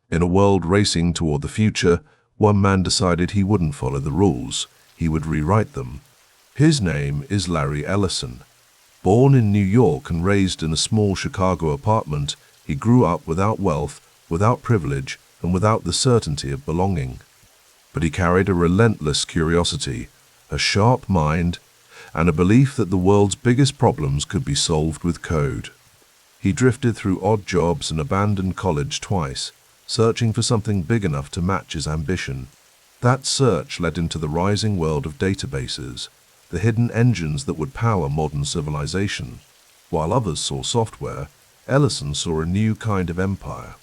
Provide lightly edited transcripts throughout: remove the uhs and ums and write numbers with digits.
In a world racing toward the future, one man decided he wouldn't follow the rules. He would rewrite them. His name is Larry Ellison. Born in New York and raised in a small Chicago apartment, he grew up without wealth, without privilege, and without the certainty of belonging. But he carried a relentless curiosity, a sharp mind, and a belief that the world's biggest problems could be solved with code. He drifted through odd jobs and abandoned college twice, searching for something big enough to match his ambition. That search led him to the rising world of databases, the hidden engines that would power modern civilization. While others saw software, Ellison saw a new kind of empire.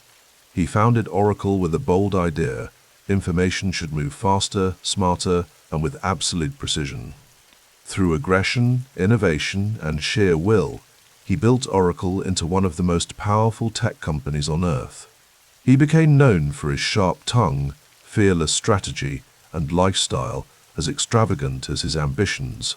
He founded Oracle with a bold idea: information should move faster, smarter, and with absolute precision. Through aggression, innovation, and sheer will, he built Oracle into one of the most powerful tech companies on Earth. He became known for his sharp tongue, fearless strategy, and lifestyle as extravagant as his ambitions.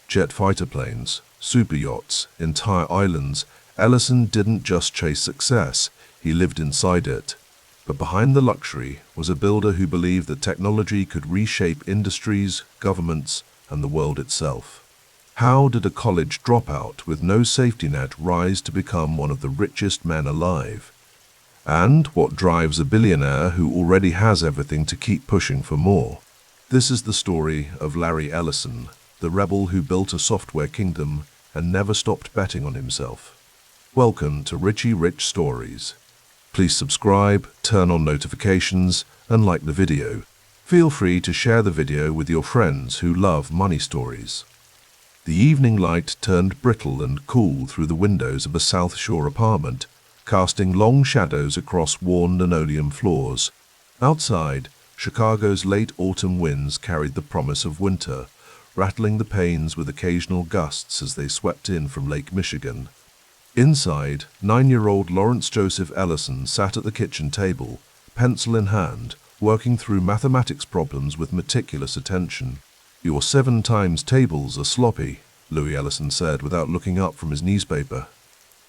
Jet fighter planes, super yachts, entire islands, Ellison didn't just chase success, he lived inside it. But behind the luxury was a builder who believed that technology could reshape industries, governments, and the world itself. How did a college dropout with no safety net rise to become one of the richest men alive? And what drives a billionaire who already has everything to keep pushing for more? This is the story of Larry Ellison, the rebel who built a software kingdom and never stopped betting on himself. Welcome to Richie Rich Stories. Please subscribe, turn on notifications, and like the video. Feel free to share the video with your friends who love money stories. The evening light turned brittle and cool through the windows of a South Shore apartment, casting long shadows across worn linoleum floors. Outside, Chicago's late autumn winds carried the promise of winter, rattling the panes with occasional gusts as they swept in from Lake Michigan. Inside, 9-year-old Lawrence Joseph Ellison sat at the kitchen table, pencil in hand, working through mathematics problems with meticulous attention. "Your 7 times tables are sloppy," Louis Ellison said without looking up from his newspaper.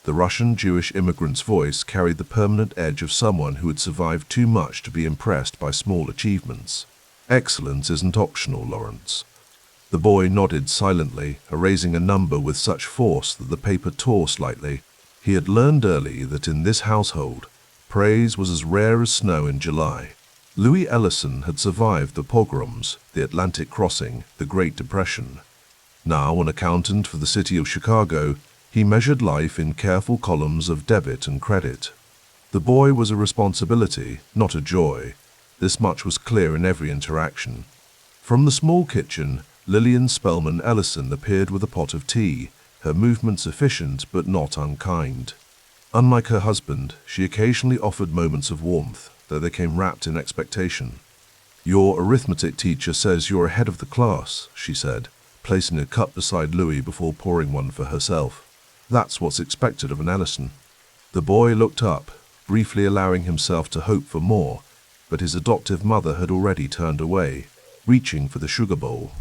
The Russian Jewish immigrant's voice carried the permanent edge of someone who had survived too much to be impressed by small achievements. "Excellence isn't optional, Lawrence." The boy nodded silently, erasing a number with such force that the paper tore slightly. He had learned early that in this household, praise was as rare as snow in July. Louis Ellison had survived the pogroms, the Atlantic crossing, the Great Depression. Now an accountant for the city of Chicago, he measured life in careful columns of debit and credit. The boy was a responsibility, not a joy. This much was clear in every interaction. From the small kitchen, Lillian Spellman Ellison appeared with a pot of tea, her movements efficient but not unkind. Unlike her husband, she occasionally offered moments of warmth, though they came wrapped in expectation. "Your arithmetic teacher says you're ahead of the class," she said, placing a cup beside Louis before pouring one for herself. "That's what's expected of an Ellison." The boy looked up, briefly allowing himself to hope for more, but his adoptive mother had already turned away, reaching for the sugar bowl.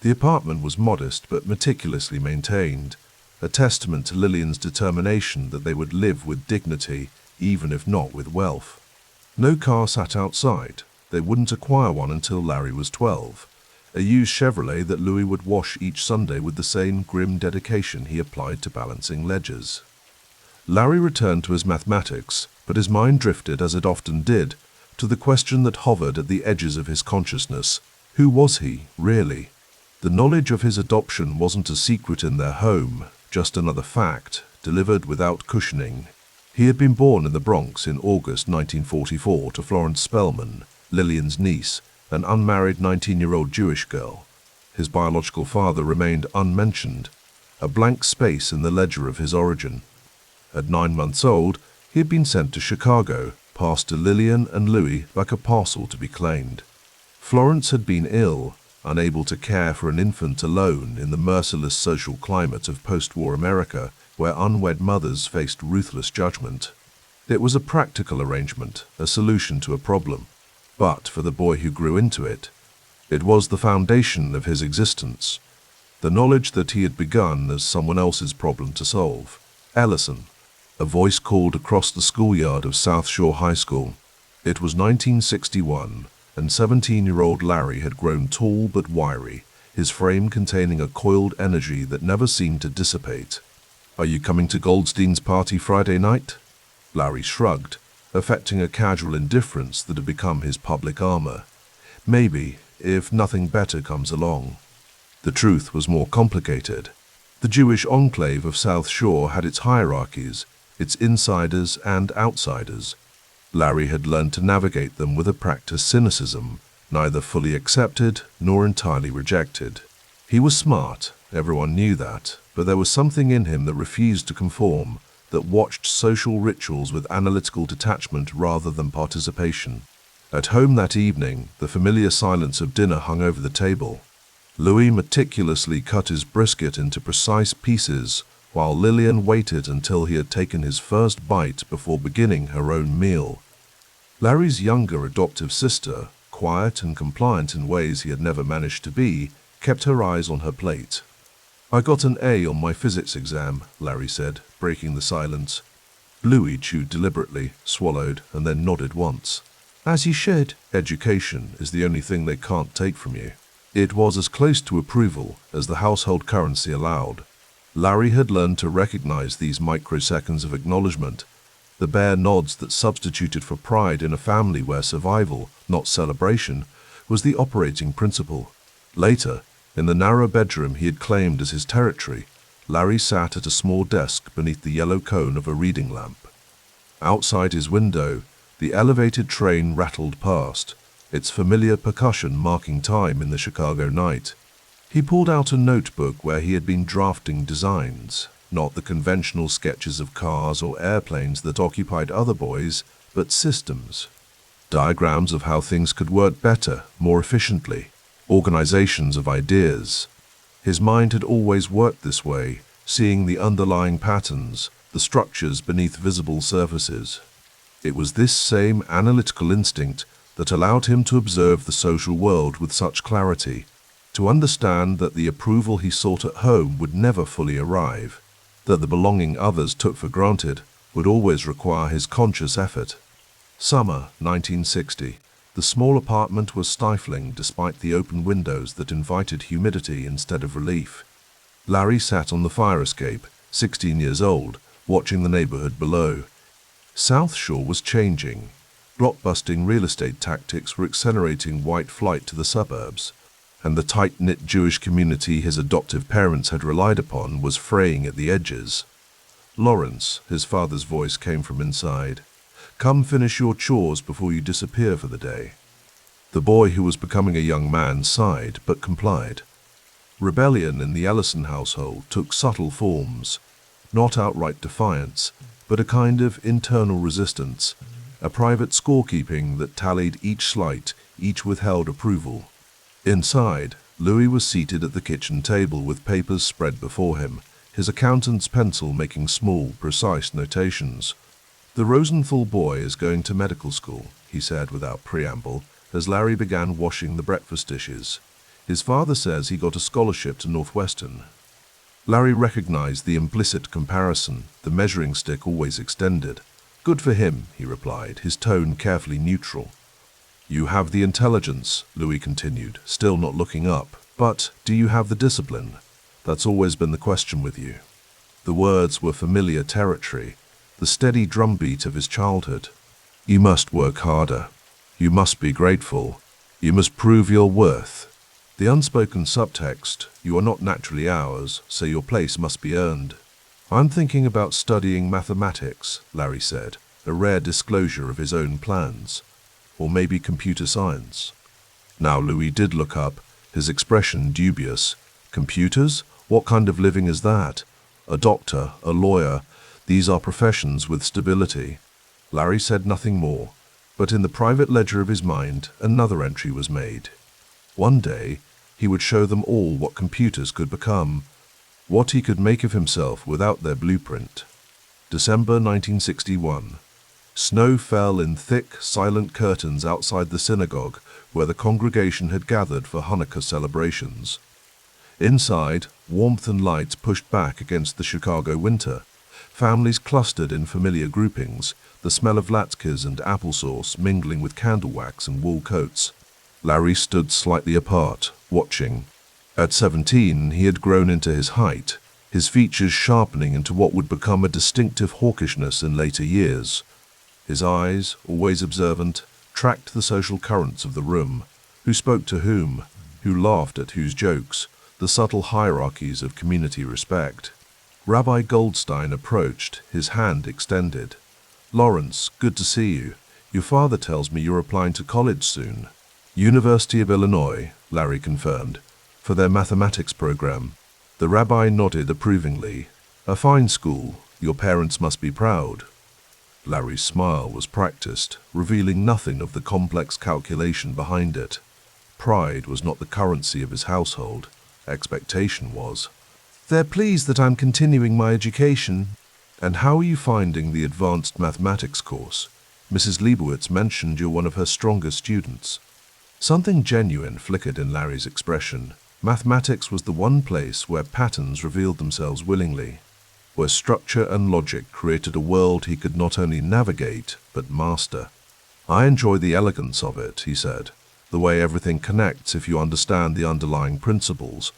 The apartment was modest but meticulously maintained, a testament to Lillian's determination that they would live with dignity, even if not with wealth. No car sat outside. They wouldn't acquire one until Larry was 12, a used Chevrolet that Louis would wash each Sunday with the same grim dedication he applied to balancing ledgers. Larry returned to his mathematics, but his mind drifted, as it often did, to the question that hovered at the edges of his consciousness. Who was he, really? The knowledge of his adoption wasn't a secret in their home, just another fact, delivered without cushioning. He had been born in the Bronx in August 1944 to Florence Spellman, Lillian's niece, an unmarried 19-year-old Jewish girl. His biological father remained unmentioned, a blank space in the ledger of his origin. At 9 months old, he had been sent to Chicago, passed to Lillian and Louis like a parcel to be claimed. Florence had been ill, unable to care for an infant alone in the merciless social climate of post-war America, where unwed mothers faced ruthless judgment. It was a practical arrangement, a solution to a problem. But for the boy who grew into it, it was the foundation of his existence, the knowledge that he had begun as someone else's problem to solve. Ellison, A voice called across the schoolyard of South Shore High School. It was 1961, and 17-year-old Larry had grown tall but wiry, his frame containing a coiled energy that never seemed to dissipate. "Are you coming to Goldstein's party Friday night?" Larry shrugged, affecting a casual indifference that had become his public armor. "Maybe, if nothing better comes along." The truth was more complicated. The Jewish enclave of South Shore had its hierarchies, its insiders and outsiders. Larry had learned to navigate them with a practiced cynicism, neither fully accepted nor entirely rejected. He was smart, everyone knew that, but there was something in him that refused to conform, that watched social rituals with analytical detachment rather than participation. At home that evening, the familiar silence of dinner hung over the table. Louis meticulously cut his brisket into precise pieces, while Lillian waited until he had taken his first bite before beginning her own meal. Larry's younger adoptive sister, quiet and compliant in ways he had never managed to be, kept her eyes on her plate. "I got an A on my physics exam," Larry said, breaking the silence. Louis chewed deliberately, swallowed, and then nodded once. "As you should. Education is the only thing they can't take from you." It was as close to approval as the household currency allowed. Larry had learned to recognize these microseconds of acknowledgement, the bare nods that substituted for pride in a family where survival, not celebration, was the operating principle. Later, in the narrow bedroom he had claimed as his territory, Larry sat at a small desk beneath the yellow cone of a reading lamp. Outside his window, the elevated train rattled past, its familiar percussion marking time in the Chicago night. He pulled out a notebook where he had been drafting designs, not the conventional sketches of cars or airplanes that occupied other boys, but systems. Diagrams of how things could work better, more efficiently, organizations of ideas. His mind had always worked this way, seeing the underlying patterns, the structures beneath visible surfaces. It was this same analytical instinct that allowed him to observe the social world with such clarity, to understand that the approval he sought at home would never fully arrive, that the belonging others took for granted would always require his conscious effort. Summer 1960. The small apartment was stifling despite the open windows that invited humidity instead of relief. Larry sat on the fire escape, 16 years old, watching the neighborhood below. South Shore was changing. Blockbusting real estate tactics were accelerating white flight to the suburbs, and the tight-knit Jewish community his adoptive parents had relied upon was fraying at the edges. "Lawrence," his father's voice came from inside. "Come finish your chores before you disappear for the day." The boy, who was becoming a young man, sighed but complied. Rebellion in the Ellison household took subtle forms, not outright defiance, but a kind of internal resistance, a private scorekeeping that tallied each slight, each withheld approval. Inside, Louis was seated at the kitchen table with papers spread before him, his accountant's pencil making small, precise notations. "The Rosenthal boy is going to medical school," he said without preamble, as Larry began washing the breakfast dishes. "His father says he got a scholarship to Northwestern." Larry recognized the implicit comparison, the measuring stick always extended. "Good for him," he replied, his tone carefully neutral. "You have the intelligence," Louis continued, still not looking up. "But do you have the discipline? That's always been the question with you." The words were familiar territory, the steady drumbeat of his childhood. "You must work harder. You must be grateful. You must prove your worth." The unspoken subtext, "You are not naturally ours, so your place must be earned." "I'm thinking about studying mathematics," Larry said, a rare disclosure of his own plans. "Or maybe computer science." Now Louis did look up, his expression dubious. "Computers? What kind of living is that? A doctor, a lawyer, these are professions with stability." Larry said nothing more, but in the private ledger of his mind, another entry was made. One day, he would show them all what computers could become, what he could make of himself without their blueprint. December 1961. Snow fell in thick, silent curtains outside the synagogue where the congregation had gathered for Hanukkah celebrations. Inside, warmth and light pushed back against the Chicago winter, families clustered in familiar groupings, the smell of latkes and applesauce mingling with candle wax and wool coats. Larry stood slightly apart, watching. At 17, he had grown into his height, his features sharpening into what would become a distinctive hawkishness in later years. His eyes, always observant, tracked the social currents of the room, who spoke to whom, who laughed at whose jokes, the subtle hierarchies of community respect. Rabbi Goldstein approached, his hand extended. "Lawrence, good to see you. Your father tells me you're applying to college soon." "University of Illinois," Larry confirmed, "for their mathematics program." The rabbi nodded approvingly. "A fine school. Your parents must be proud." Larry's smile was practiced, revealing nothing of the complex calculation behind it. Pride was not the currency of his household. Expectation was. "They're pleased that I'm continuing my education." "And how are you finding the advanced mathematics course? Mrs. Leibowitz mentioned you're one of her strongest students." Something genuine flickered in Larry's expression. Mathematics was the one place where patterns revealed themselves willingly, where structure and logic created a world he could not only navigate, but master. "I enjoy the elegance of it," he said, "the way everything connects if you understand the underlying principles."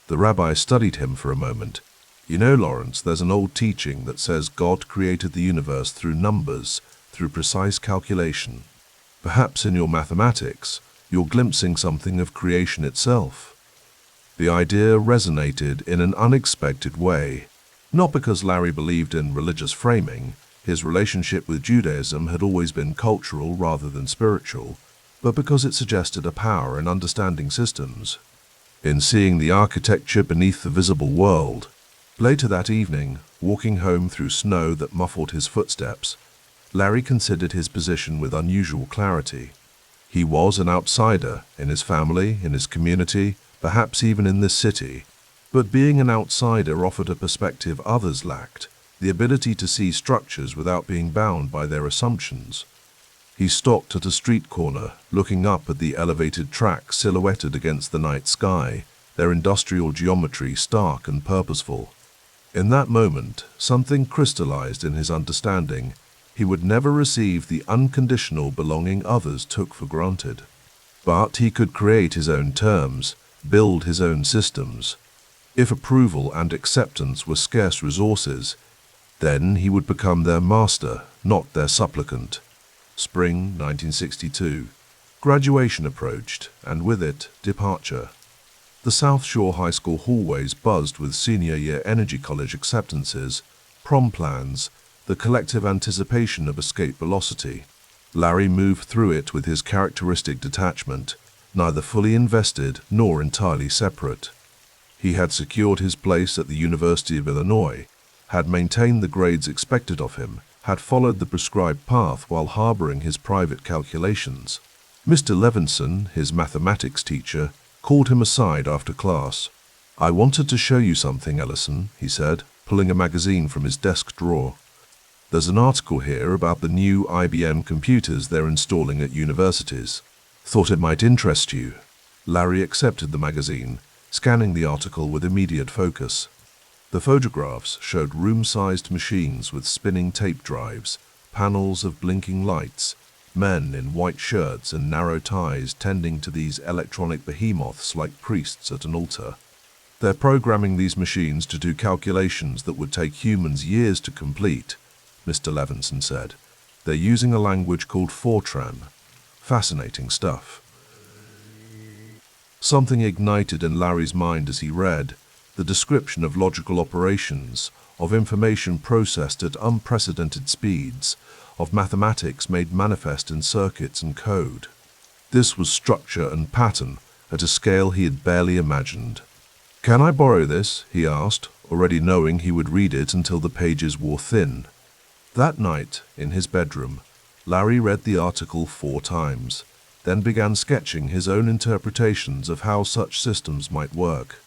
The rabbi studied him for a moment. "You know, Lawrence, there's an old teaching that says God created the universe through numbers, through precise calculation. Perhaps in your mathematics, you're glimpsing something of creation itself." The idea resonated in an unexpected way, not because Larry believed in religious framing. His relationship with Judaism had always been cultural rather than spiritual, but because it suggested a power in understanding systems, in seeing the architecture beneath the visible world. Later that evening, walking home through snow that muffled his footsteps, Larry considered his position with unusual clarity. He was an outsider in his family, in his community, perhaps even in this city. But being an outsider offered a perspective others lacked, the ability to see structures without being bound by their assumptions. He stopped at a street corner, looking up at the elevated tracks silhouetted against the night sky, their industrial geometry stark and purposeful. In that moment, something crystallized in his understanding. He would never receive the unconditional belonging others took for granted. But he could create his own terms, build his own systems. If approval and acceptance were scarce resources, then he would become their master, not their supplicant. Spring 1962. Graduation approached, and with it, departure. The South Shore High School hallways buzzed with senior year energy college acceptances, prom plans, the collective anticipation of escape velocity. Larry moved through it with his characteristic detachment, neither fully invested nor entirely separate. He had secured his place at the University of Illinois, had maintained the grades expected of him, had followed the prescribed path while harboring his private calculations. Mr. Levinson, his mathematics teacher, called him aside after class. "I wanted to show you something, Ellison," he said, pulling a magazine from his desk drawer. "There's an article here about the new IBM computers they're installing at universities. Thought it might interest you." Larry accepted the magazine, scanning the article with immediate focus. The photographs showed room-sized machines with spinning tape drives, panels of blinking lights, men in white shirts and narrow ties tending to these electronic behemoths like priests at an altar. "They're programming these machines to do calculations that would take humans years to complete," Mr. Levinson said. "They're using a language called Fortran. Fascinating stuff." Something ignited in Larry's mind as he read, the description of logical operations, of information processed at unprecedented speeds, of mathematics made manifest in circuits and code. This was structure and pattern at a scale he had barely imagined. "Can I borrow this?" he asked, already knowing he would read it until the pages wore thin. That night, in his bedroom, Larry read the article 4 times, then began sketching his own interpretations of how such systems might work.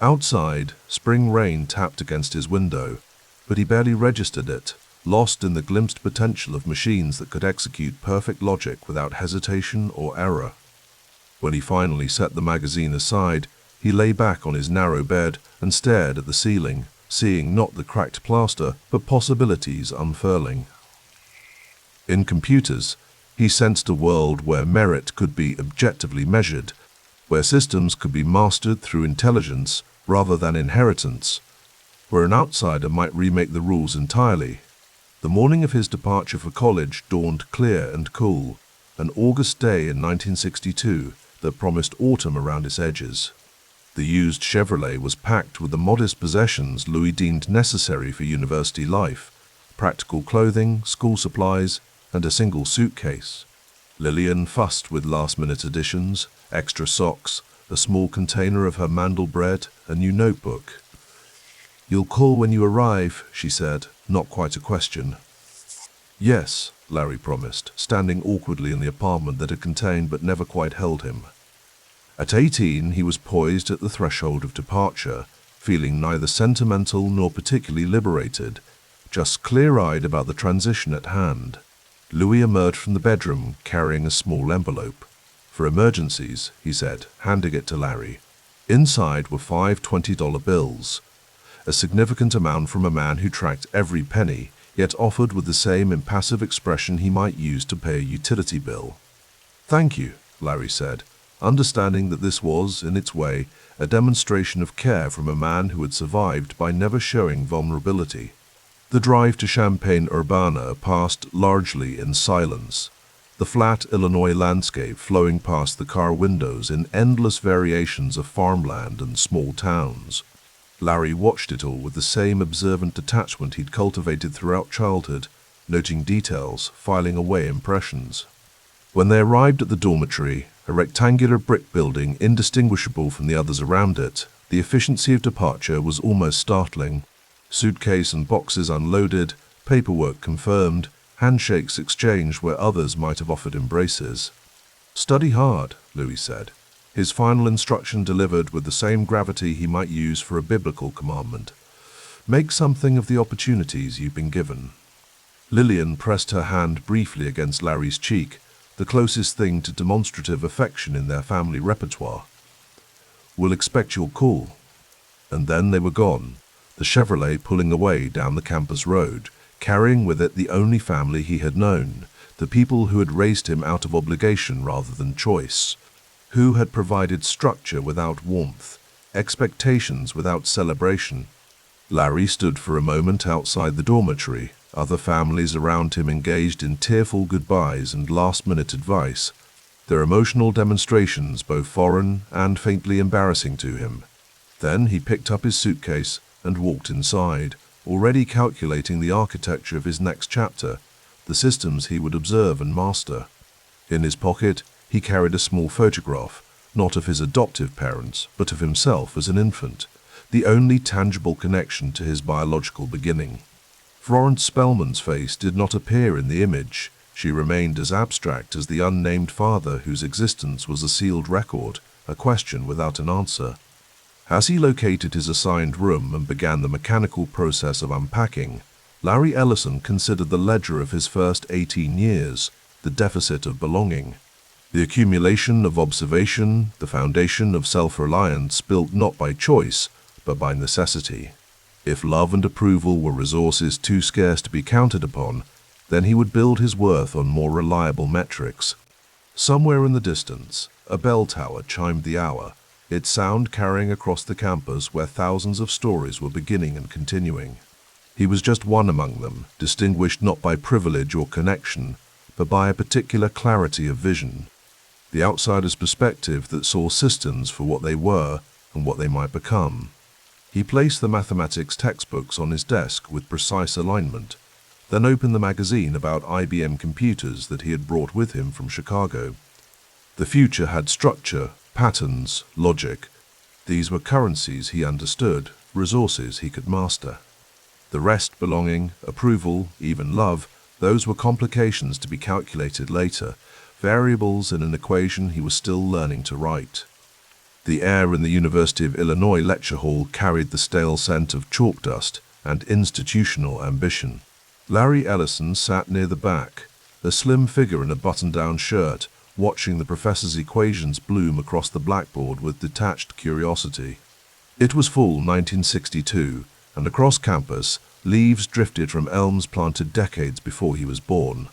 Outside, spring rain tapped against his window, but he barely registered it, lost in the glimpsed potential of machines that could execute perfect logic without hesitation or error. When he finally set the magazine aside, he lay back on his narrow bed and stared at the ceiling, seeing not the cracked plaster, but possibilities unfurling. In computers, he sensed a world where merit could be objectively measured, where systems could be mastered through intelligence rather than inheritance, where an outsider might remake the rules entirely. The morning of his departure for college dawned clear and cool, an August day in 1962 that promised autumn around its edges. The used Chevrolet was packed with the modest possessions Louis deemed necessary for university life: practical clothing, school supplies, and a single suitcase. Lillian fussed with last-minute additions, extra socks, a small container of her mandel bread, a new notebook. "You'll call when you arrive," she said, not quite a question. "Yes," Larry promised, standing awkwardly in the apartment that had contained but never quite held him. At 18, he was poised at the threshold of departure, feeling neither sentimental nor particularly liberated, just clear-eyed about the transition at hand. Louis emerged from the bedroom carrying a small envelope. "For emergencies," he said, handing it to Larry. Inside were 5 $20 bills, a significant amount from a man who tracked every penny, yet offered with the same impassive expression he might use to pay a utility bill. "Thank you," Larry said, understanding that this was, in its way, a demonstration of care from a man who had survived by never showing vulnerability. The drive to Champaign-Urbana passed largely in silence, the flat Illinois landscape flowing past the car windows in endless variations of farmland and small towns. Larry watched it all with the same observant detachment he'd cultivated throughout childhood, noting details, filing away impressions. When they arrived at the dormitory, a rectangular brick building indistinguishable from the others around it, the efficiency of departure was almost startling. Suitcase and boxes unloaded, paperwork confirmed, handshakes exchanged where others might have offered embraces. "Study hard," Louis said, his final instruction delivered with the same gravity he might use for a biblical commandment. "Make something of the opportunities you've been given." Lillian pressed her hand briefly against Larry's cheek, the closest thing to demonstrative affection in their family repertoire. "We'll expect your call." And then they were gone, the Chevrolet pulling away down the campus road, carrying with it the only family he had known, the people who had raised him out of obligation rather than choice, who had provided structure without warmth, expectations without celebration. Larry stood for a moment outside the dormitory, other families around him engaged in tearful goodbyes and last-minute advice, their emotional demonstrations both foreign and faintly embarrassing to him. Then he picked up his suitcase and walked inside, already calculating the architecture of his next chapter, the systems he would observe and master. In his pocket, he carried a small photograph, not of his adoptive parents, but of himself as an infant, the only tangible connection to his biological beginning. Florence Spellman's face did not appear in the image. She remained as abstract as the unnamed father whose existence was a sealed record, a question without an answer. As he located his assigned room and began the mechanical process of unpacking, Larry Ellison considered the ledger of his first 18 years, the deficit of belonging. The accumulation of observation, the foundation of self-reliance built not by choice, but by necessity. If love and approval were resources too scarce to be counted upon, then he would build his worth on more reliable metrics. Somewhere in the distance, a bell tower chimed the hour, its sound carrying across the campus where thousands of stories were beginning and continuing. He was just one among them, distinguished not by privilege or connection, but by a particular clarity of vision. The outsider's perspective that saw systems for what they were and what they might become. He placed the mathematics textbooks on his desk with precise alignment, then opened the magazine about IBM computers that he had brought with him from Chicago. The future had structure, patterns, logic. These were currencies he understood, resources he could master. The rest, belonging, approval, even love, those were complications to be calculated later, variables in an equation he was still learning to write. The air in the University of Illinois lecture hall carried the stale scent of chalk dust and institutional ambition. Larry Ellison sat near the back, a slim figure in a button-down shirt, watching the professor's equations bloom across the blackboard with detached curiosity. It was fall 1962, and across campus, leaves drifted from elms planted decades before he was born.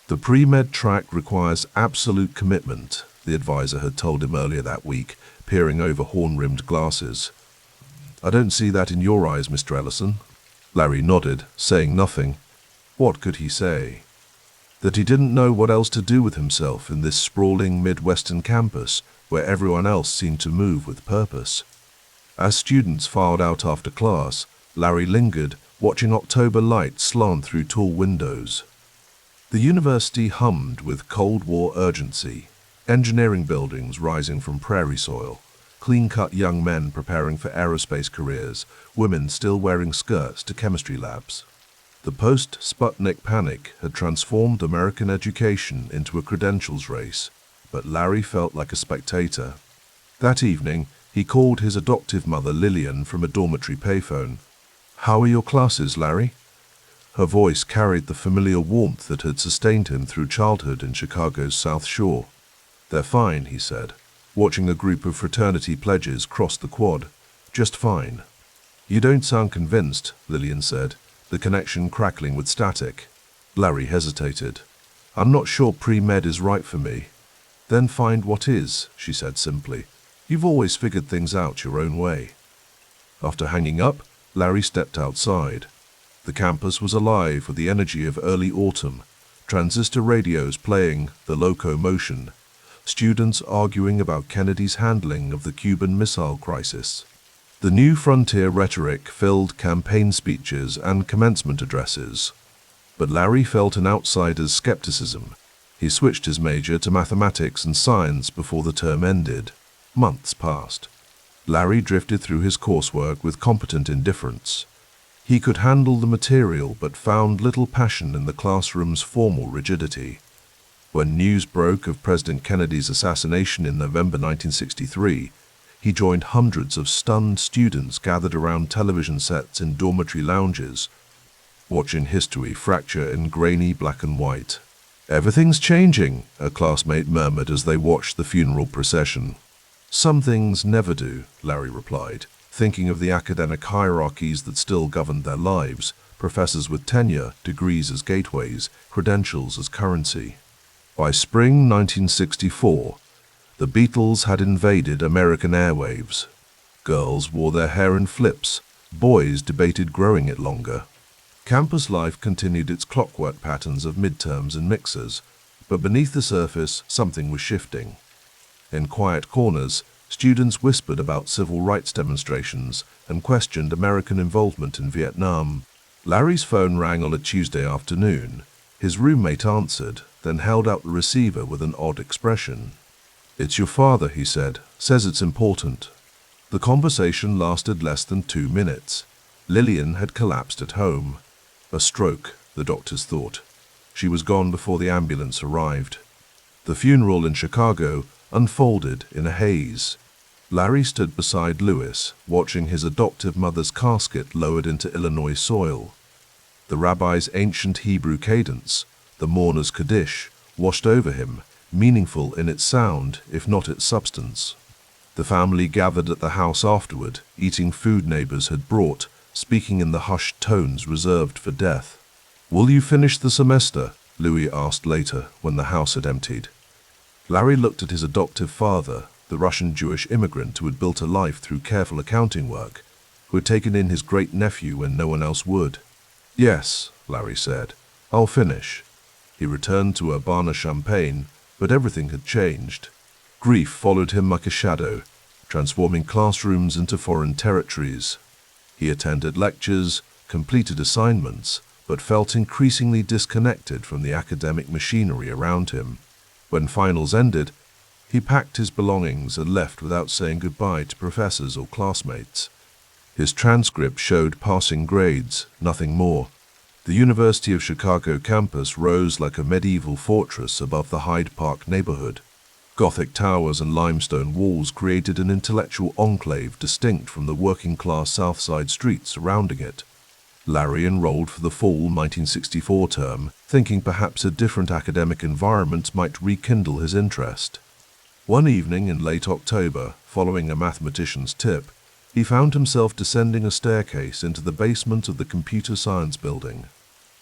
The pre-med track requires absolute commitment, the advisor had told him earlier that week, peering over horn-rimmed glasses. I don't see that in your eyes, Mr. Ellison. Larry nodded, saying nothing. What could he say? That he didn't know what else to do with himself in this sprawling Midwestern campus where everyone else seemed to move with purpose. As students filed out after class, Larry lingered, watching October light slant through tall windows. The university hummed with Cold War urgency, engineering buildings rising from prairie soil, clean-cut young men preparing for aerospace careers, women still wearing skirts to chemistry labs. The post-Sputnik panic had transformed American education into a credentials race, but Larry felt like a spectator. That evening, he called his adoptive mother Lillian from a dormitory payphone. "How are your classes, Larry?" Her voice carried the familiar warmth that had sustained him through childhood in Chicago's South Shore. "They're fine," he said, watching a group of fraternity pledges cross the quad. "Just fine." "You don't sound convinced," Lillian said, the connection crackling with static. Larry hesitated. "I'm not sure pre-med is right for me." "Then find what is," she said simply. "You've always figured things out your own way." After hanging up, Larry stepped outside. The campus was alive with the energy of early autumn, transistor radios playing The Locomotion, students arguing about Kennedy's handling of the Cuban Missile Crisis. The New Frontier rhetoric filled campaign speeches and commencement addresses. But Larry felt an outsider's skepticism. He switched his major to mathematics and science before the term ended. Months passed. Larry drifted through his coursework with competent indifference. He could handle the material but found little passion in the classroom's formal rigidity. When news broke of President Kennedy's assassination in November 1963, he joined hundreds of stunned students gathered around television sets in dormitory lounges, watching history fracture in grainy black and white. "Everything's changing," a classmate murmured as they watched the funeral procession. "Some things never do," Larry replied, thinking of the academic hierarchies that still governed their lives, professors with tenure, degrees as gateways, credentials as currency. By spring 1964, the Beatles had invaded American airwaves. Girls wore their hair in flips, boys debated growing it longer. Campus life continued its clockwork patterns of midterms and mixers, but beneath the surface something was shifting. In quiet corners, students whispered about civil rights demonstrations and questioned American involvement in Vietnam. Larry's phone rang on a Tuesday afternoon. His roommate answered, then held out the receiver with an odd expression. "It's your father," he said. "Says it's important." The conversation lasted less than 2 minutes. Lillian had collapsed at home. A stroke, the doctors thought. She was gone before the ambulance arrived. The funeral in Chicago unfolded in a haze. Larry stood beside Lewis, watching his adoptive mother's casket lowered into Illinois soil. The rabbi's ancient Hebrew cadence, the mourner's Kaddish, washed over him, meaningful in its sound, if not its substance. The family gathered at the house afterward, eating food neighbors had brought, speaking in the hushed tones reserved for death. "Will you finish the semester?" Louis asked later, when the house had emptied. Larry looked at his adoptive father, the Russian Jewish immigrant who had built a life through careful accounting work, who had taken in his great-nephew when no one else would. "Yes," Larry said, "I'll finish." He returned to Urbana Champaign, but everything had changed. Grief followed him like a shadow, transforming classrooms into foreign territories. He attended lectures, completed assignments, but felt increasingly disconnected from the academic machinery around him. When finals ended, he packed his belongings and left without saying goodbye to professors or classmates. His transcript showed passing grades, nothing more. The University of Chicago campus rose like a medieval fortress above the Hyde Park neighborhood. Gothic towers and limestone walls created an intellectual enclave distinct from the working-class South Side streets surrounding it. Larry enrolled for the fall 1964 term, thinking perhaps a different academic environment might rekindle his interest. One evening in late October, following a mathematician's tip, He found himself descending a staircase into the basement of the computer science building.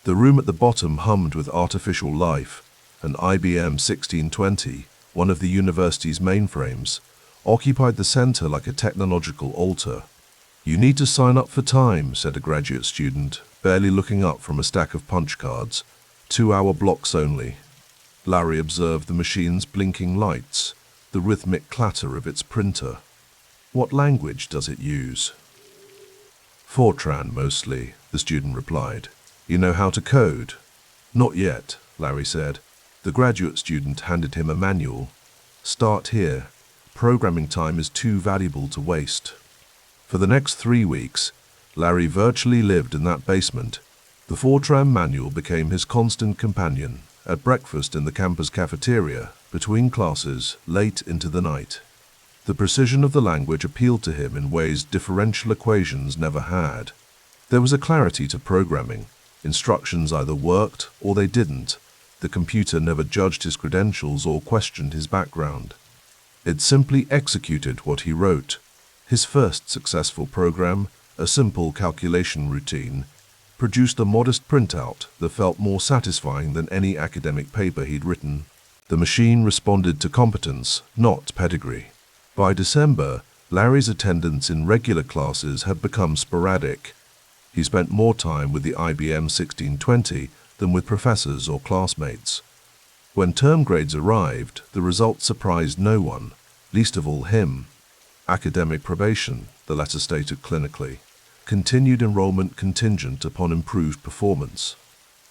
The room at the bottom hummed with artificial life. An IBM 1620, one of the university's mainframes, occupied the center like a technological altar. "You need to sign up for time," said a graduate student, barely looking up from a stack of punch cards. 2-hour blocks only. Larry observed the machine's blinking lights, the rhythmic clatter of its printer. "What language does it use?" "Fortran, mostly," the student replied. "You know how to code?" "Not yet," Larry said. The graduate student handed him a manual. "Start here. Programming time is too valuable to waste." For the next 3 weeks, Larry virtually lived in that basement. The Fortran manual became his constant companion, at breakfast in the campus cafeteria, between classes, late into the night. The precision of the language appealed to him in ways differential equations never had. There was a clarity to programming. Instructions either worked or they didn't. The computer never judged his credentials or questioned his background. It simply executed what he wrote. His first successful program, a simple calculation routine, produced a modest printout that felt more satisfying than any academic paper he'd written. The machine responded to competence, not pedigree. By December, Larry's attendance in regular classes had become sporadic. He spent more time with the IBM 1620 than with professors or classmates. When term grades arrived, the results surprised no one, least of all him. Academic probation, the letter stated clinically. Continued enrollment contingent upon improved performance.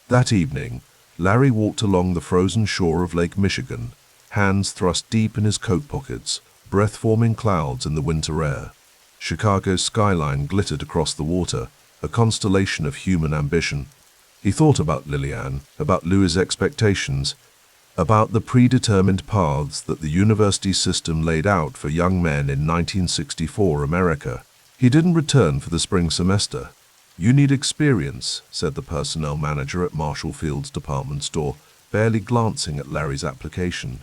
That evening, Larry walked along the frozen shore of Lake Michigan, hands thrust deep in his coat pockets, breath-forming clouds in the winter air. Chicago's skyline glittered across the water, a constellation of human ambition. He thought about Lillian, about Louis' expectations, about the predetermined paths that the university system laid out for young men in 1964 America. He didn't return for the spring semester. "You need experience," said the personnel manager at Marshall Field's department store, barely glancing at Larry's application.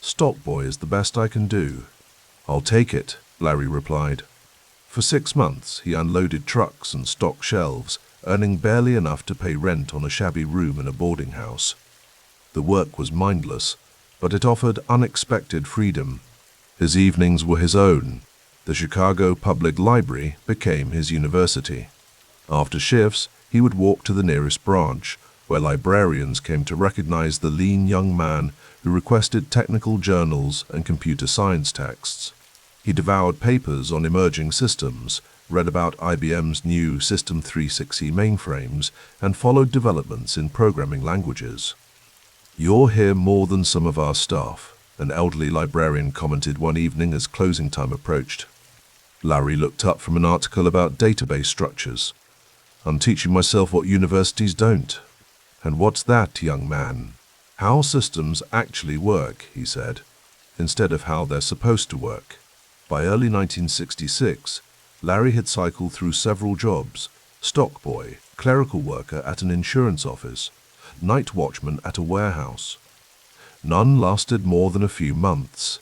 "Stock boy is the best I can do." "I'll take it," Larry replied. For 6 months, he unloaded trucks and stocked shelves, earning barely enough to pay rent on a shabby room in a boarding house. The work was mindless, but it offered unexpected freedom. His evenings were his own. The Chicago Public Library became his university. After shifts, he would walk to the nearest branch, where librarians came to recognize the lean young man who requested technical journals and computer science texts. He devoured papers on emerging systems, read about IBM's new System 360 mainframes, and followed developments in programming languages. "You're here more than some of our staff," an elderly librarian commented one evening as closing time approached. Larry looked up from an article about database structures. "I'm teaching myself what universities don't." "And what's that, young man?" "How systems actually work," he said, "instead of how they're supposed to work." By early 1966, Larry had cycled through several jobs: stock boy, clerical worker at an insurance office, night watchman at a warehouse. None lasted more than a few months.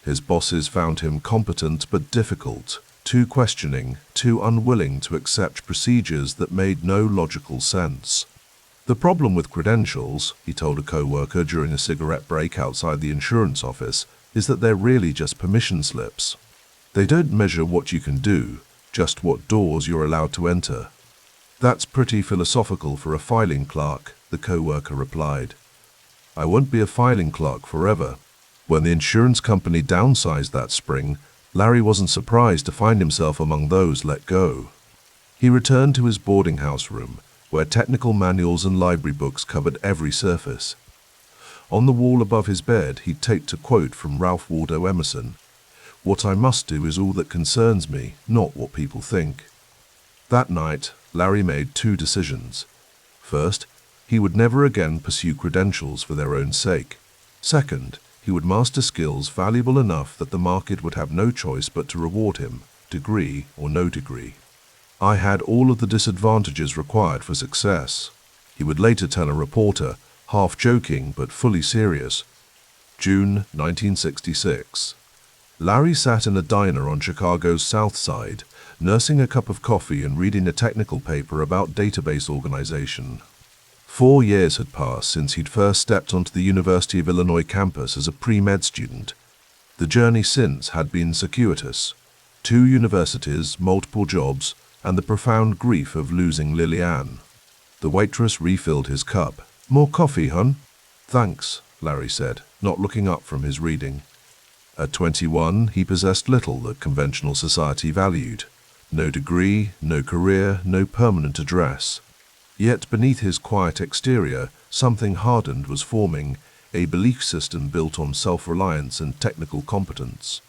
His bosses found him competent but difficult, too questioning, too unwilling to accept procedures that made no logical sense. "The problem with credentials," he told a co-worker during a cigarette break outside the insurance office, "is that they're really just permission slips. They don't measure what you can do, just what doors you're allowed to enter." "That's pretty philosophical for a filing clerk," the co-worker replied. "I won't be a filing clerk forever." When the insurance company downsized that spring, Larry wasn't surprised to find himself among those let go. He returned to his boarding house room, where technical manuals and library books covered every surface. On the wall above his bed, he taped a quote from Ralph Waldo Emerson: "What I must do is all that concerns me, not what people think." That night, Larry made 2 decisions. First, he would never again pursue credentials for their own sake. Second, he would master skills valuable enough that the market would have no choice but to reward him, degree or no degree. "I had all of the disadvantages required for success," he would later tell a reporter, half joking but fully serious. June 1966. Larry sat in a diner on Chicago's South Side, nursing a cup of coffee and reading a technical paper about database organization. 4 years had passed since he'd first stepped onto the University of Illinois campus as a pre-med student. The journey since had been circuitous. 2 universities, multiple jobs, and the profound grief of losing Lillian. The waitress refilled his cup. "More coffee, hun?" "Thanks," Larry said, not looking up from his reading. At 21, he possessed little that conventional society valued. No degree, no career, no permanent address. Yet beneath his quiet exterior, something hardened was forming, a belief system built on self-reliance and technical competence.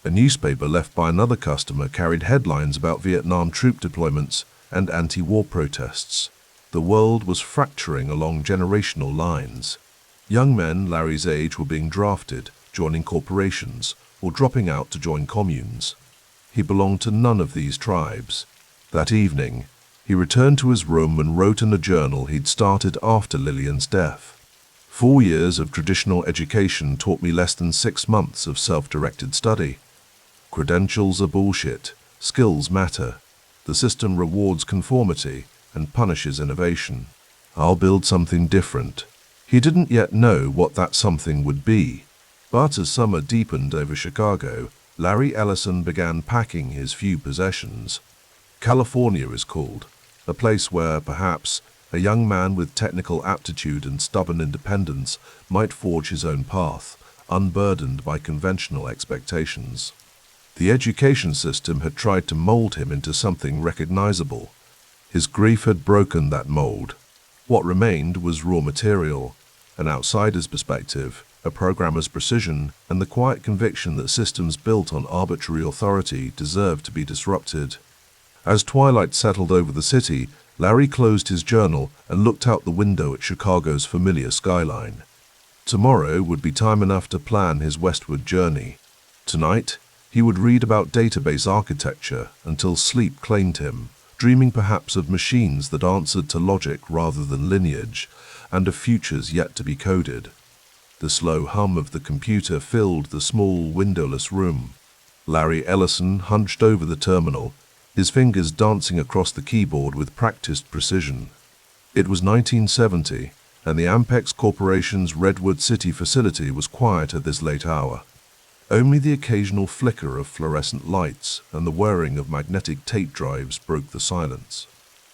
A newspaper left by another customer carried headlines about Vietnam troop deployments and anti-war protests. The world was fracturing along generational lines. Young men Larry's age were being drafted, joining corporations, or dropping out to join communes. He belonged to none of these tribes. That evening, he returned to his room and wrote in a journal he'd started after Lillian's death. 4 years of traditional education taught me less than 6 months of self-directed study. Credentials are bullshit. Skills matter. The system rewards conformity and punishes innovation. I'll build something different. He didn't yet know what that something would be. But as summer deepened over Chicago, Larry Ellison began packing his few possessions. California is called, a place where, perhaps, a young man with technical aptitude and stubborn independence might forge his own path, unburdened by conventional expectations. The education system had tried to mold him into something recognizable. His grief had broken that mold. What remained was raw material, an outsider's perspective, a programmer's precision, and the quiet conviction that systems built on arbitrary authority deserved to be disrupted. As twilight settled over the city, Larry closed his journal and looked out the window at Chicago's familiar skyline. Tomorrow would be time enough to plan his westward journey. Tonight, he would read about database architecture until sleep claimed him, dreaming perhaps of machines that answered to logic rather than lineage, and of futures yet to be coded. The slow hum of the computer filled the small, windowless room. Larry Ellison hunched over the terminal, his fingers dancing across the keyboard with practiced precision. It was 1970, and the Ampex Corporation's Redwood City facility was quiet at this late hour. Only the occasional flicker of fluorescent lights and the whirring of magnetic tape drives broke the silence.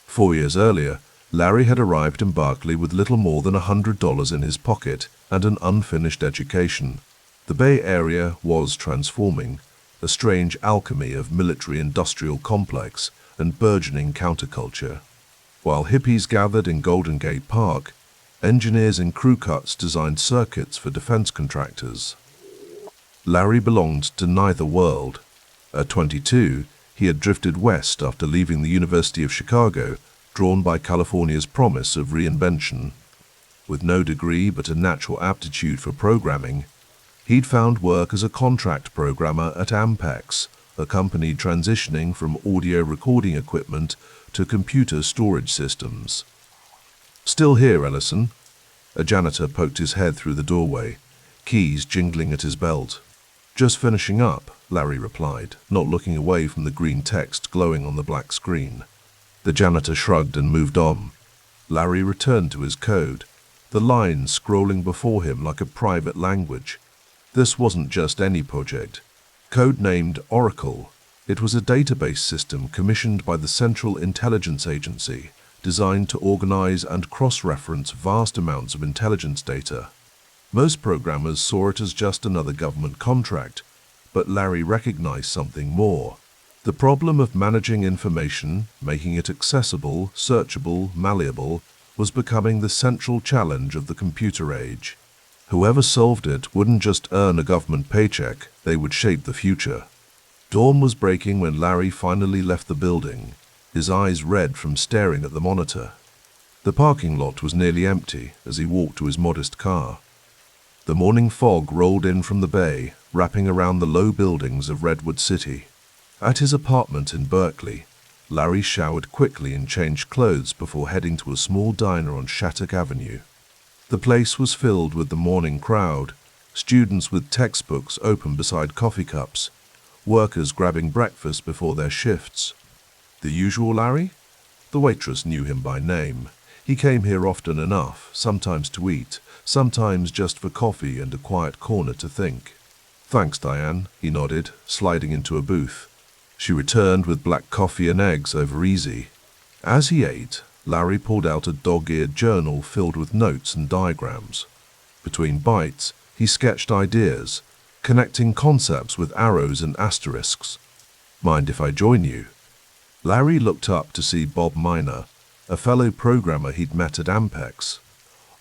4 years earlier, Larry had arrived in Berkeley with little more than $100 in his pocket and an unfinished education. The Bay Area was transforming, a strange alchemy of military-industrial complex and burgeoning counterculture. While hippies gathered in Golden Gate Park, engineers in crew cuts designed circuits for defense contractors. Larry belonged to neither world. At 22, he had drifted west after leaving the University of Chicago, drawn by California's promise of reinvention. With no degree but a natural aptitude for programming, he'd found work as a contract programmer at Ampex, a company transitioning from audio recording equipment to computer storage systems. "Still here, Ellison?" A janitor poked his head through the doorway, keys jingling at his belt. "Just finishing up," Larry replied, not looking away from the green text glowing on the black screen. The janitor shrugged and moved on. Larry returned to his code, the lines scrolling before him like a private language. This wasn't just any project. Codenamed Oracle, it was a database system commissioned by the Central Intelligence Agency, designed to organize and cross-reference vast amounts of intelligence data. Most programmers saw it as just another government contract, but Larry recognized something more. The problem of managing information, making it accessible, searchable, malleable, was becoming the central challenge of the computer age. Whoever solved it wouldn't just earn a government paycheck, they would shape the future. Dawn was breaking when Larry finally left the building, his eyes red from staring at the monitor. The parking lot was nearly empty as he walked to his modest car. The morning fog rolled in from the bay, wrapping around the low buildings of Redwood City. At his apartment in Berkeley, Larry showered quickly and changed clothes before heading to a small diner on Shattuck Avenue. The place was filled with the morning crowd, students with textbooks open beside coffee cups, workers grabbing breakfast before their shifts. The usual Larry? The waitress knew him by name. He came here often enough, sometimes to eat, sometimes just for coffee and a quiet corner to think. Thanks, Diane, he nodded, sliding into a booth. She returned with black coffee and eggs over easy. As he ate, Larry pulled out a dog-eared journal filled with notes and diagrams. Between bites, he sketched ideas, connecting concepts with arrows and asterisks. Mind if I join you? Larry looked up to see Bob Miner, a fellow programmer he'd met at Ampex.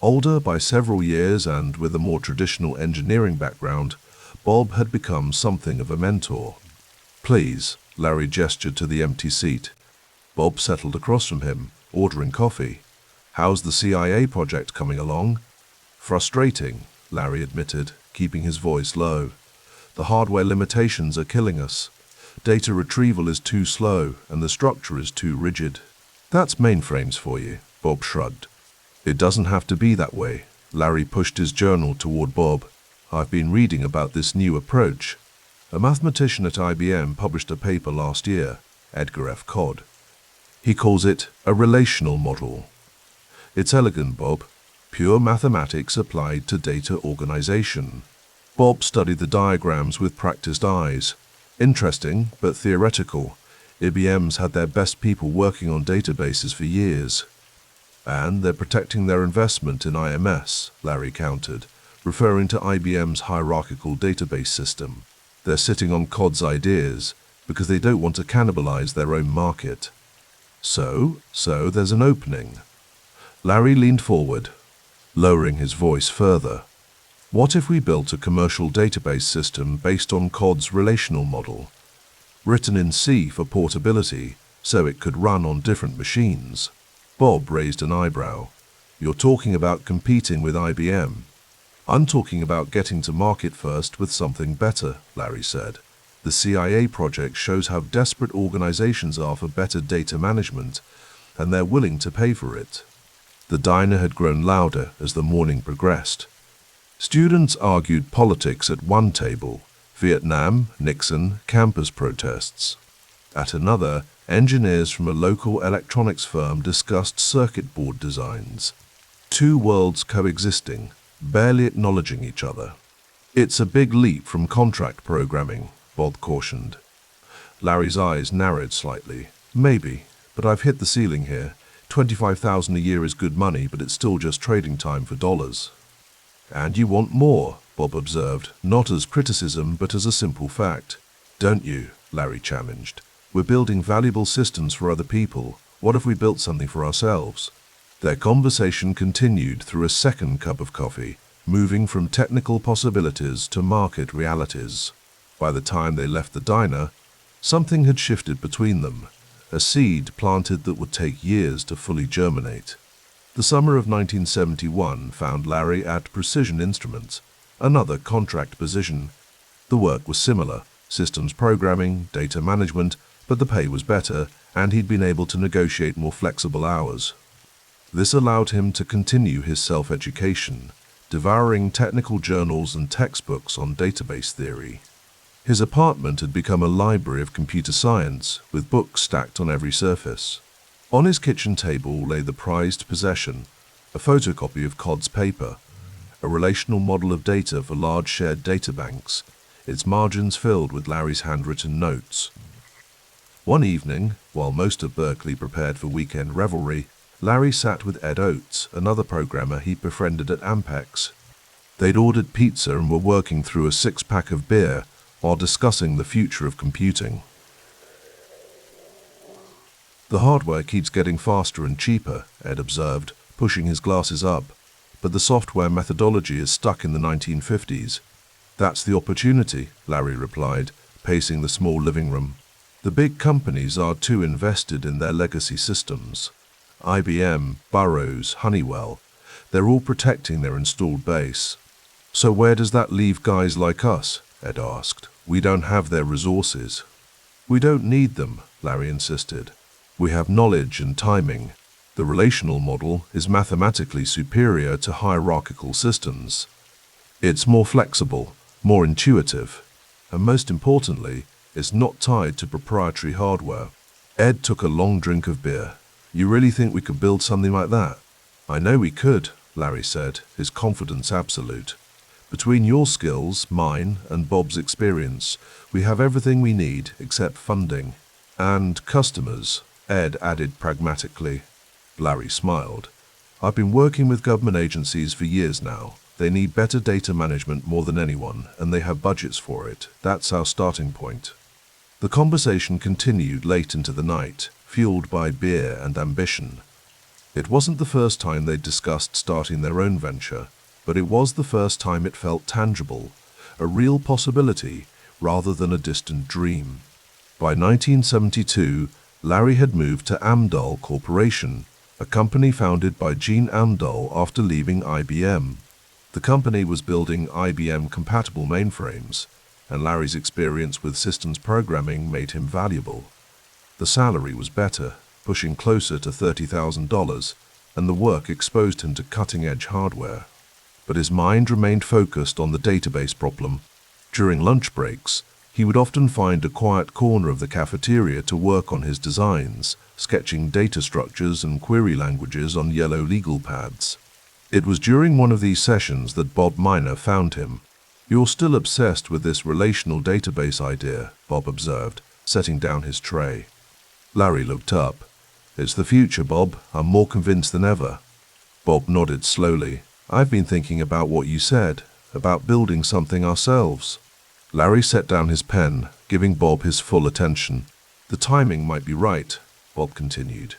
Older by several years and with a more traditional engineering background, Bob had become something of a mentor. Please, Larry gestured to the empty seat. Bob settled across from him, ordering coffee. How's the CIA project coming along? Frustrating, Larry admitted, keeping his voice low. The hardware limitations are killing us. Data retrieval is too slow and the structure is too rigid. That's mainframes for you, Bob shrugged. It doesn't have to be that way. Larry pushed his journal toward Bob. I've been reading about this new approach. A mathematician at IBM published a paper last year, Edgar F. Codd. He calls it a relational model. It's elegant, Bob. Pure mathematics applied to data organization. Bob studied the diagrams with practiced eyes. Interesting, but theoretical. IBM's had their best people working on databases for years. And they're protecting their investment in IMS, Larry countered, referring to IBM's hierarchical database system. They're sitting on Codd's ideas because they don't want to cannibalize their own market. So there's an opening. Larry leaned forward, lowering his voice further. What if we built a commercial database system based on Codd's relational model, written in C for portability, so it could run on different machines? Bob raised an eyebrow. You're talking about competing with IBM. I'm talking about getting to market first with something better, Larry said. The CIA project shows how desperate organizations are for better data management, and they're willing to pay for it. The diner had grown louder as the morning progressed. Students argued politics at one table, Vietnam, Nixon, campus protests. At another, engineers from a local electronics firm discussed circuit board designs. Two worlds coexisting, barely acknowledging each other. It's a big leap from contract programming, Bob cautioned. Larry's eyes narrowed slightly. Maybe, but I've hit the ceiling here. $25,000 a year is good money, but it's still just trading time for dollars. And you want more, Bob observed, not as criticism, but as a simple fact. Don't you? Larry challenged. We're building valuable systems for other people. What if we built something for ourselves? Their conversation continued through a second cup of coffee, moving from technical possibilities to market realities. By the time they left the diner, something had shifted between them, a seed planted that would take years to fully germinate. The summer of 1971 found Larry at Precision Instruments, another contract position. The work was similar, systems programming, data management, but the pay was better, and he'd been able to negotiate more flexible hours. This allowed him to continue his self-education, devouring technical journals and textbooks on database theory. His apartment had become a library of computer science, with books stacked on every surface. On his kitchen table lay the prized possession, a photocopy of Codd's paper, a relational model of data for large shared data banks, its margins filled with Larry's handwritten notes. One evening, while most of Berkeley prepared for weekend revelry, Larry sat with Ed Oates, another programmer he'd befriended at Ampex. They'd ordered pizza and were working through a six-pack of beer while discussing the future of computing. The hardware keeps getting faster and cheaper, Ed observed, pushing his glasses up, but the software methodology is stuck in the 1950s. That's the opportunity, Larry replied, pacing the small living room. The big companies are too invested in their legacy systems. IBM, Burroughs, Honeywell, they're all protecting their installed base. So where does that leave guys like us? Ed asked. We don't have their resources. We don't need them, Larry insisted. We have knowledge and timing. The relational model is mathematically superior to hierarchical systems. It's more flexible, more intuitive, and most importantly, it's not tied to proprietary hardware. Ed took a long drink of beer. You really think we could build something like that? I know we could, Larry said, his confidence absolute. Between your skills, mine, and Bob's experience, we have everything we need except funding. And customers, Ed added pragmatically. Larry smiled. I've been working with government agencies for years now. They need better data management more than anyone, and they have budgets for it. That's our starting point. The conversation continued late into the night, fueled by beer and ambition. It wasn't the first time they'd discussed starting their own venture, but it was the first time it felt tangible, a real possibility rather than a distant dream. By 1972, Larry had moved to Amdahl Corporation, a company founded by Gene Amdahl after leaving IBM. The company was building IBM-compatible mainframes, and Larry's experience with systems programming made him valuable. The salary was better, pushing closer to $30,000, and the work exposed him to cutting-edge hardware. But his mind remained focused on the database problem. During lunch breaks, he would often find a quiet corner of the cafeteria to work on his designs, sketching data structures and query languages on yellow legal pads. It was during one of these sessions that Bob Miner found him. You're still obsessed with this relational database idea, Bob observed, setting down his tray. Larry looked up. It's the future, Bob. I'm more convinced than ever. Bob nodded slowly. I've been thinking about what you said, about building something ourselves. Larry set down his pen, giving Bob his full attention. The timing might be right, Bob continued.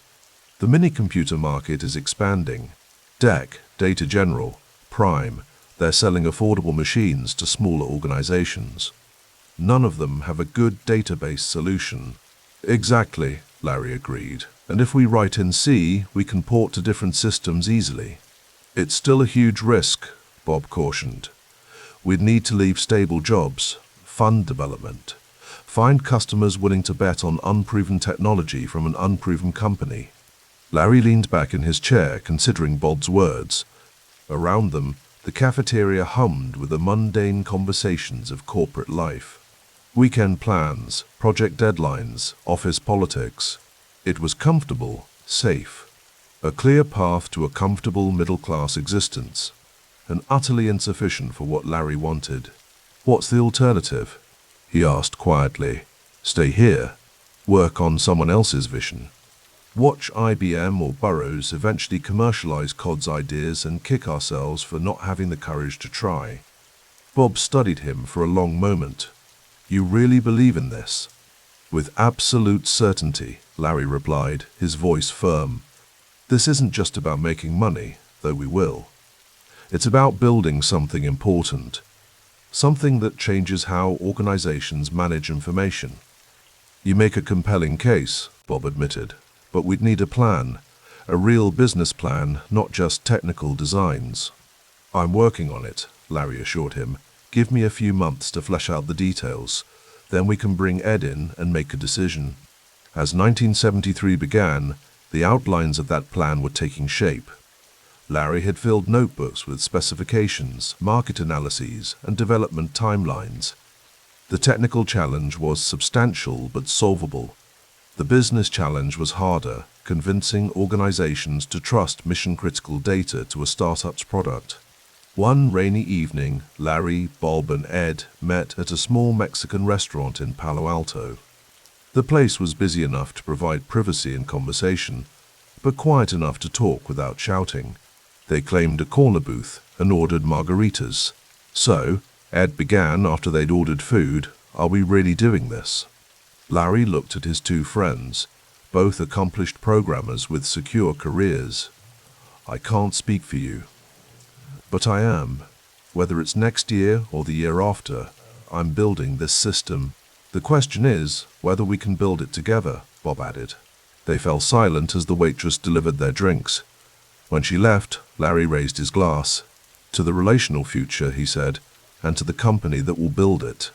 The mini-computer market is expanding. DEC, Data General, Prime, they're selling affordable machines to smaller organizations. None of them have a good database solution. Exactly, Larry agreed. And if we write in C, we can port to different systems easily. It's still a huge risk, Bob cautioned. We'd need to leave stable jobs, fund development, find customers willing to bet on unproven technology from an unproven company. Larry leaned back in his chair, considering Bob's words. Around them, the cafeteria hummed with the mundane conversations of corporate life. Weekend plans, project deadlines, office politics. It was comfortable, safe. A clear path to a comfortable middle-class existence, and utterly insufficient for what Larry wanted. What's the alternative? He asked quietly. Stay here, work on someone else's vision. Watch IBM or Burroughs eventually commercialize Cod's ideas and kick ourselves for not having the courage to try. Bob studied him for a long moment. You really believe in this? With absolute certainty, Larry replied, his voice firm. This isn't just about making money, though we will. It's about building something important. Something that changes how organizations manage information. You make a compelling case, Bob admitted, but we'd need a plan, a real business plan, not just technical designs. I'm working on it, Larry assured him. Give me a few months to flesh out the details. Then we can bring Ed in and make a decision. As 1973 began, the outlines of that plan were taking shape. Larry had filled notebooks with specifications, market analyses, and development timelines. The technical challenge was substantial but solvable. The business challenge was harder, convincing organizations to trust mission-critical data to a startup's product. One rainy evening, Larry, Bob, and Ed met at a small Mexican restaurant in Palo Alto. The place was busy enough to provide privacy and conversation, but quiet enough to talk without shouting. They claimed a corner booth and ordered margaritas. So, Ed began after they'd ordered food, "Are we really doing this?" Larry looked at his two friends, both accomplished programmers with secure careers. "I can't speak for you. But I am. Whether it's next year or the year after, I'm building this system. The question is whether we can build it together," Bob added. They fell silent as the waitress delivered their drinks. When she left, Larry raised his glass. "To the relational future," he said, "and to the company that will build it."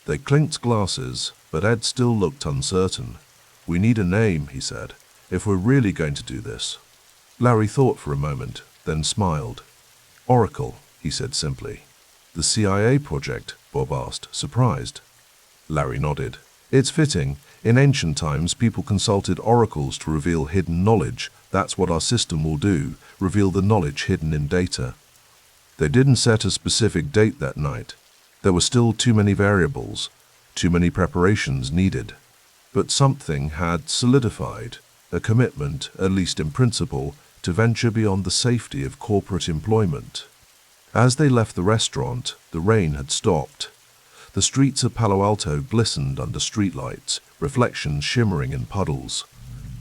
They clinked glasses, but Ed still looked uncertain. "We need a name," he said, "if we're really going to do this." Larry thought for a moment, then smiled. "Oracle," he said simply. "The CIA project?" Bob asked, surprised. Larry nodded. It's fitting. In ancient times, people consulted oracles to reveal hidden knowledge. That's what our system will do, reveal the knowledge hidden in data. They didn't set a specific date that night. There were still too many variables, too many preparations needed. But something had solidified, a commitment, at least in principle, to venture beyond the safety of corporate employment. As they left the restaurant, the rain had stopped. The streets of Palo Alto glistened under streetlights, reflections shimmering in puddles.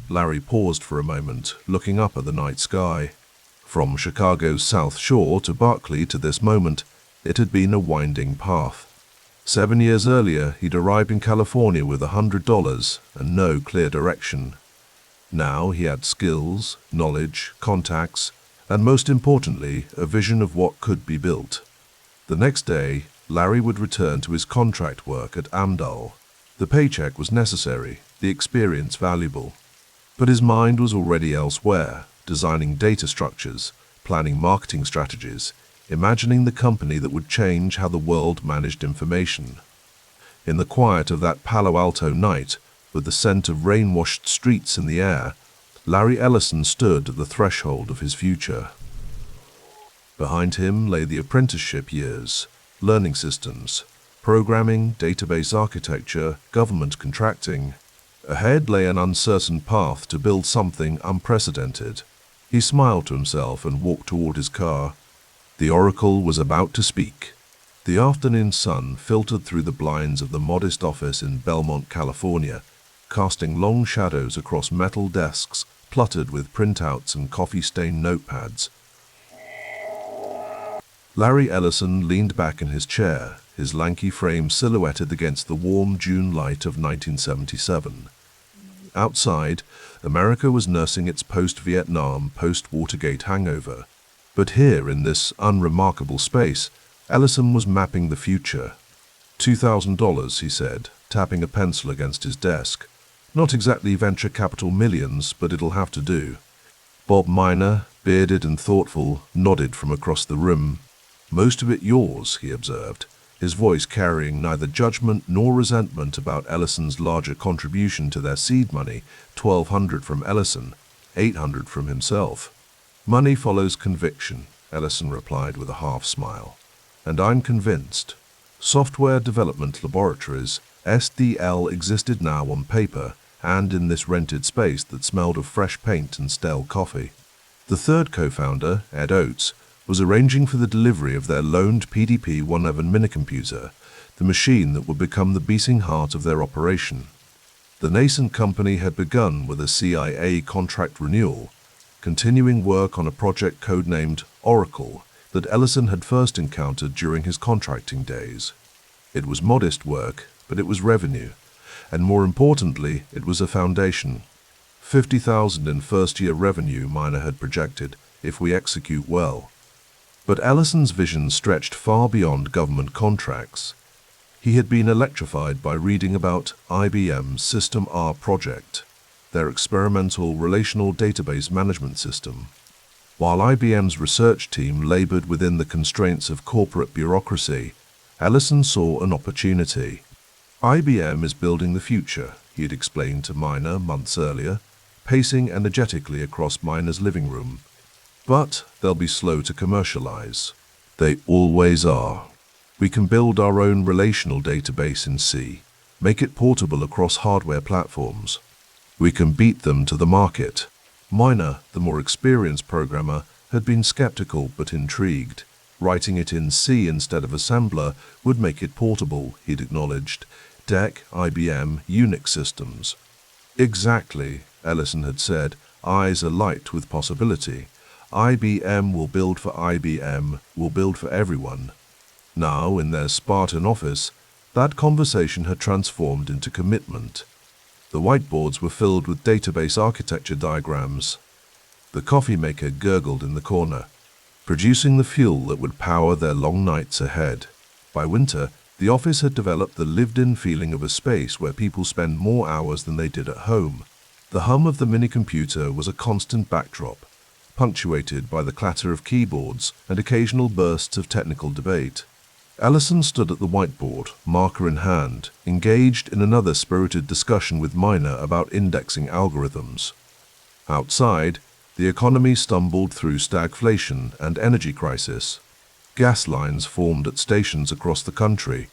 Larry paused for a moment, looking up at the night sky. From Chicago's South Shore to Berkeley to this moment, it had been a winding path. 7 years earlier, he'd arrived in California with $100 and no clear direction. Now he had skills, knowledge, contacts, and most importantly, a vision of what could be built. The next day, Larry would return to his contract work at Amdahl. The paycheck was necessary, the experience valuable. But his mind was already elsewhere, designing data structures, planning marketing strategies, imagining the company that would change how the world managed information. In the quiet of that Palo Alto night, with the scent of rain-washed streets in the air, Larry Ellison stood at the threshold of his future. Behind him lay the apprenticeship years, learning systems, programming, database architecture, government contracting. Ahead lay an uncertain path to build something unprecedented. He smiled to himself and walked toward his car. The oracle was about to speak. The afternoon sun filtered through the blinds of the modest office in Belmont, California, casting long shadows across metal desks cluttered with printouts and coffee-stained notepads. Larry Ellison leaned back in his chair, his lanky frame silhouetted against the warm June light of 1977. Outside, America was nursing its post-Vietnam, post-Watergate hangover. But here, in this unremarkable space, Ellison was mapping the future. $2,000, he said, tapping a pencil against his desk. Not exactly venture capital millions, but it'll have to do. Bob Miner, bearded and thoughtful, nodded from across the room. Most of it yours, he observed, his voice carrying neither judgment nor resentment about Ellison's larger contribution to their seed money, $1,200 from Ellison, $800 from himself. Money follows conviction, Ellison replied with a half-smile. And I'm convinced. Software Development Laboratories, SDL, existed now on paper and in this rented space that smelled of fresh paint and stale coffee. The third co-founder, Ed Oates, was arranging for the delivery of their loaned PDP-111 minicomputer, the machine that would become the beating heart of their operation. The nascent company had begun with a CIA contract renewal, continuing work on a project codenamed Oracle that Ellison had first encountered during his contracting days. It was modest work, but it was revenue, and more importantly, it was a foundation. $50,000 in first-year revenue, Miner had projected, if we execute well. But Ellison's vision stretched far beyond government contracts. He had been electrified by reading about IBM's System R project, their experimental relational database management system. While IBM's research team labored within the constraints of corporate bureaucracy, Ellison saw an opportunity. IBM is building the future, he had explained to Miner months earlier, pacing energetically across Miner's living room. But they'll be slow to commercialize. They always are. We can build our own relational database in C, make it portable across hardware platforms. We can beat them to the market. Miner, the more experienced programmer, had been skeptical but intrigued. Writing it in C instead of assembler would make it portable, he'd acknowledged. DEC, IBM, Unix systems. Exactly, Ellison had said, eyes alight with possibility. IBM will build for IBM, will build for everyone. Now, in their Spartan office, that conversation had transformed into commitment. The whiteboards were filled with database architecture diagrams. The coffee maker gurgled in the corner, producing the fuel that would power their long nights ahead. By winter, the office had developed the lived-in feeling of a space where people spend more hours than they did at home. The hum of the minicomputer was a constant backdrop, punctuated by the clatter of keyboards and occasional bursts of technical debate. Ellison stood at the whiteboard, marker in hand, engaged in another spirited discussion with Miner about indexing algorithms. Outside, the economy stumbled through stagflation and energy crisis. Gas lines formed at stations across the country.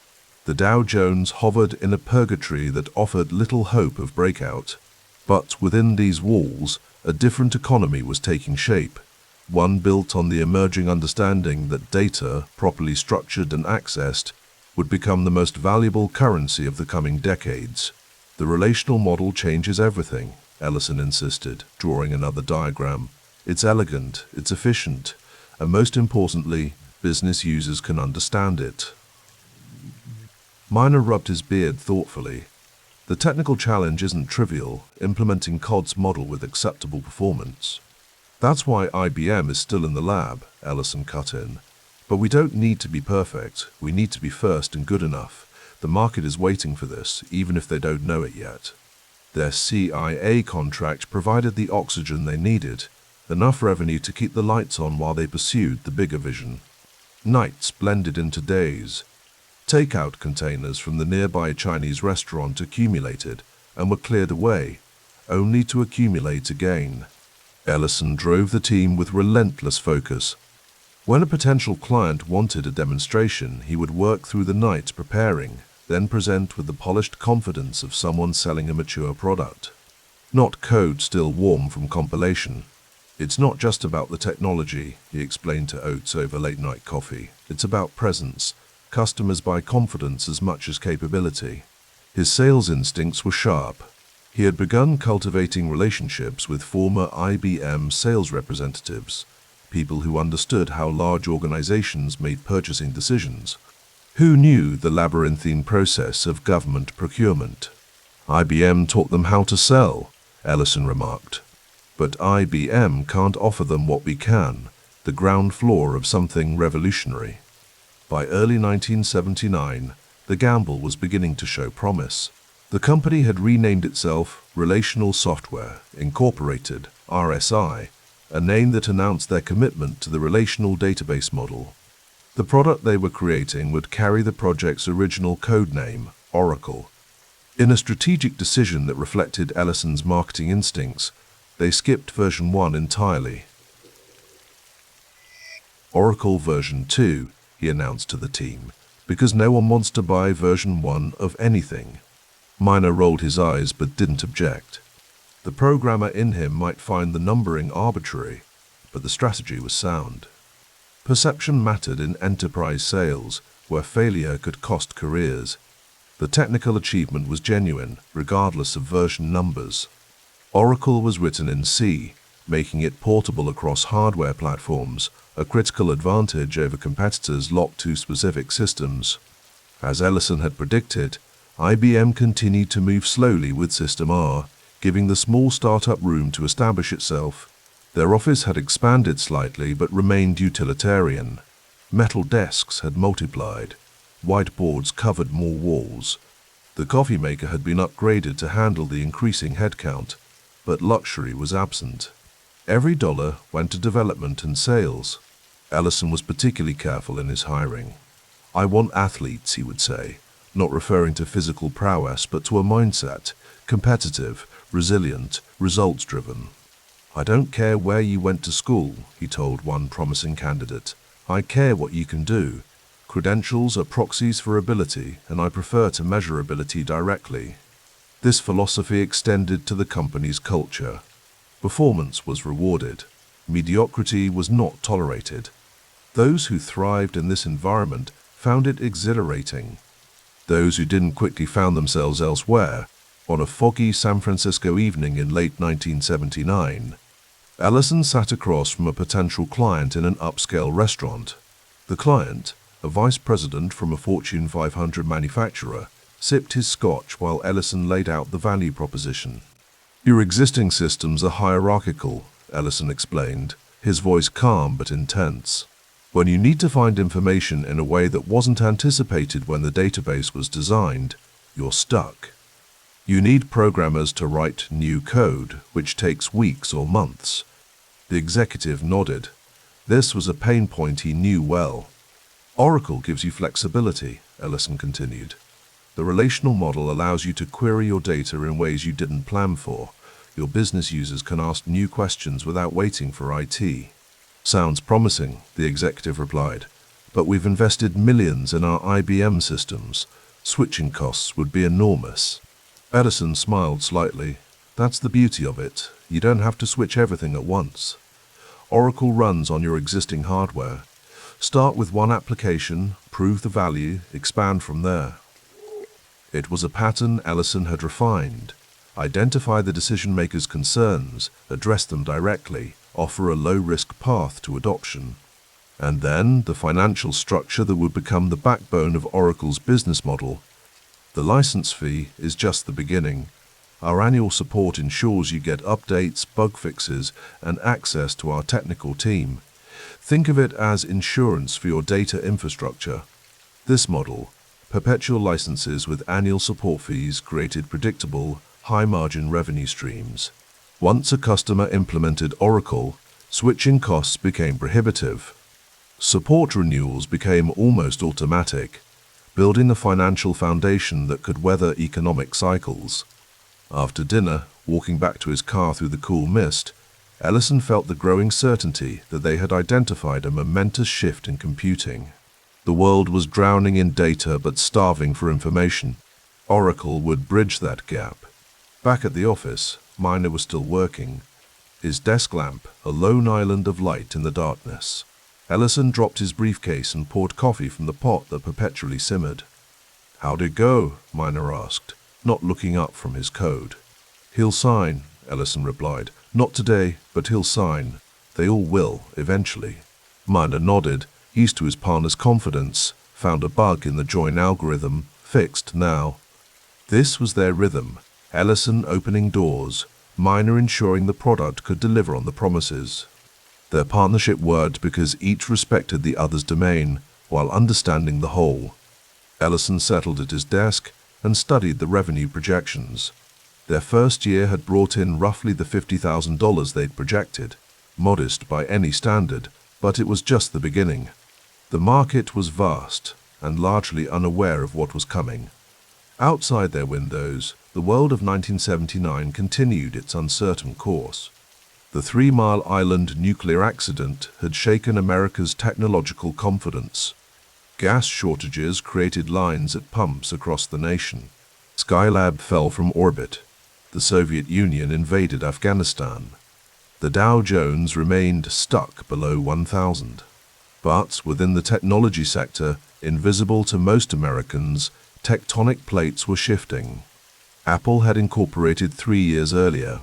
The Dow Jones hovered in a purgatory that offered little hope of breakout. But within these walls, a different economy was taking shape, one built on the emerging understanding that data, properly structured and accessed, would become the most valuable currency of the coming decades. The relational model changes everything, Ellison insisted, drawing another diagram. It's elegant, it's efficient, and most importantly, business users can understand it. Miner rubbed his beard thoughtfully. The technical challenge isn't trivial, implementing Codd's model with acceptable performance. That's why IBM is still in the lab, Ellison cut in. But we don't need to be perfect, we need to be first and good enough. The market is waiting for this, even if they don't know it yet. Their CIA contract provided the oxygen they needed, enough revenue to keep the lights on while they pursued the bigger vision. Nights blended into days. Takeout containers from the nearby Chinese restaurant accumulated and were cleared away, only to accumulate again. Ellison drove the team with relentless focus. When a potential client wanted a demonstration, he would work through the night preparing, then present with the polished confidence of someone selling a mature product. Not code still warm from compilation. It's not just about the technology, he explained to Oates over late-night coffee. It's about presence. Customers buy confidence as much as capability. His sales instincts were sharp. He had begun cultivating relationships with former IBM sales representatives, people who understood how large organizations made purchasing decisions, who knew the labyrinthine process of government procurement. IBM taught them how to sell, Ellison remarked. But IBM can't offer them what we can, the ground floor of something revolutionary. By early 1979, the gamble was beginning to show promise. The company had renamed itself Relational Software, Incorporated, RSI, a name that announced their commitment to the relational database model. The product they were creating would carry the project's original code name, Oracle. In a strategic decision that reflected Ellison's marketing instincts, they skipped version 1 entirely. Oracle version 2, he announced to the team, because no one wants to buy version 1 of anything. Miner rolled his eyes but didn't object. The programmer in him might find the numbering arbitrary, but the strategy was sound. Perception mattered in enterprise sales, where failure could cost careers. The technical achievement was genuine, regardless of version numbers. Oracle was written in C, making it portable across hardware platforms, a critical advantage over competitors locked to specific systems. As Ellison had predicted, IBM continued to move slowly with System R, giving the small startup room to establish itself. Their office had expanded slightly but remained utilitarian. Metal desks had multiplied. Whiteboards covered more walls. The coffee maker had been upgraded to handle the increasing headcount, but luxury was absent. Every dollar went to development and sales. Ellison was particularly careful in his hiring. "I want athletes," he would say, not referring to physical prowess but to a mindset, competitive, resilient, results-driven. "I don't care where you went to school," he told one promising candidate. "I care what you can do. Credentials are proxies for ability, and I prefer to measure ability directly." This philosophy extended to the company's culture. Performance was rewarded. Mediocrity was not tolerated. Those who thrived in this environment found it exhilarating. Those who didn't quickly found themselves elsewhere. On a foggy San Francisco evening in late 1979, Ellison sat across from a potential client in an upscale restaurant. The client, a vice president from a Fortune 500 manufacturer, sipped his scotch while Ellison laid out the value proposition. "Your existing systems are hierarchical," Ellison explained, his voice calm but intense. "When you need to find information in a way that wasn't anticipated when the database was designed, you're stuck. You need programmers to write new code, which takes weeks or months." The executive nodded. This was a pain point he knew well. Oracle gives you flexibility, Ellison continued. The relational model allows you to query your data in ways you didn't plan for. Your business users can ask new questions without waiting for IT. Sounds promising, the executive replied, but we've invested millions in our IBM systems. Switching costs would be enormous. Ellison smiled slightly. That's the beauty of it. You don't have to switch everything at once. Oracle runs on your existing hardware. Start with one application, prove the value, expand from there. It was a pattern Ellison had refined. Identify the decision-maker's concerns, address them directly, offer a low-risk path to adoption. And then the financial structure that would become the backbone of Oracle's business model. The license fee is just the beginning. Our annual support ensures you get updates, bug fixes, and access to our technical team. Think of it as insurance for your data infrastructure. This model, perpetual licenses with annual support fees, created predictable, high-margin revenue streams. Once a customer implemented Oracle, switching costs became prohibitive. Support renewals became almost automatic, building the financial foundation that could weather economic cycles. After dinner, walking back to his car through the cool mist, Ellison felt the growing certainty that they had identified a momentous shift in computing. The world was drowning in data but starving for information. Oracle would bridge that gap. Back at the office, Miner was still working. His desk lamp, a lone island of light in the darkness. Ellison dropped his briefcase and poured coffee from the pot that perpetually simmered. "How'd it go?" Miner asked, not looking up from his code. "He'll sign," Ellison replied. "Not today, but he'll sign. They all will, eventually." Miner nodded, used to his partner's confidence, found a bug in the join algorithm, fixed now. This was their rhythm. Ellison opening doors, Miner ensuring the product could deliver on the promises. Their partnership worked because each respected the other's domain while understanding the whole. Ellison settled at his desk and studied the revenue projections. Their first year had brought in roughly the $50,000 they'd projected. Modest by any standard, but it was just the beginning. The market was vast and largely unaware of what was coming. Outside their windows, the world of 1979 continued its uncertain course. The 3 Mile Island nuclear accident had shaken America's technological confidence. Gas shortages created lines at pumps across the nation. Skylab fell from orbit. The Soviet Union invaded Afghanistan. The Dow Jones remained stuck below 1,000. But within the technology sector, invisible to most Americans, tectonic plates were shifting. Apple had incorporated 3 years earlier.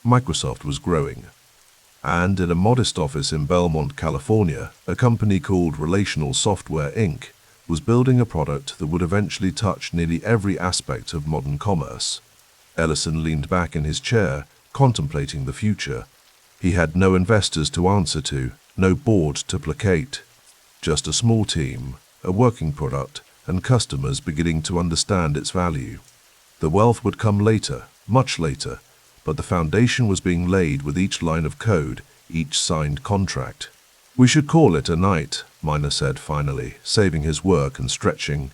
Microsoft was growing. And in a modest office in Belmont, California, a company called Relational Software Inc. was building a product that would eventually touch nearly every aspect of modern commerce. Ellison leaned back in his chair, contemplating the future. He had no investors to answer to, no board to placate. Just a small team, a working product, and customers beginning to understand its value. The wealth would come later, much later, but the foundation was being laid with each line of code, each signed contract. "We should call it a night," Miner said finally, saving his work and stretching.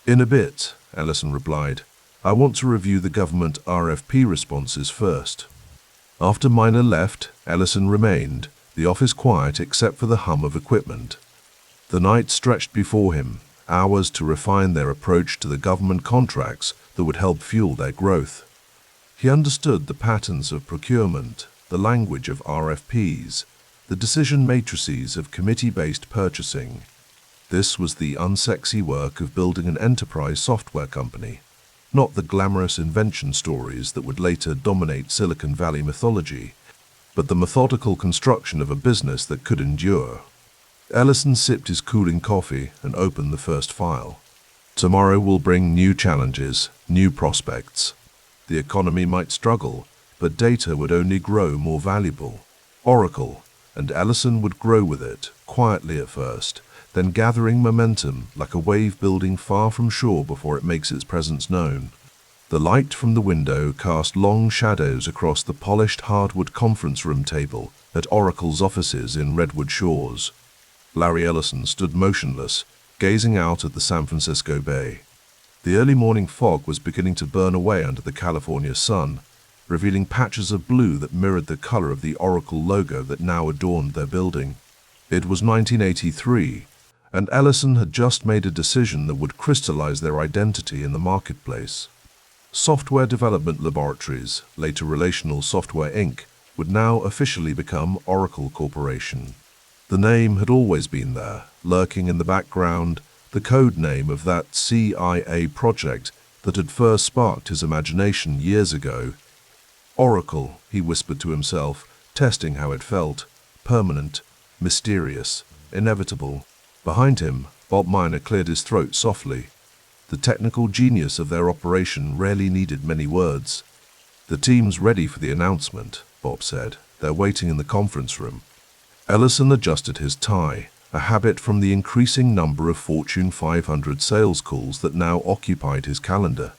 "In a bit," Ellison replied. "I want to review the government RFP responses first." After Miner left, Ellison remained, the office quiet except for the hum of equipment. The night stretched before him, hours to refine their approach to the government contracts that would help fuel their growth. He understood the patterns of procurement, the language of RFPs, the decision matrices of committee-based purchasing. This was the unsexy work of building an enterprise software company, not the glamorous invention stories that would later dominate Silicon Valley mythology, but the methodical construction of a business that could endure. Ellison sipped his cooling coffee and opened the first file. Tomorrow will bring new challenges, new prospects. The economy might struggle, but data would only grow more valuable. Oracle, and Ellison would grow with it, quietly at first, then gathering momentum like a wave building far from shore before it makes its presence known. The light from the window cast long shadows across the polished hardwood conference room table at Oracle's offices in Redwood Shores. Larry Ellison stood motionless, gazing out at the San Francisco Bay. The early morning fog was beginning to burn away under the California sun, revealing patches of blue that mirrored the color of the Oracle logo that now adorned their building. It was 1983, and Ellison had just made a decision that would crystallize their identity in the marketplace. Software Development Laboratories, later Relational Software Inc., would now officially become Oracle Corporation. The name had always been there, lurking in the background, the code name of that CIA project that had first sparked his imagination years ago. Oracle, he whispered to himself, testing how it felt, permanent, mysterious, inevitable. Behind him, Bob Miner cleared his throat softly. The technical genius of their operation rarely needed many words. "The team's ready for the announcement," Bob said. "They're waiting in the conference room." Ellison adjusted his tie, a habit from the increasing number of Fortune 500 sales calls that now occupied his calendar.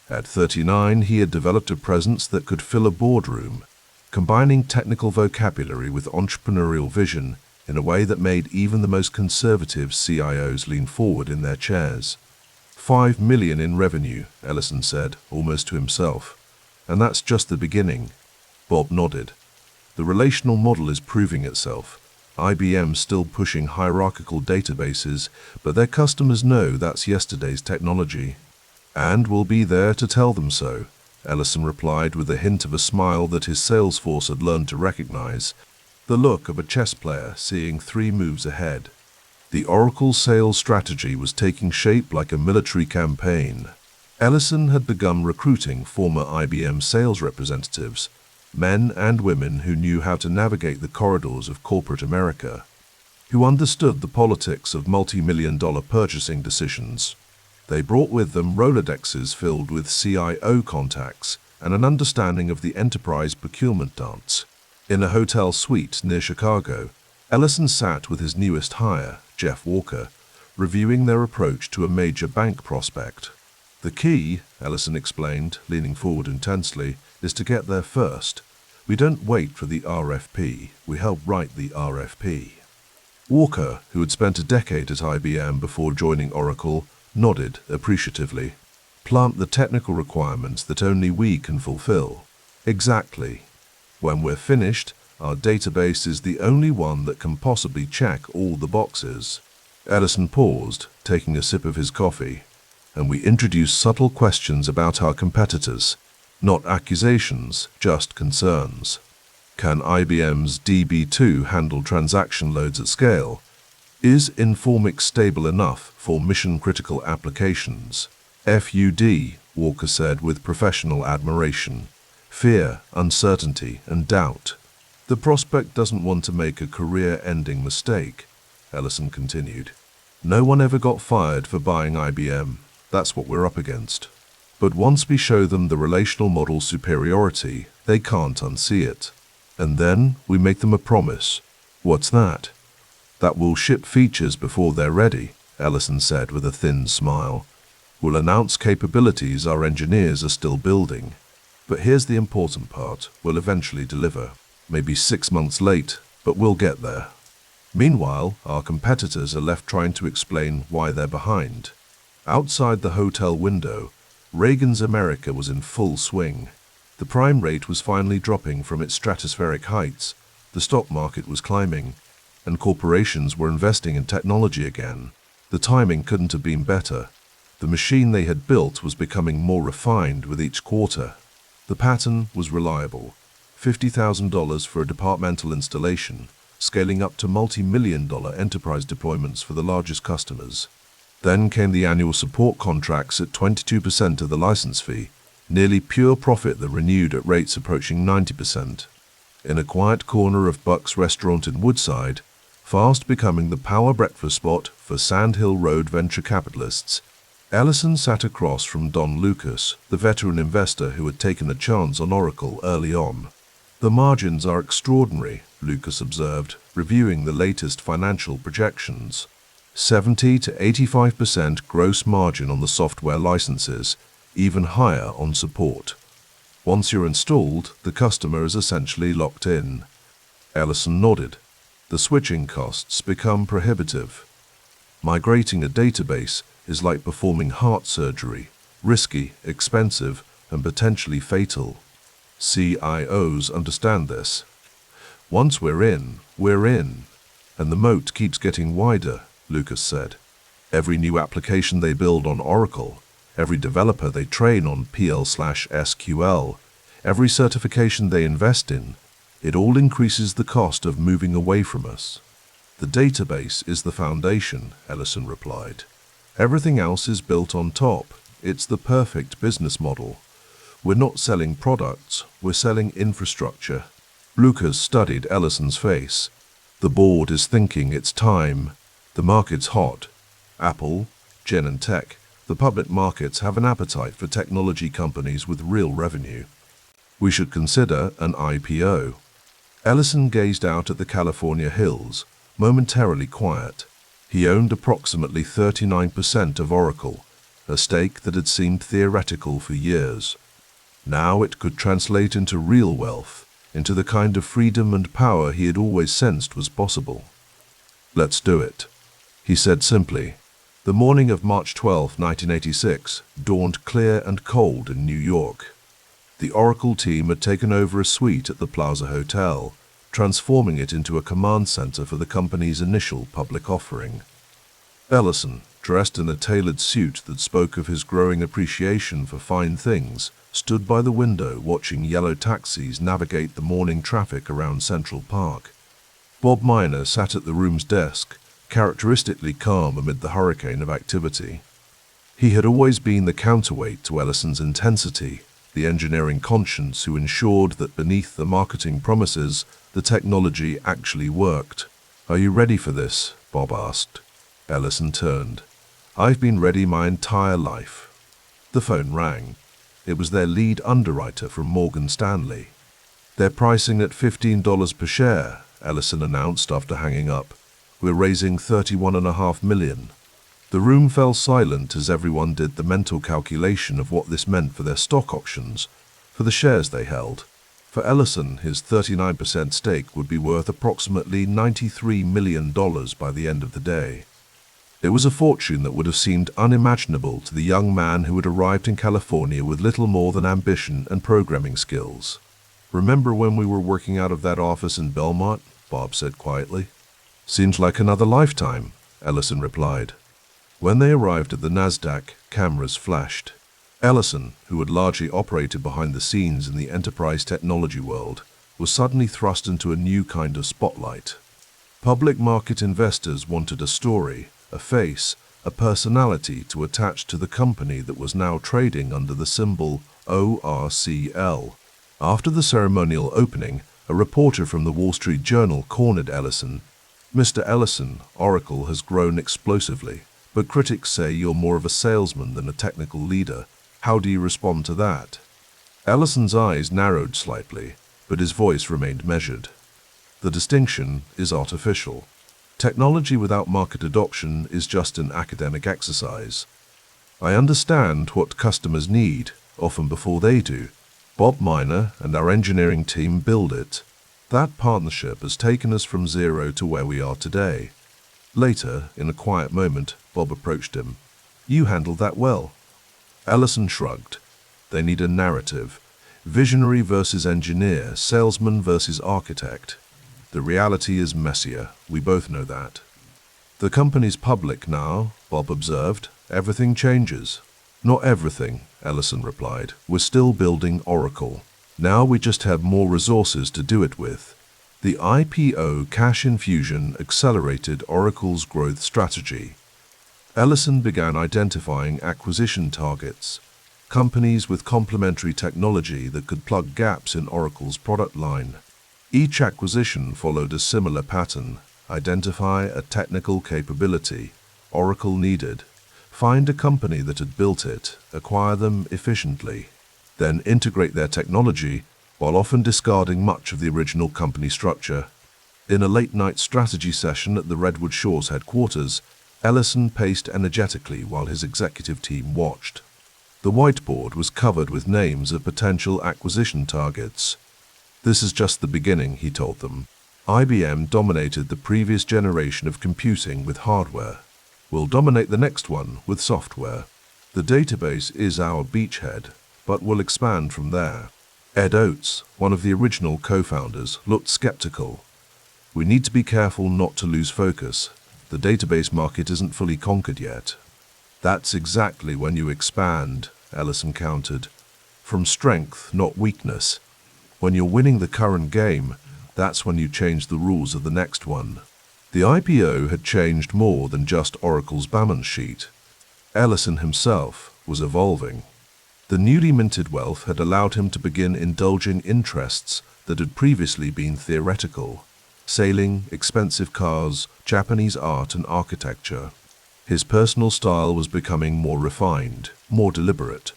At 39, he had developed a presence that could fill a boardroom, combining technical vocabulary with entrepreneurial vision in a way that made even the most conservative CIOs lean forward in their chairs. $5 million in revenue, Ellison said, almost to himself. "And that's just the beginning." Bob nodded. "The relational model is proving itself. IBM's still pushing hierarchical databases, but their customers know that's yesterday's technology. And we'll be there to tell them so," Ellison replied with a hint of a smile that his sales force had learned to recognize, the look of a chess player seeing 3 moves ahead. The Oracle sales strategy was taking shape like a military campaign. Ellison had begun recruiting former IBM sales representatives, men and women who knew how to navigate the corridors of corporate America, who understood the politics of multi-million-dollar purchasing decisions. They brought with them Rolodexes filled with CIO contacts and an understanding of the enterprise procurement dance. In a hotel suite near Chicago, Ellison sat with his newest hire, Jeff Walker, reviewing their approach to a major bank prospect. "The key," Ellison explained, leaning forward intensely, "is to get there first. We don't wait for the RFP, we help write the RFP." Walker, who had spent a decade at IBM before joining Oracle, nodded appreciatively. "Plant the technical requirements that only we can fulfill." "Exactly. When we're finished, our database is the only one that can possibly check all the boxes." Ellison paused, taking a sip of his coffee. "And we introduce subtle questions about our competitors. Not accusations, just concerns. Can IBM's DB2 handle transaction loads at scale? Is Informix stable enough for mission-critical applications?" "FUD," Walker said with professional admiration. "Fear, uncertainty, and doubt. The prospect doesn't want to make a career-ending mistake," Ellison continued. "No one ever got fired for buying IBM. That's what we're up against. But once we show them the relational model superiority, they can't unsee it. And then we make them a promise." "What's that?" "That we'll ship features before they're ready," Ellison said with a thin smile. "We'll announce capabilities our engineers are still building. But here's the important part, we'll eventually deliver. Maybe 6 months late, but we'll get there." Meanwhile, our competitors are left trying to explain why they're behind. Outside the hotel window, Reagan's America was in full swing. The prime rate was finally dropping from its stratospheric heights, the stock market was climbing, and corporations were investing in technology again. The timing couldn't have been better. The machine they had built was becoming more refined with each quarter. The pattern was reliable. $50,000 for a departmental installation, scaling up to multi-million-dollar enterprise deployments for the largest customers. Then came the annual support contracts at 22% of the license fee, nearly pure profit that renewed at rates approaching 90%. In a quiet corner of Buck's restaurant in Woodside, fast becoming the power breakfast spot for Sand Hill Road venture capitalists, Ellison sat across from Don Lucas, the veteran investor who had taken a chance on Oracle early on. "The margins are extraordinary," Lucas observed, reviewing the latest financial projections. 70 to 85% gross margin on the software licenses, even higher on support. Once you're installed, the customer is essentially locked in. Ellison nodded. The switching costs become prohibitive. Migrating a database is like performing heart surgery, risky, expensive, and potentially fatal. CIOs understand this. Once we're in, and the moat keeps getting wider, Lucas said. Every new application they build on Oracle, every developer they train on PL/SQL, every certification they invest in, it all increases the cost of moving away from us. The database is the foundation, Ellison replied. Everything else is built on top. It's the perfect business model. We're not selling products, we're selling infrastructure. Lucas studied Ellison's face. The board is thinking it's time. The market's hot. Apple, Genentech, the public markets have an appetite for technology companies with real revenue. We should consider an IPO. Ellison gazed out at the California hills, momentarily quiet. He owned approximately 39% of Oracle, a stake that had seemed theoretical for years. Now it could translate into real wealth, into the kind of freedom and power he had always sensed was possible. "Let's do it," he said simply. The morning of March 12, 1986, dawned clear and cold in New York. The Oracle team had taken over a suite at the Plaza Hotel, transforming it into a command center for the company's initial public offering. Ellison, dressed in a tailored suit that spoke of his growing appreciation for fine things, stood by the window watching yellow taxis navigate the morning traffic around Central Park. Bob Miner sat at the room's desk, characteristically calm amid the hurricane of activity. He had always been the counterweight to Ellison's intensity, the engineering conscience who ensured that beneath the marketing promises, the technology actually worked. "Are you ready for this?" Bob asked. Ellison turned. "I've been ready my entire life." The phone rang. It was their lead underwriter from Morgan Stanley. "They're pricing at $15 per share," Ellison announced after hanging up. "We're raising $31.5 million. The room fell silent as everyone did the mental calculation of what this meant for their stock options, for the shares they held. For Ellison, his 39% stake would be worth approximately $93 million by the end of the day. It was a fortune that would have seemed unimaginable to the young man who had arrived in California with little more than ambition and programming skills. "Remember when we were working out of that office in Belmont?" Bob said quietly. "Seems like another lifetime," Ellison replied. When they arrived at the NASDAQ, cameras flashed. Ellison, who had largely operated behind the scenes in the enterprise technology world, was suddenly thrust into a new kind of spotlight. Public market investors wanted a story, a face, a personality to attach to the company that was now trading under the symbol ORCL. After the ceremonial opening, a reporter from the Wall Street Journal cornered Ellison. "Mr. Ellison, Oracle has grown explosively, but critics say you're more of a salesman than a technical leader. How do you respond to that?" Ellison's eyes narrowed slightly, but his voice remained measured. "The distinction is artificial. Technology without market adoption is just an academic exercise. I understand what customers need, often before they do. Bob Miner and our engineering team build it. That partnership has taken us from zero to where we are today." Later, in a quiet moment, Bob approached him. "You handled that well." Ellison shrugged. "They need a narrative. Visionary versus engineer, salesman versus architect. The reality is messier. We both know that." "The company's public now," Bob observed. "Everything changes." "Not everything," Ellison replied. "We're still building Oracle. Now we just have more resources to do it with." The IPO cash infusion accelerated Oracle's growth strategy. Ellison began identifying acquisition targets, companies with complementary technology that could plug gaps in Oracle's product line. Each acquisition followed a similar pattern: identify a technical capability Oracle needed, find a company that had built it, acquire them efficiently, then integrate their technology while often discarding much of the original company structure. In a late-night strategy session at the Redwood Shores headquarters, Ellison paced energetically while his executive team watched. The whiteboard was covered with names of potential acquisition targets. "This is just the beginning," he told them. IBM dominated the previous generation of computing with hardware. We'll dominate the next one with software. The database is our beachhead, but we'll expand from there. Ed Oates, one of the original co-founders, looked skeptical. We need to be careful not to lose focus. The database market isn't fully conquered yet. That's exactly when you expand, Ellison countered. From strength, not weakness. When you're winning the current game, that's when you change the rules of the next one. The IPO had changed more than just Oracle's balance sheet. Ellison himself was evolving. The newly minted wealth had allowed him to begin indulging interests that had previously been theoretical. Sailing, expensive cars, Japanese art and architecture. His personal style was becoming more refined, more deliberate.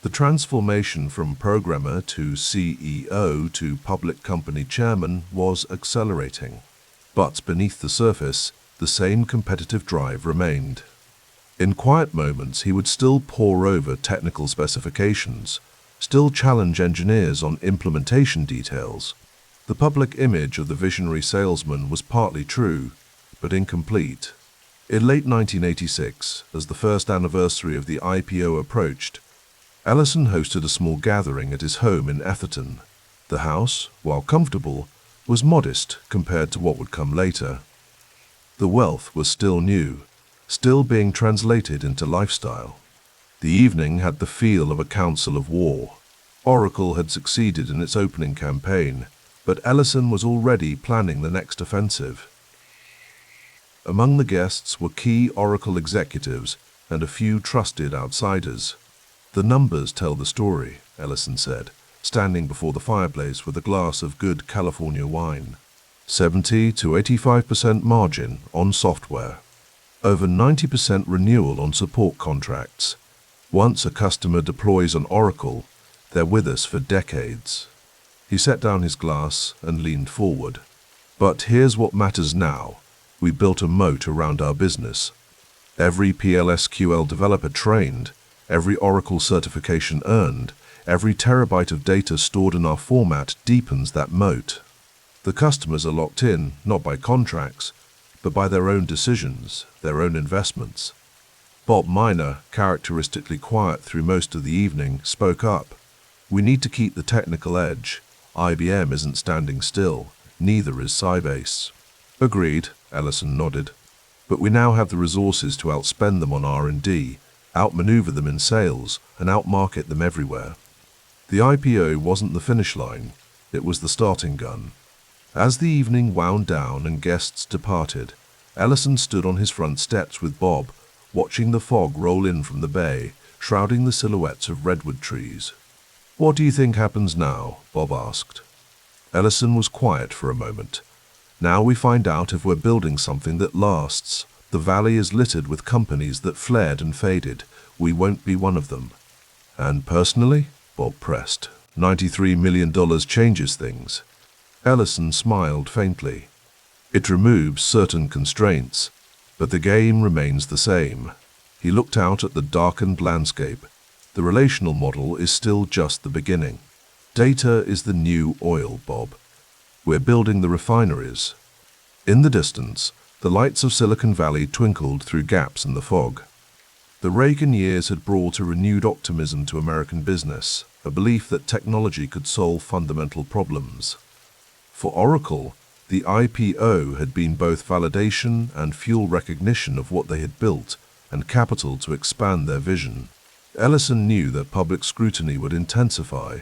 The transformation from programmer to CEO to public company chairman was accelerating. But beneath the surface, the same competitive drive remained. In quiet moments, he would still pore over technical specifications, still challenge engineers on implementation details. The public image of the visionary salesman was partly true, but incomplete. In late 1986, as the first anniversary of the IPO approached, Ellison hosted a small gathering at his home in Atherton. The house, while comfortable, was modest compared to what would come later. The wealth was still new, still being translated into lifestyle. The evening had the feel of a council of war. Oracle had succeeded in its opening campaign, but Ellison was already planning the next offensive. Among the guests were key Oracle executives and a few trusted outsiders. The numbers tell the story, Ellison said, standing before the fireplace with a glass of good California wine. 70 to 85% margin on software. Over 90% renewal on support contracts. Once a customer deploys on Oracle, they're with us for decades. He set down his glass and leaned forward. But here's what matters now. We built a moat around our business. Every PLSQL developer trained, every Oracle certification earned, every terabyte of data stored in our format deepens that moat. The customers are locked in, not by contracts, but by their own decisions, their own investments. Bob Miner, characteristically quiet through most of the evening, spoke up. We need to keep the technical edge. IBM isn't standing still, neither is Sybase. Agreed, Ellison nodded. But we now have the resources to outspend them on R&D, outmaneuver them in sales, and outmarket them everywhere. The IPO wasn't the finish line, it was the starting gun. As the evening wound down and guests departed, Ellison stood on his front steps with Bob, watching the fog roll in from the bay, shrouding the silhouettes of redwood trees. What do you think happens now? Bob asked. Ellison was quiet for a moment. Now we find out if we're building something that lasts. The valley is littered with companies that flared and faded. We won't be one of them. And personally, Bob pressed, $93 million changes things. Ellison smiled faintly. It removes certain constraints, but the game remains the same. He looked out at the darkened landscape. The relational model is still just the beginning. Data is the new oil, Bob. We're building the refineries. In the distance, the lights of Silicon Valley twinkled through gaps in the fog. The Reagan years had brought a renewed optimism to American business, a belief that technology could solve fundamental problems. For Oracle, the IPO had been both validation and fuel recognition of what they had built and capital to expand their vision. Ellison knew that public scrutiny would intensify,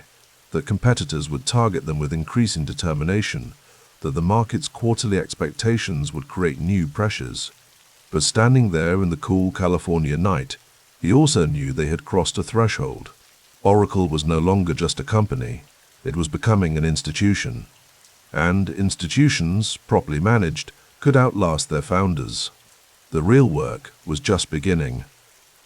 that competitors would target them with increasing determination, that the market's quarterly expectations would create new pressures. But standing there in the cool California night, he also knew they had crossed a threshold. Oracle was no longer just a company, it was becoming an institution. And institutions, properly managed, could outlast their founders. The real work was just beginning.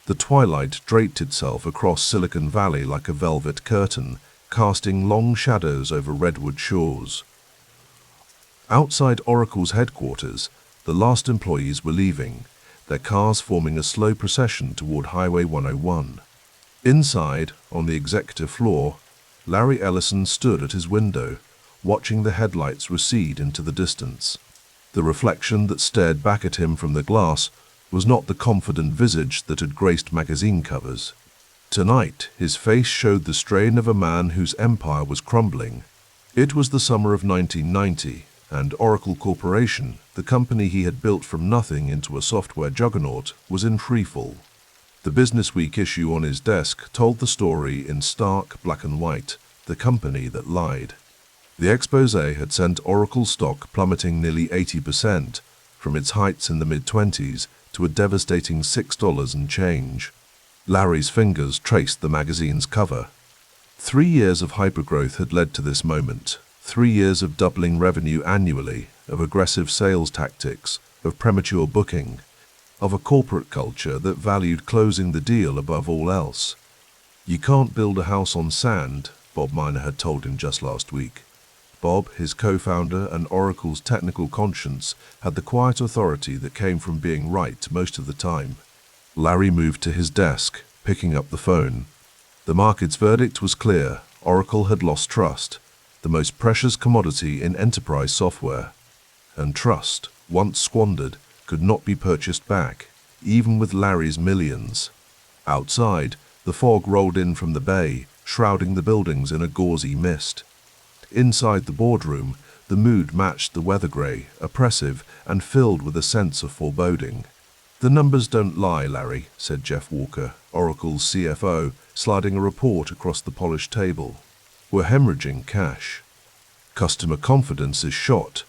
The twilight draped itself across Silicon Valley like a velvet curtain, casting long shadows over redwood shores. Outside Oracle's headquarters, the last employees were leaving, their cars forming a slow procession toward Highway 101. Inside, on the executive floor, Larry Ellison stood at his window, watching the headlights recede into the distance. The reflection that stared back at him from the glass was not the confident visage that had graced magazine covers. Tonight, his face showed the strain of a man whose empire was crumbling. It was the summer of 1990, and Oracle Corporation, the company he had built from nothing into a software juggernaut, was in freefall. The Business Week issue on his desk told the story in stark black and white, the company that lied. The expose had sent Oracle stock plummeting nearly 80%, from its heights in the mid-20s to a devastating $6 and change. Larry's fingers traced the magazine's cover. 3 years of hypergrowth had led to this moment. 3 years of doubling revenue annually, of aggressive sales tactics, of premature booking, of a corporate culture that valued closing the deal above all else. "You can't build a house on sand," Bob Miner had told him just last week. Bob, his co-founder and Oracle's technical conscience, had the quiet authority that came from being right most of the time. Larry moved to his desk, picking up the phone. The market's verdict was clear. Oracle had lost trust, the most precious commodity in enterprise software. And trust, once squandered, could not be purchased back, even with Larry's millions. Outside, the fog rolled in from the bay, shrouding the buildings in a gauzy mist. Inside the boardroom, the mood matched the weather grey, oppressive and filled with a sense of foreboding. "The numbers don't lie, Larry," said Jeff Walker, Oracle's CFO, sliding a report across the polished table. "We're hemorrhaging cash. Customer confidence is shot.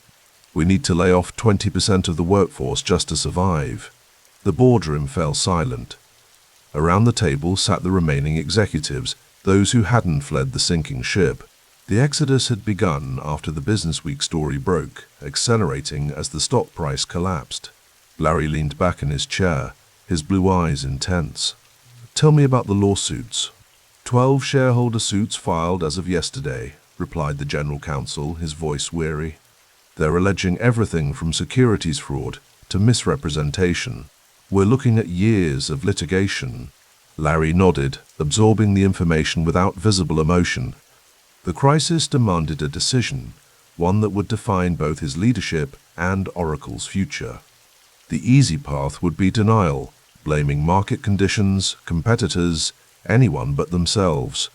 We need to lay off 20% of the workforce just to survive." The boardroom fell silent. Around the table sat the remaining executives, those who hadn't fled the sinking ship. The exodus had begun after the Business Week story broke, accelerating as the stock price collapsed. Larry leaned back in his chair, his blue eyes intense. "Tell me about the lawsuits." 12 shareholder suits filed as of yesterday," replied the general counsel, his voice weary. "They're alleging everything from securities fraud to misrepresentation. We're looking at years of litigation." Larry nodded, absorbing the information without visible emotion. The crisis demanded a decision, one that would define both his leadership and Oracle's future. The easy path would be denial, blaming market conditions, competitors, anyone but themselves.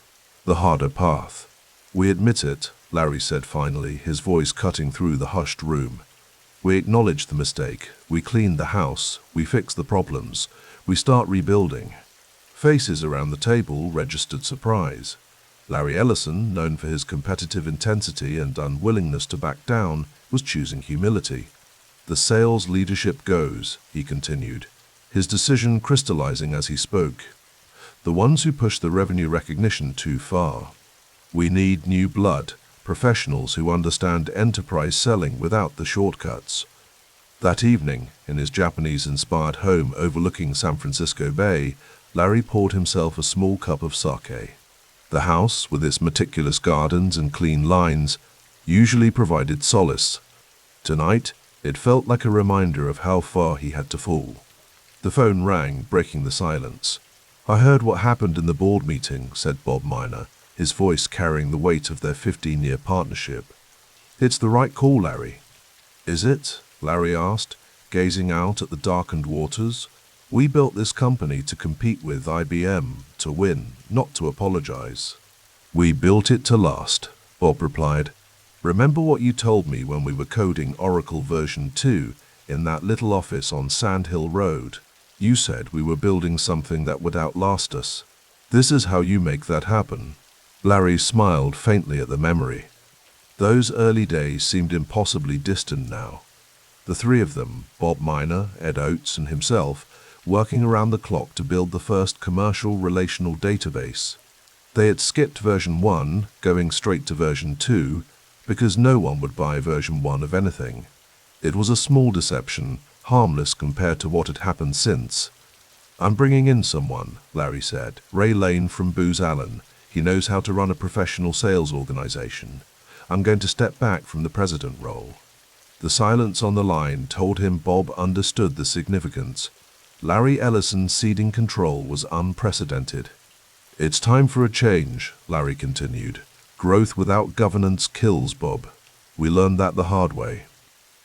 The harder path. "We admit it," Larry said finally, his voice cutting through the hushed room. "We acknowledge the mistake. We cleaned the house. We fixed the problems. We start rebuilding." Faces around the table registered surprise. Larry Ellison, known for his competitive intensity and unwillingness to back down, was choosing humility. "The sales leadership goes," he continued, his decision crystallizing as he spoke. "The ones who push the revenue recognition too far. We need new blood, professionals who understand enterprise selling without the shortcuts." That evening, in his Japanese-inspired home overlooking San Francisco Bay, Larry poured himself a small cup of sake. The house, with its meticulous gardens and clean lines, usually provided solace. Tonight, it felt like a reminder of how far he had to fall. The phone rang, breaking the silence. "I heard what happened in the board meeting," said Bob Miner, his voice carrying the weight of their 15-year partnership. "It's the right call, Larry." "Is it?" Larry asked, gazing out at the darkened waters. "We built this company to compete with IBM, to win, not to apologize." "We built it to last," Bob replied. "Remember what you told me when we were coding Oracle version 2 in that little office on Sand Hill Road? You said we were building something that would outlast us. This is how you make that happen." Larry smiled faintly at the memory. Those early days seemed impossibly distant now. The three of them, Bob Miner, Ed Oates, and himself, working around the clock to build the first commercial relational database. They had skipped version 1, going straight to version 2, because no one would buy version 1 of anything. It was a small deception, harmless compared to what had happened since. "I'm bringing in someone," Larry said. "Ray Lane from Booz Allen. He knows how to run a professional sales organization. I'm going to step back from the president role." The silence on the line told him Bob understood the significance. Larry Ellison ceding control was unprecedented. "It's time for a change," Larry continued. "Growth without governance kills, Bob. We learned that the hard way."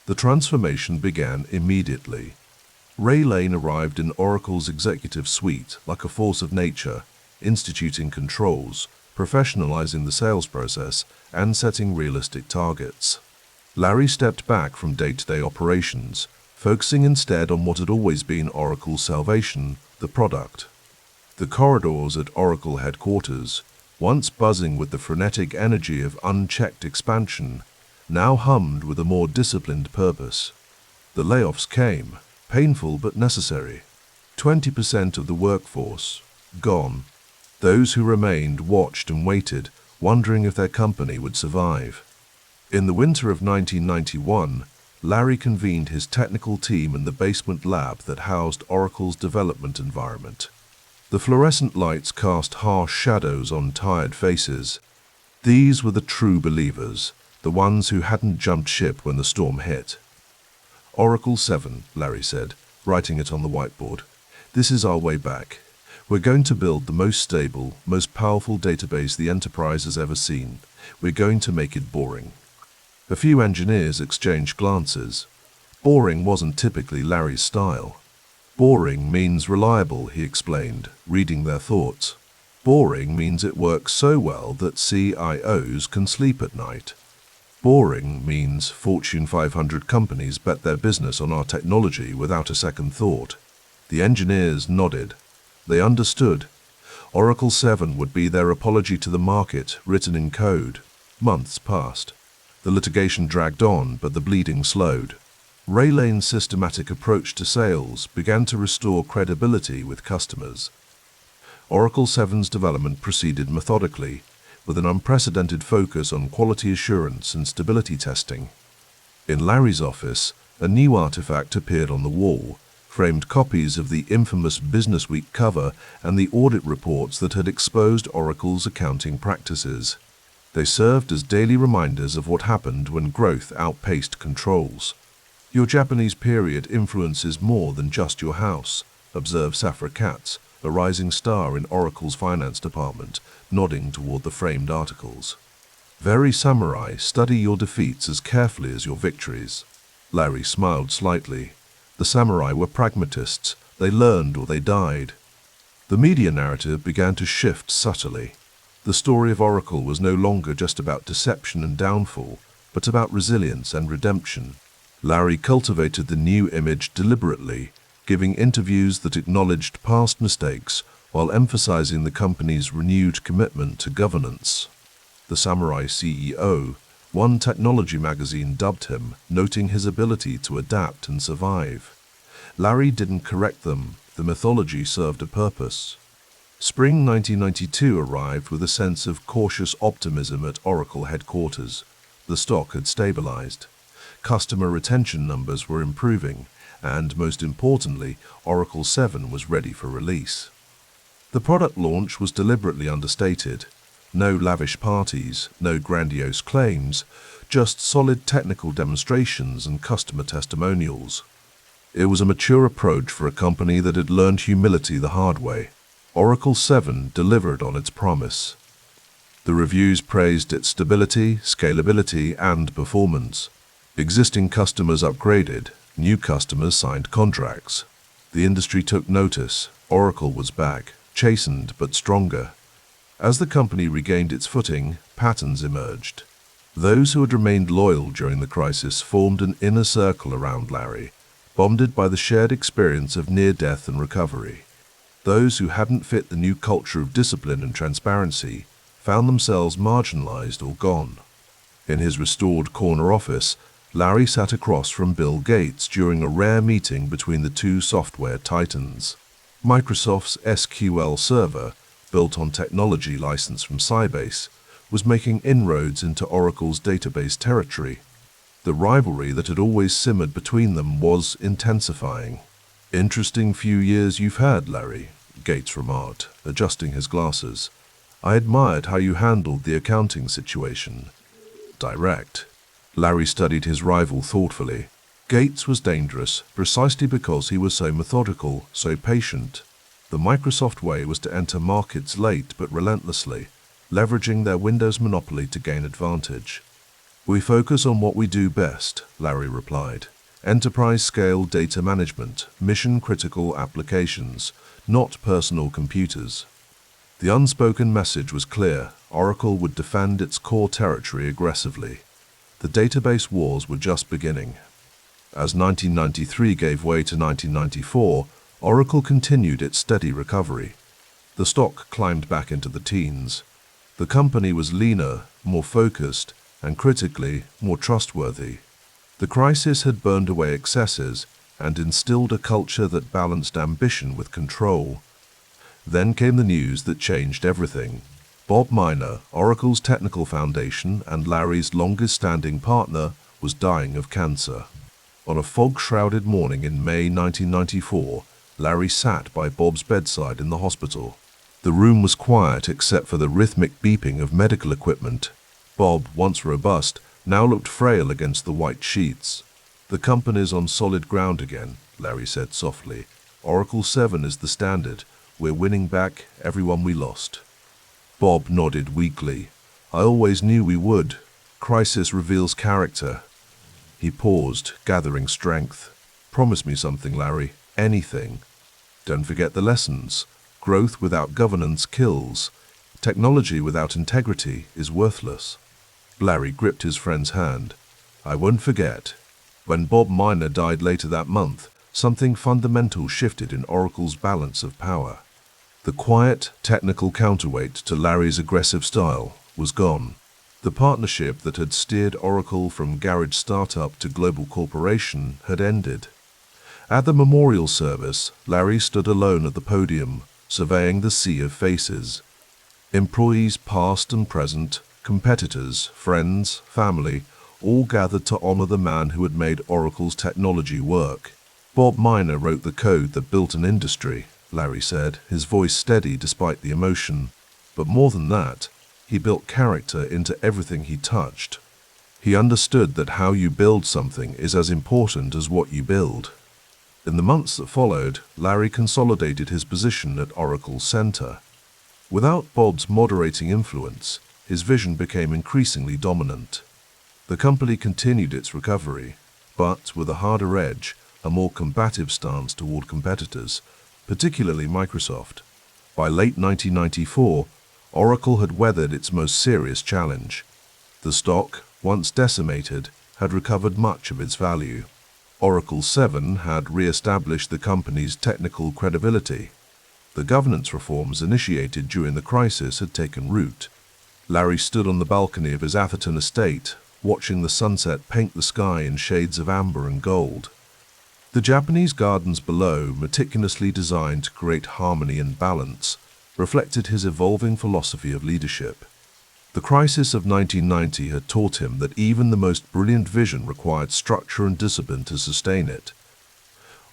The transformation began immediately. Ray Lane arrived in Oracle's executive suite like a force of nature, instituting controls, professionalizing the sales process, and setting realistic targets. Larry stepped back from day-to-day operations, focusing instead on what had always been Oracle's salvation, the product. The corridors at Oracle headquarters, once buzzing with the frenetic energy of unchecked expansion, now hummed with a more disciplined purpose. The layoffs came, painful but necessary. 20% of the workforce, gone. Those who remained watched and waited, wondering if their company would survive. In the winter of 1991, Larry convened his technical team in the basement lab that housed Oracle's development environment. The fluorescent lights cast harsh shadows on tired faces. These were the true believers, the ones who hadn't jumped ship when the storm hit. Oracle 7, Larry said, writing it on the whiteboard. This is our way back. We're going to build the most stable, most powerful database the enterprise has ever seen. We're going to make it boring. A few engineers exchanged glances. Boring wasn't typically Larry's style. Boring means reliable, he explained, reading their thoughts. Boring means it works so well that CIOs can sleep at night. Boring means Fortune 500 companies bet their business on our technology without a second thought. The engineers nodded. They understood. Oracle 7 would be their apology to the market, written in code. Months passed. The litigation dragged on, but the bleeding slowed. Ray Lane's systematic approach to sales began to restore credibility with customers. Oracle 7's development proceeded methodically, with an unprecedented focus on quality assurance and stability testing. In Larry's office, a new artifact appeared on the wall, framed copies of the infamous Business Week cover and the audit reports that had exposed Oracle's accounting practices. They served as daily reminders of what happened when growth outpaced controls. Your Japanese period influences more than just your house, observed Safra Katz, a rising star in Oracle's finance department, nodding toward the framed articles. Very samurai, study your defeats as carefully as your victories. Larry smiled slightly. The samurai were pragmatists. They learned or they died. The media narrative began to shift subtly. The story of Oracle was no longer just about deception and downfall, but about resilience and redemption. Larry cultivated the new image deliberately, giving interviews that acknowledged past mistakes while emphasizing the company's renewed commitment to governance. The Samurai CEO, one technology magazine dubbed him, noting his ability to adapt and survive. Larry didn't correct them. The mythology served a purpose. Spring 1992 arrived with a sense of cautious optimism at Oracle headquarters. The stock had stabilized. Customer retention numbers were improving, and most importantly, Oracle 7 was ready for release. The product launch was deliberately understated. No lavish parties, no grandiose claims, just solid technical demonstrations and customer testimonials. It was a mature approach for a company that had learned humility the hard way. Oracle 7 delivered on its promise. The reviews praised its stability, scalability, and performance. Existing customers upgraded, new customers signed contracts. The industry took notice. Oracle was back, chastened but stronger. As the company regained its footing, patterns emerged. Those who had remained loyal during the crisis formed an inner circle around Larry, bonded by the shared experience of near-death and recovery. Those who hadn't fit the new culture of discipline and transparency found themselves marginalized or gone. In his restored corner office, Larry sat across from Bill Gates during a rare meeting between the two software titans. Microsoft's SQL Server, built on technology licensed from Sybase, was making inroads into Oracle's database territory. The rivalry that had always simmered between them was intensifying. "Interesting few years you've had, Larry," Gates remarked, adjusting his glasses. "I admired how you handled the accounting situation." Direct. Larry studied his rival thoughtfully. Gates was dangerous precisely because he was so methodical, so patient. The Microsoft way was to enter markets late but relentlessly, leveraging their Windows monopoly to gain advantage. "We focus on what we do best," Larry replied. enterprise-scale data management, mission-critical applications, not personal computers. The unspoken message was clear: Oracle would defend its core territory aggressively. The database wars were just beginning. As 1993 gave way to 1994, Oracle continued its steady recovery. The stock climbed back into the teens. The company was leaner, more focused, and critically, more trustworthy. The crisis had burned away excesses and instilled a culture that balanced ambition with control. Then came the news that changed everything. Bob Miner, Oracle's technical foundation and Larry's longest-standing partner, was dying of cancer. On a fog-shrouded morning in May 1994, Larry sat by Bob's bedside in the hospital. The room was quiet except for the rhythmic beeping of medical equipment. Bob, once robust, now looked frail against the white sheets. "The company's on solid ground again," Larry said softly. "Oracle 7 is the standard. We're winning back everyone we lost." Bob nodded weakly. "I always knew we would. Crisis reveals character." He paused, gathering strength. "Promise me something, Larry. Anything. Don't forget the lessons. Growth without governance kills. Technology without integrity is worthless." Larry gripped his friend's hand. "I won't forget." When Bob Miner died later that month, something fundamental shifted in Oracle's balance of power. The quiet, technical counterweight to Larry's aggressive style was gone. The partnership that had steered Oracle from garage startup to global corporation had ended. At the memorial service, Larry stood alone at the podium, surveying the sea of faces. Employees past and present, competitors, friends, family, all gathered to honor the man who had made Oracle's technology work. "Bob Miner wrote the code that built an industry," Larry said, his voice steady despite the emotion. "But more than that, he built character into everything he touched. He understood that how you build something is as important as what you build." In the months that followed, Larry consolidated his position at Oracle's center. Without Bob's moderating influence, his vision became increasingly dominant. The company continued its recovery, but with a harder edge, a more combative stance toward competitors, particularly Microsoft. By late 1994, Oracle had weathered its most serious challenge. The stock, once decimated, had recovered much of its value. Oracle 7 had re-established the company's technical credibility. The governance reforms initiated during the crisis had taken root. Larry stood on the balcony of his Atherton estate, watching the sunset paint the sky in shades of amber and gold. The Japanese gardens below, meticulously designed to create harmony and balance, reflected his evolving philosophy of leadership. The crisis of 1990 had taught him that even the most brilliant vision required structure and discipline to sustain it.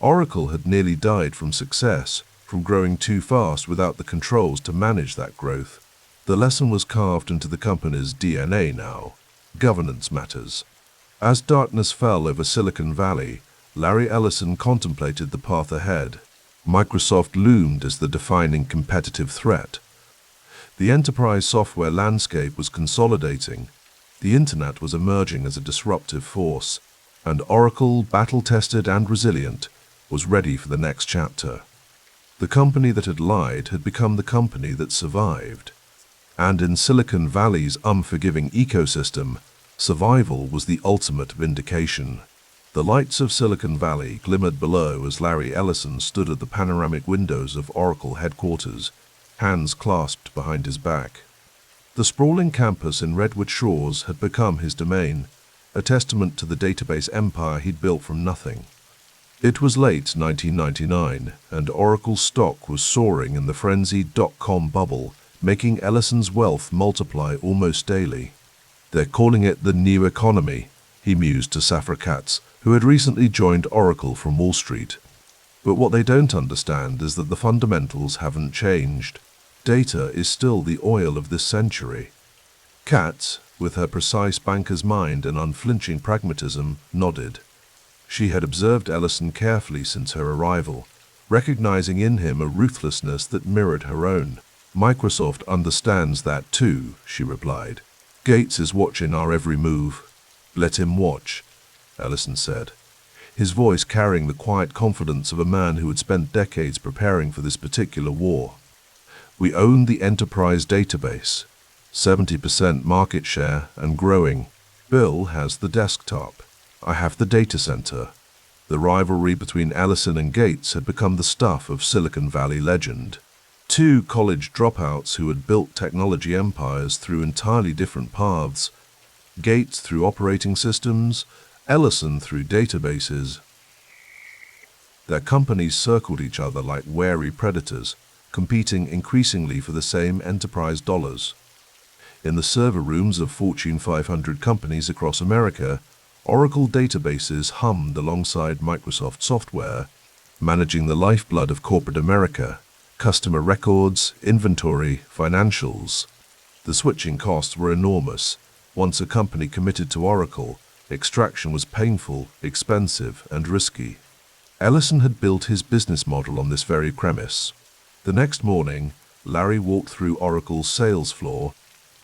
Oracle had nearly died from success, from growing too fast without the controls to manage that growth. The lesson was carved into the company's DNA now. Governance matters. As darkness fell over Silicon Valley, Larry Ellison contemplated the path ahead. Microsoft loomed as the defining competitive threat. The enterprise software landscape was consolidating. The internet was emerging as a disruptive force, and Oracle, battle-tested and resilient, was ready for the next chapter. The company that had lied had become the company that survived. And in Silicon Valley's unforgiving ecosystem, survival was the ultimate vindication. The lights of Silicon Valley glimmered below as Larry Ellison stood at the panoramic windows of Oracle headquarters, hands clasped behind his back. The sprawling campus in Redwood Shores had become his domain, a testament to the database empire he'd built from nothing. It was late 1999, and Oracle's stock was soaring in the frenzied dot-com bubble, making Ellison's wealth multiply almost daily. "They're calling it the new economy," he mused to Safra Katz, who had recently joined Oracle from Wall Street. But what they don't understand is that the fundamentals haven't changed. Data is still the oil of this century. Katz, with her precise banker's mind and unflinching pragmatism, nodded. She had observed Ellison carefully since her arrival, recognizing in him a ruthlessness that mirrored her own. "Microsoft understands that too," she replied. "Gates is watching our every move." "Let him watch," Ellison said. his voice carrying the quiet confidence of a man who had spent decades preparing for this particular war. "We own the enterprise database, 70% market share and growing. Bill has the desktop. I have the data center." The rivalry between Ellison and Gates had become the stuff of Silicon Valley legend. Two college dropouts who had built technology empires through entirely different paths. Gates through operating systems, Ellison through databases. Their companies circled each other like wary predators, competing increasingly for the same enterprise dollars. In the server rooms of Fortune 500 companies across America, Oracle databases hummed alongside Microsoft software, managing the lifeblood of corporate America: customer records, inventory, financials. The switching costs were enormous. Once a company committed to Oracle, extraction was painful, expensive, and risky. Ellison had built his business model on this very premise. The next morning, Larry walked through Oracle's sales floor,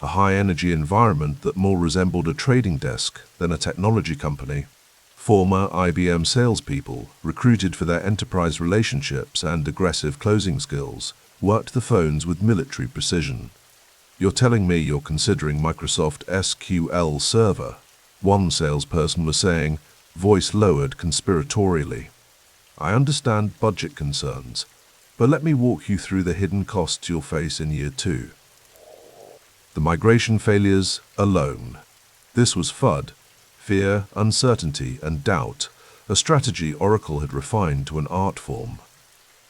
a high-energy environment that more resembled a trading desk than a technology company. Former IBM salespeople, recruited for their enterprise relationships and aggressive closing skills, worked the phones with military precision. "You're telling me you're considering Microsoft SQL Server?" one salesperson was saying, voice lowered conspiratorially. "I understand budget concerns, but let me walk you through the hidden costs you'll face in year 2. The migration failures alone." This was FUD, fear, uncertainty, and doubt, a strategy Oracle had refined to an art form.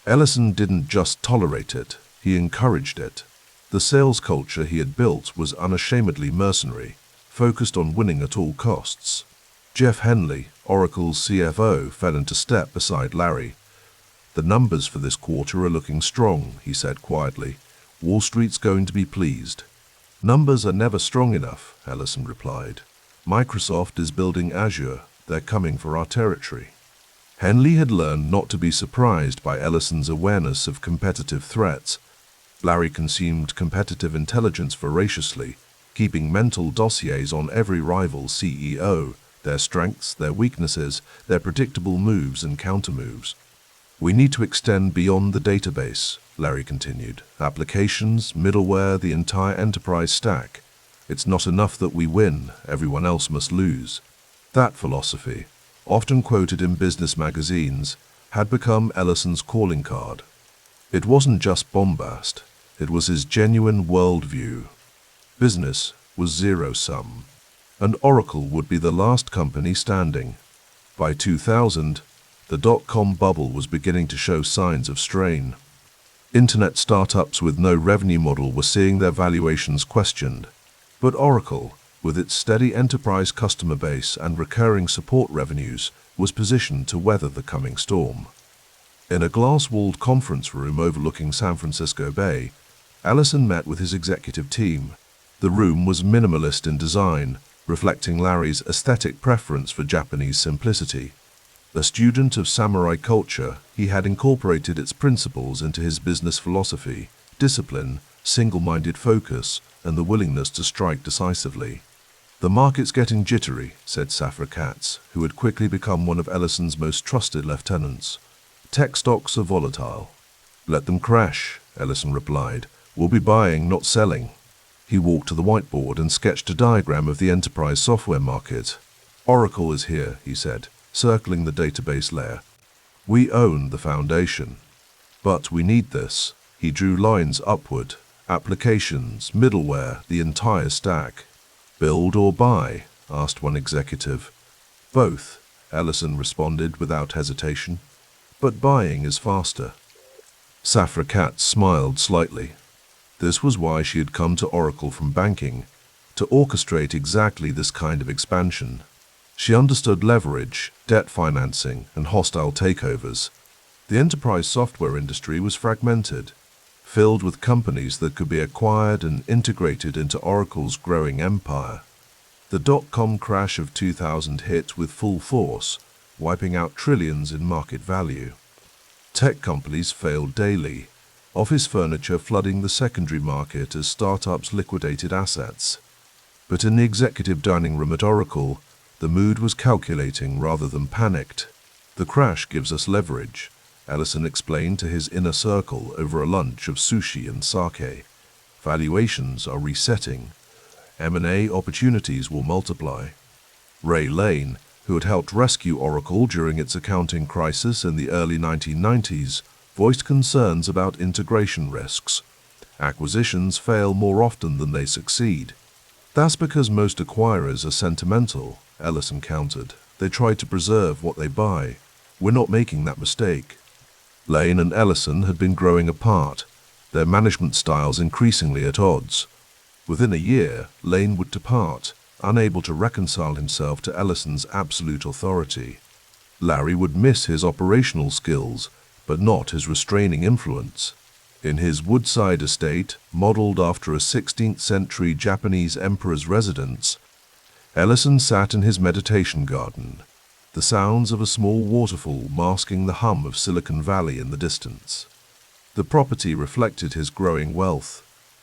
Ellison didn't just tolerate it, he encouraged it. The sales culture he had built was unashamedly mercenary, focused on winning at all costs. Jeff Henley, Oracle's CFO, fell into step beside Larry. "The numbers for this quarter are looking strong," he said quietly. "Wall Street's going to be pleased." "Numbers are never strong enough," Ellison replied. "Microsoft is building Azure. They're coming for our territory." Henley had learned not to be surprised by Ellison's awareness of competitive threats. Larry consumed competitive intelligence voraciously, keeping mental dossiers on every rival CEO, their strengths, their weaknesses, their predictable moves and countermoves. "We need to extend beyond the database," Larry continued. "Applications, middleware, the entire enterprise stack. It's not enough that we win, everyone else must lose." That philosophy, often quoted in business magazines, had become Ellison's calling card. It wasn't just bombast, it was his genuine worldview. Business was zero-sum, and Oracle would be the last company standing. By 2000, the dot-com bubble was beginning to show signs of strain. Internet startups with no revenue model were seeing their valuations questioned. But Oracle, with its steady enterprise customer base and recurring support revenues, was positioned to weather the coming storm. In a glass-walled conference room overlooking San Francisco Bay, Ellison met with his executive team. The room was minimalist in design, reflecting Larry's aesthetic preference for Japanese simplicity. A student of samurai culture, he had incorporated its principles into his business philosophy: discipline, single-minded focus, and the willingness to strike decisively. "The market's getting jittery," said Safra Katz, who had quickly become one of Ellison's most trusted lieutenants. "Tech stocks are volatile." "Let them crash," Ellison replied. "We'll be buying, not selling." He walked to the whiteboard and sketched a diagram of the enterprise software market. "Oracle is here," he said, circling the database layer. "We own the foundation. But we need this." He drew lines upward. "Applications, middleware, the entire stack." "Build or buy?" asked one executive. "Both," Ellison responded without hesitation. "But buying is faster." Safra Katz smiled slightly. This was why she had come to Oracle from banking, to orchestrate exactly this kind of expansion. She understood leverage, debt financing, and hostile takeovers. The enterprise software industry was fragmented, filled with companies that could be acquired and integrated into Oracle's growing empire. The dot-com crash of 2000 hit with full force, wiping out trillions in market value. Tech companies failed daily, office furniture flooding the secondary market as startups liquidated assets. But in the executive dining room at Oracle, the mood was calculating rather than panicked. The crash gives us leverage, Ellison explained to his inner circle over a lunch of sushi and sake. Valuations are resetting. M&A opportunities will multiply. Ray Lane, who had helped rescue Oracle during its accounting crisis in the early 1990s, voiced concerns about integration risks. Acquisitions fail more often than they succeed. That's because most acquirers are sentimental, Ellison countered. They try to preserve what they buy. We're not making that mistake. Lane and Ellison had been growing apart, their management styles increasingly at odds. Within a year, Lane would depart, unable to reconcile himself to Ellison's absolute authority. Larry would miss his operational skills, but not his restraining influence. In his Woodside estate, modeled after a 16th-century Japanese emperor's residence, Ellison sat in his meditation garden, the sounds of a small waterfall masking the hum of Silicon Valley in the distance. The property reflected his growing wealth: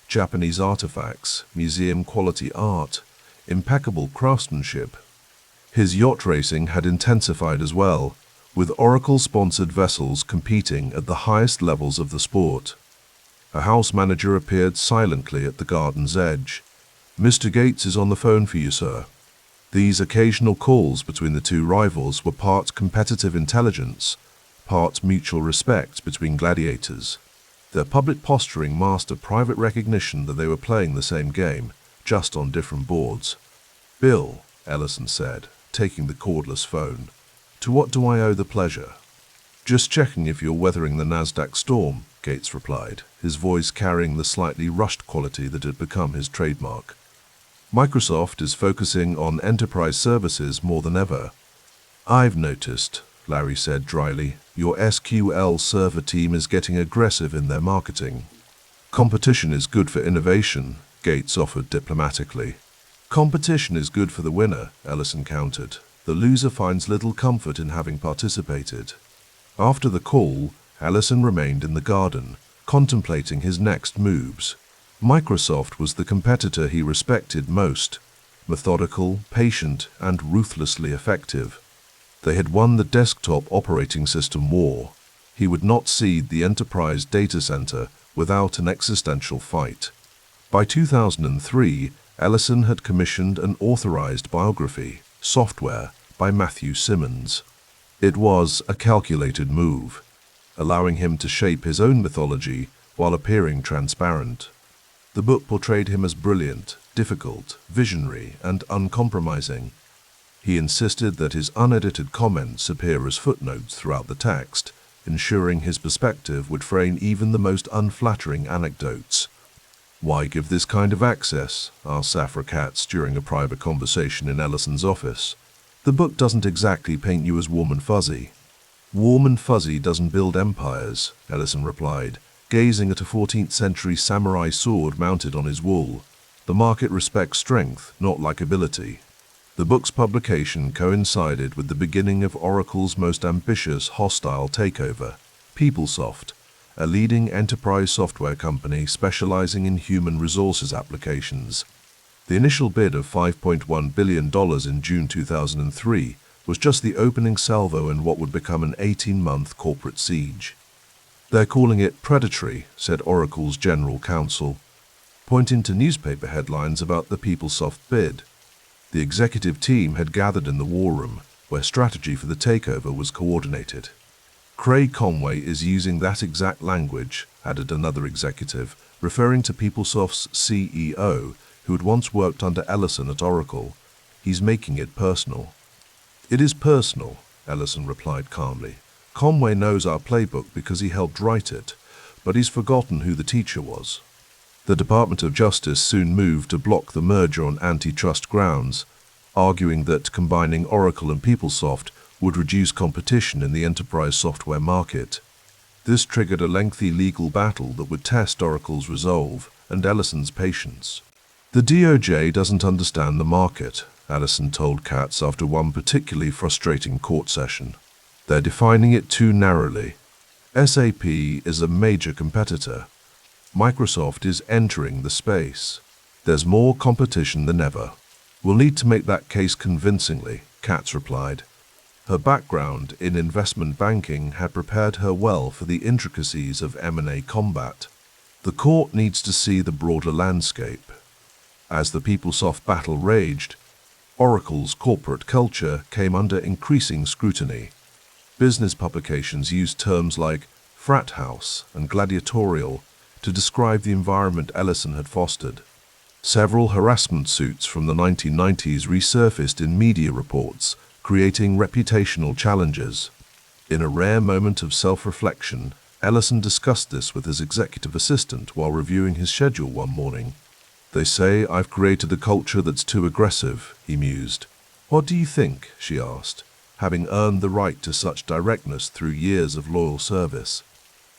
Japanese artifacts, museum-quality art, impeccable craftsmanship. His yacht racing had intensified as well, with Oracle-sponsored vessels competing at the highest levels of the sport. A house manager appeared silently at the garden's edge. "Mr. Gates is on the phone for you, sir." These occasional calls between the two rivals were part competitive intelligence, part mutual respect between gladiators. Their public posturing masked a private recognition that they were playing the same game, just on different boards. "Bill," Ellison said, taking the cordless phone, "to what do I owe the pleasure?" "Just checking if you're weathering the NASDAQ storm," Gates replied, his voice carrying the slightly rushed quality that had become his trademark. "Microsoft is focusing on enterprise services more than ever." "I've noticed," Larry said dryly, "your SQL Server team is getting aggressive in their marketing." "Competition is good for innovation," Gates offered diplomatically. "Competition is good for the winner," Ellison countered. "The loser finds little comfort in having participated." After the call, Ellison remained in the garden, contemplating his next moves. Microsoft was the competitor he respected most: methodical, patient, and ruthlessly effective. They had won the desktop operating system war. He would not cede the enterprise data center without an existential fight. By 2003, Ellison had commissioned an authorized biography, Software, by Matthew Simmons. It was a calculated move, allowing him to shape his own mythology while appearing transparent. The book portrayed him as brilliant, difficult, visionary, and uncompromising. He insisted that his unedited comments appear as footnotes throughout the text, ensuring his perspective would frame even the most unflattering anecdotes. "Why give this kind of access?" asked Safra Katz during a private conversation in Ellison's office. "The book doesn't exactly paint you as warm and fuzzy." "Warm and fuzzy doesn't build empires," Ellison replied, gazing at a 14th-century samurai sword mounted on his wall. "The market respects strength, not likability." The book's publication coincided with the beginning of Oracle's most ambitious hostile takeover, PeopleSoft, a leading enterprise software company specializing in human resources applications. The initial bid of $5.1 billion in June 2003 was just the opening salvo in what would become an 18-month corporate siege. "They're calling it predatory," said Oracle's general counsel, pointing to newspaper headlines about the PeopleSoft bid. The executive team had gathered in the war room, where strategy for the takeover was coordinated. "Craig Conway is using that exact language," added another executive, referring to PeopleSoft's CEO, who had once worked under Ellison at Oracle. "He's making it personal." "It is personal," Ellison replied calmly. "Conway knows our playbook because he helped write it, but he's forgotten who the teacher was." The Department of Justice soon moved to block the merger on antitrust grounds, arguing that combining Oracle and PeopleSoft would reduce competition in the enterprise software market. This triggered a lengthy legal battle that would test Oracle's resolve and Ellison's patience. "The DOJ doesn't understand the market," Ellison told Katz after one particularly frustrating court session. "They're defining it too narrowly. SAP is a major competitor. Microsoft is entering the space. There's more competition than ever. We'll need to make that case convincingly," Katz replied. Her background in investment banking had prepared her well for the intricacies of M&A combat. The court needs to see the broader landscape. As the PeopleSoft battle raged, Oracle's corporate culture came under increasing scrutiny. Business publications used terms like frat house and gladiatorial to describe the environment Ellison had fostered. Several harassment suits from the 1990s resurfaced in media reports, creating reputational challenges. In a rare moment of self-reflection, Ellison discussed this with his executive assistant while reviewing his schedule one morning. "They say I've created a culture that's too aggressive," he mused. "What do you think?" she asked, having earned the right to such directness through years of loyal service.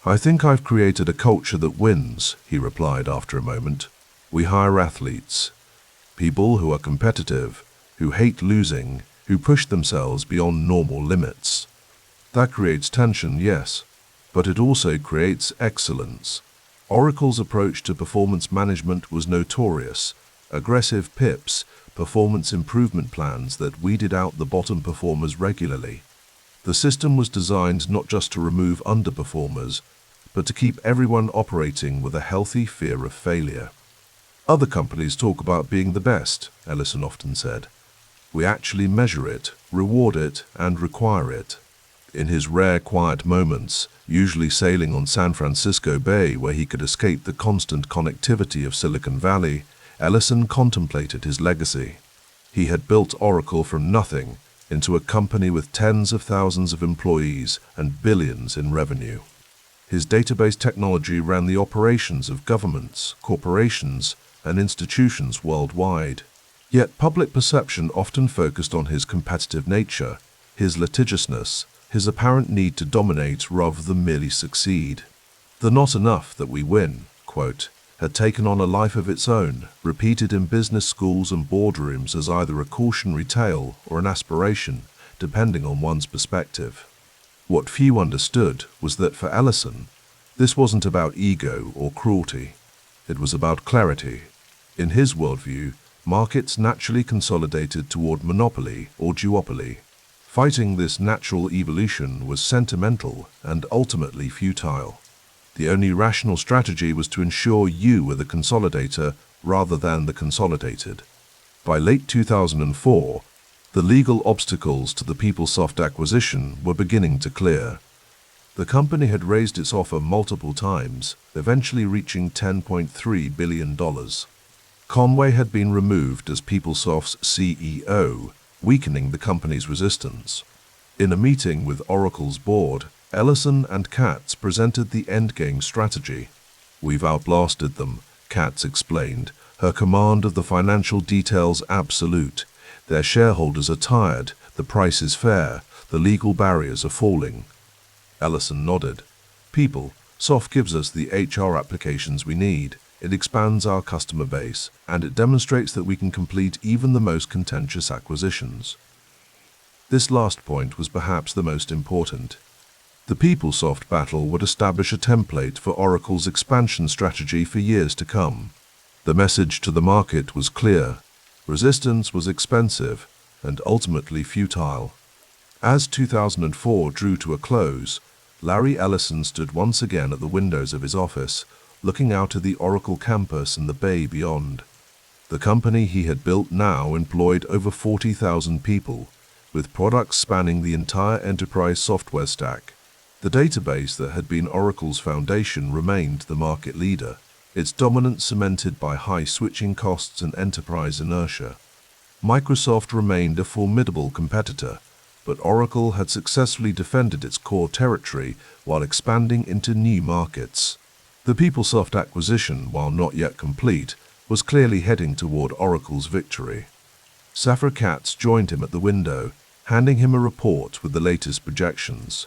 "I think I've created a culture that wins," he replied after a moment. "We hire athletes, people who are competitive, who hate losing, who push themselves beyond normal limits. That creates tension, yes, but it also creates excellence." Oracle's approach to performance management was notorious: aggressive PIPs, performance improvement plans that weeded out the bottom performers regularly. The system was designed not just to remove underperformers, but to keep everyone operating with a healthy fear of failure. "Other companies talk about being the best," Ellison often said. "We actually measure it, reward it, and require it." In his rare quiet moments, usually sailing on San Francisco Bay where he could escape the constant connectivity of Silicon Valley, Ellison contemplated his legacy. He had built Oracle from nothing into a company with tens of thousands of employees and billions in revenue. His database technology ran the operations of governments, corporations, and institutions worldwide. Yet public perception often focused on his competitive nature, his litigiousness, his apparent need to dominate rather than merely succeed. "The not enough that we win," quote, had taken on a life of its own, repeated in business schools and boardrooms as either a cautionary tale or an aspiration, depending on one's perspective. What few understood was that for Ellison, this wasn't about ego or cruelty. It was about clarity. In his worldview, markets naturally consolidated toward monopoly or duopoly. Fighting this natural evolution was sentimental and ultimately futile. The only rational strategy was to ensure you were the consolidator rather than the consolidated. By late 2004, the legal obstacles to the PeopleSoft acquisition were beginning to clear. The company had raised its offer multiple times, eventually reaching $10.3 billion. Conway had been removed as PeopleSoft's CEO, weakening the company's resistance. In a meeting with Oracle's board, Ellison and Katz presented the endgame strategy. "We've outlasted them," Katz explained, her command of the financial details absolute. "Their shareholders are tired, the price is fair, the legal barriers are falling." Ellison nodded. "PeopleSoft gives us the HR applications we need. It expands our customer base, and it demonstrates that we can complete even the most contentious acquisitions." This last point was perhaps the most important. The PeopleSoft battle would establish a template for Oracle's expansion strategy for years to come. The message to the market was clear: resistance was expensive and ultimately futile. As 2004 drew to a close, Larry Ellison stood once again at the windows of his office, looking out at the Oracle campus and the bay beyond. The company he had built now employed over 40,000 people, with products spanning the entire enterprise software stack. The database that had been Oracle's foundation remained the market leader, its dominance cemented by high switching costs and enterprise inertia. Microsoft remained a formidable competitor, but Oracle had successfully defended its core territory while expanding into new markets. The PeopleSoft acquisition, while not yet complete, was clearly heading toward Oracle's victory. Safra Katz joined him at the window, handing him a report with the latest projections.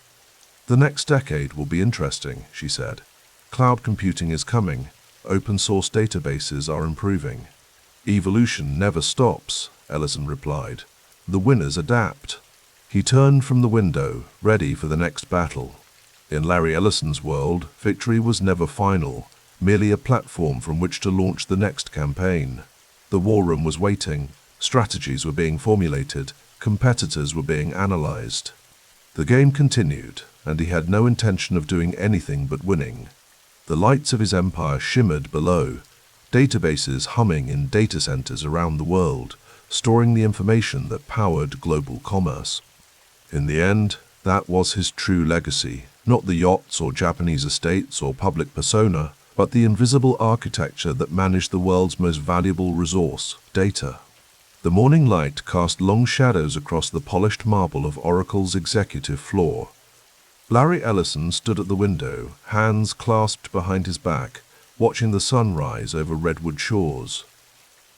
"The next decade will be interesting," she said. "Cloud computing is coming. Open-source databases are improving." "Evolution never stops," Ellison replied. "The winners adapt." He turned from the window, ready for the next battle. In Larry Ellison's world, victory was never final, merely a platform from which to launch the next campaign. The war room was waiting, strategies were being formulated, competitors were being analyzed. The game continued, and he had no intention of doing anything but winning. The lights of his empire shimmered below, databases humming in data centers around the world, storing the information that powered global commerce. In the end, that was his true legacy, not the yachts or Japanese estates or public persona, but the invisible architecture that managed the world's most valuable resource, data. The morning light cast long shadows across the polished marble of Oracle's executive floor. Larry Ellison stood at the window, hands clasped behind his back, watching the sun rise over redwood shores.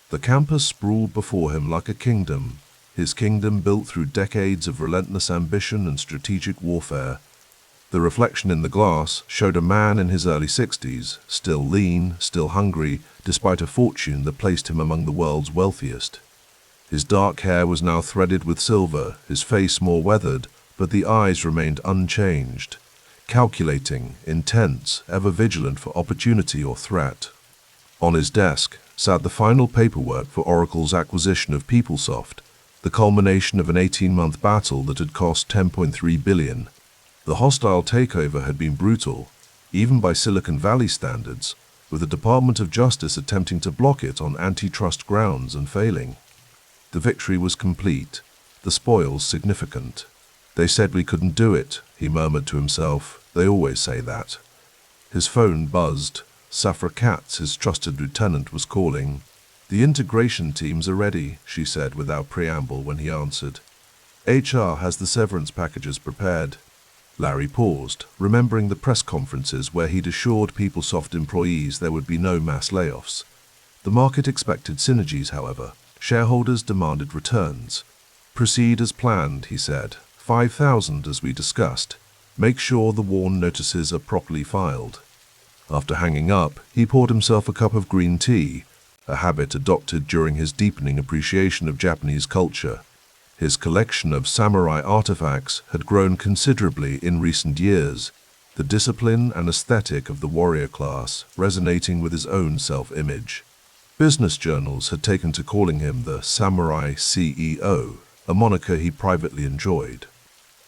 The campus sprawled before him like a kingdom, his kingdom built through decades of relentless ambition and strategic warfare. The reflection in the glass showed a man in his early 60s, still lean, still hungry, despite a fortune that placed him among the world's wealthiest. His dark hair was now threaded with silver, his face more weathered, but the eyes remained unchanged, calculating, intense, ever vigilant for opportunity or threat. On his desk sat the final paperwork for Oracle's acquisition of PeopleSoft, the culmination of an 18-month battle that had cost $10.3 billion. The hostile takeover had been brutal, even by Silicon Valley standards, with the Department of Justice attempting to block it on antitrust grounds and failing. The victory was complete, the spoils significant. "They said we couldn't do it," he murmured to himself. "They always say that." His phone buzzed. Safra Katz, his trusted lieutenant, was calling. "The integration teams are ready," she said without preamble when he answered. "HR has the severance packages prepared." Larry paused, remembering the press conferences where he'd assured PeopleSoft employees there would be no mass layoffs. The market expected synergies, however. Shareholders demanded returns. "Proceed as planned," he said. 5,000 as we discussed. Make sure the warn notices are properly filed. After hanging up, he poured himself a cup of green tea, a habit adopted during his deepening appreciation of Japanese culture. His collection of samurai artifacts had grown considerably in recent years, the discipline and aesthetic of the warrior class resonating with his own self-image. Business journals had taken to calling him the Samurai CEO, a moniker he privately enjoyed.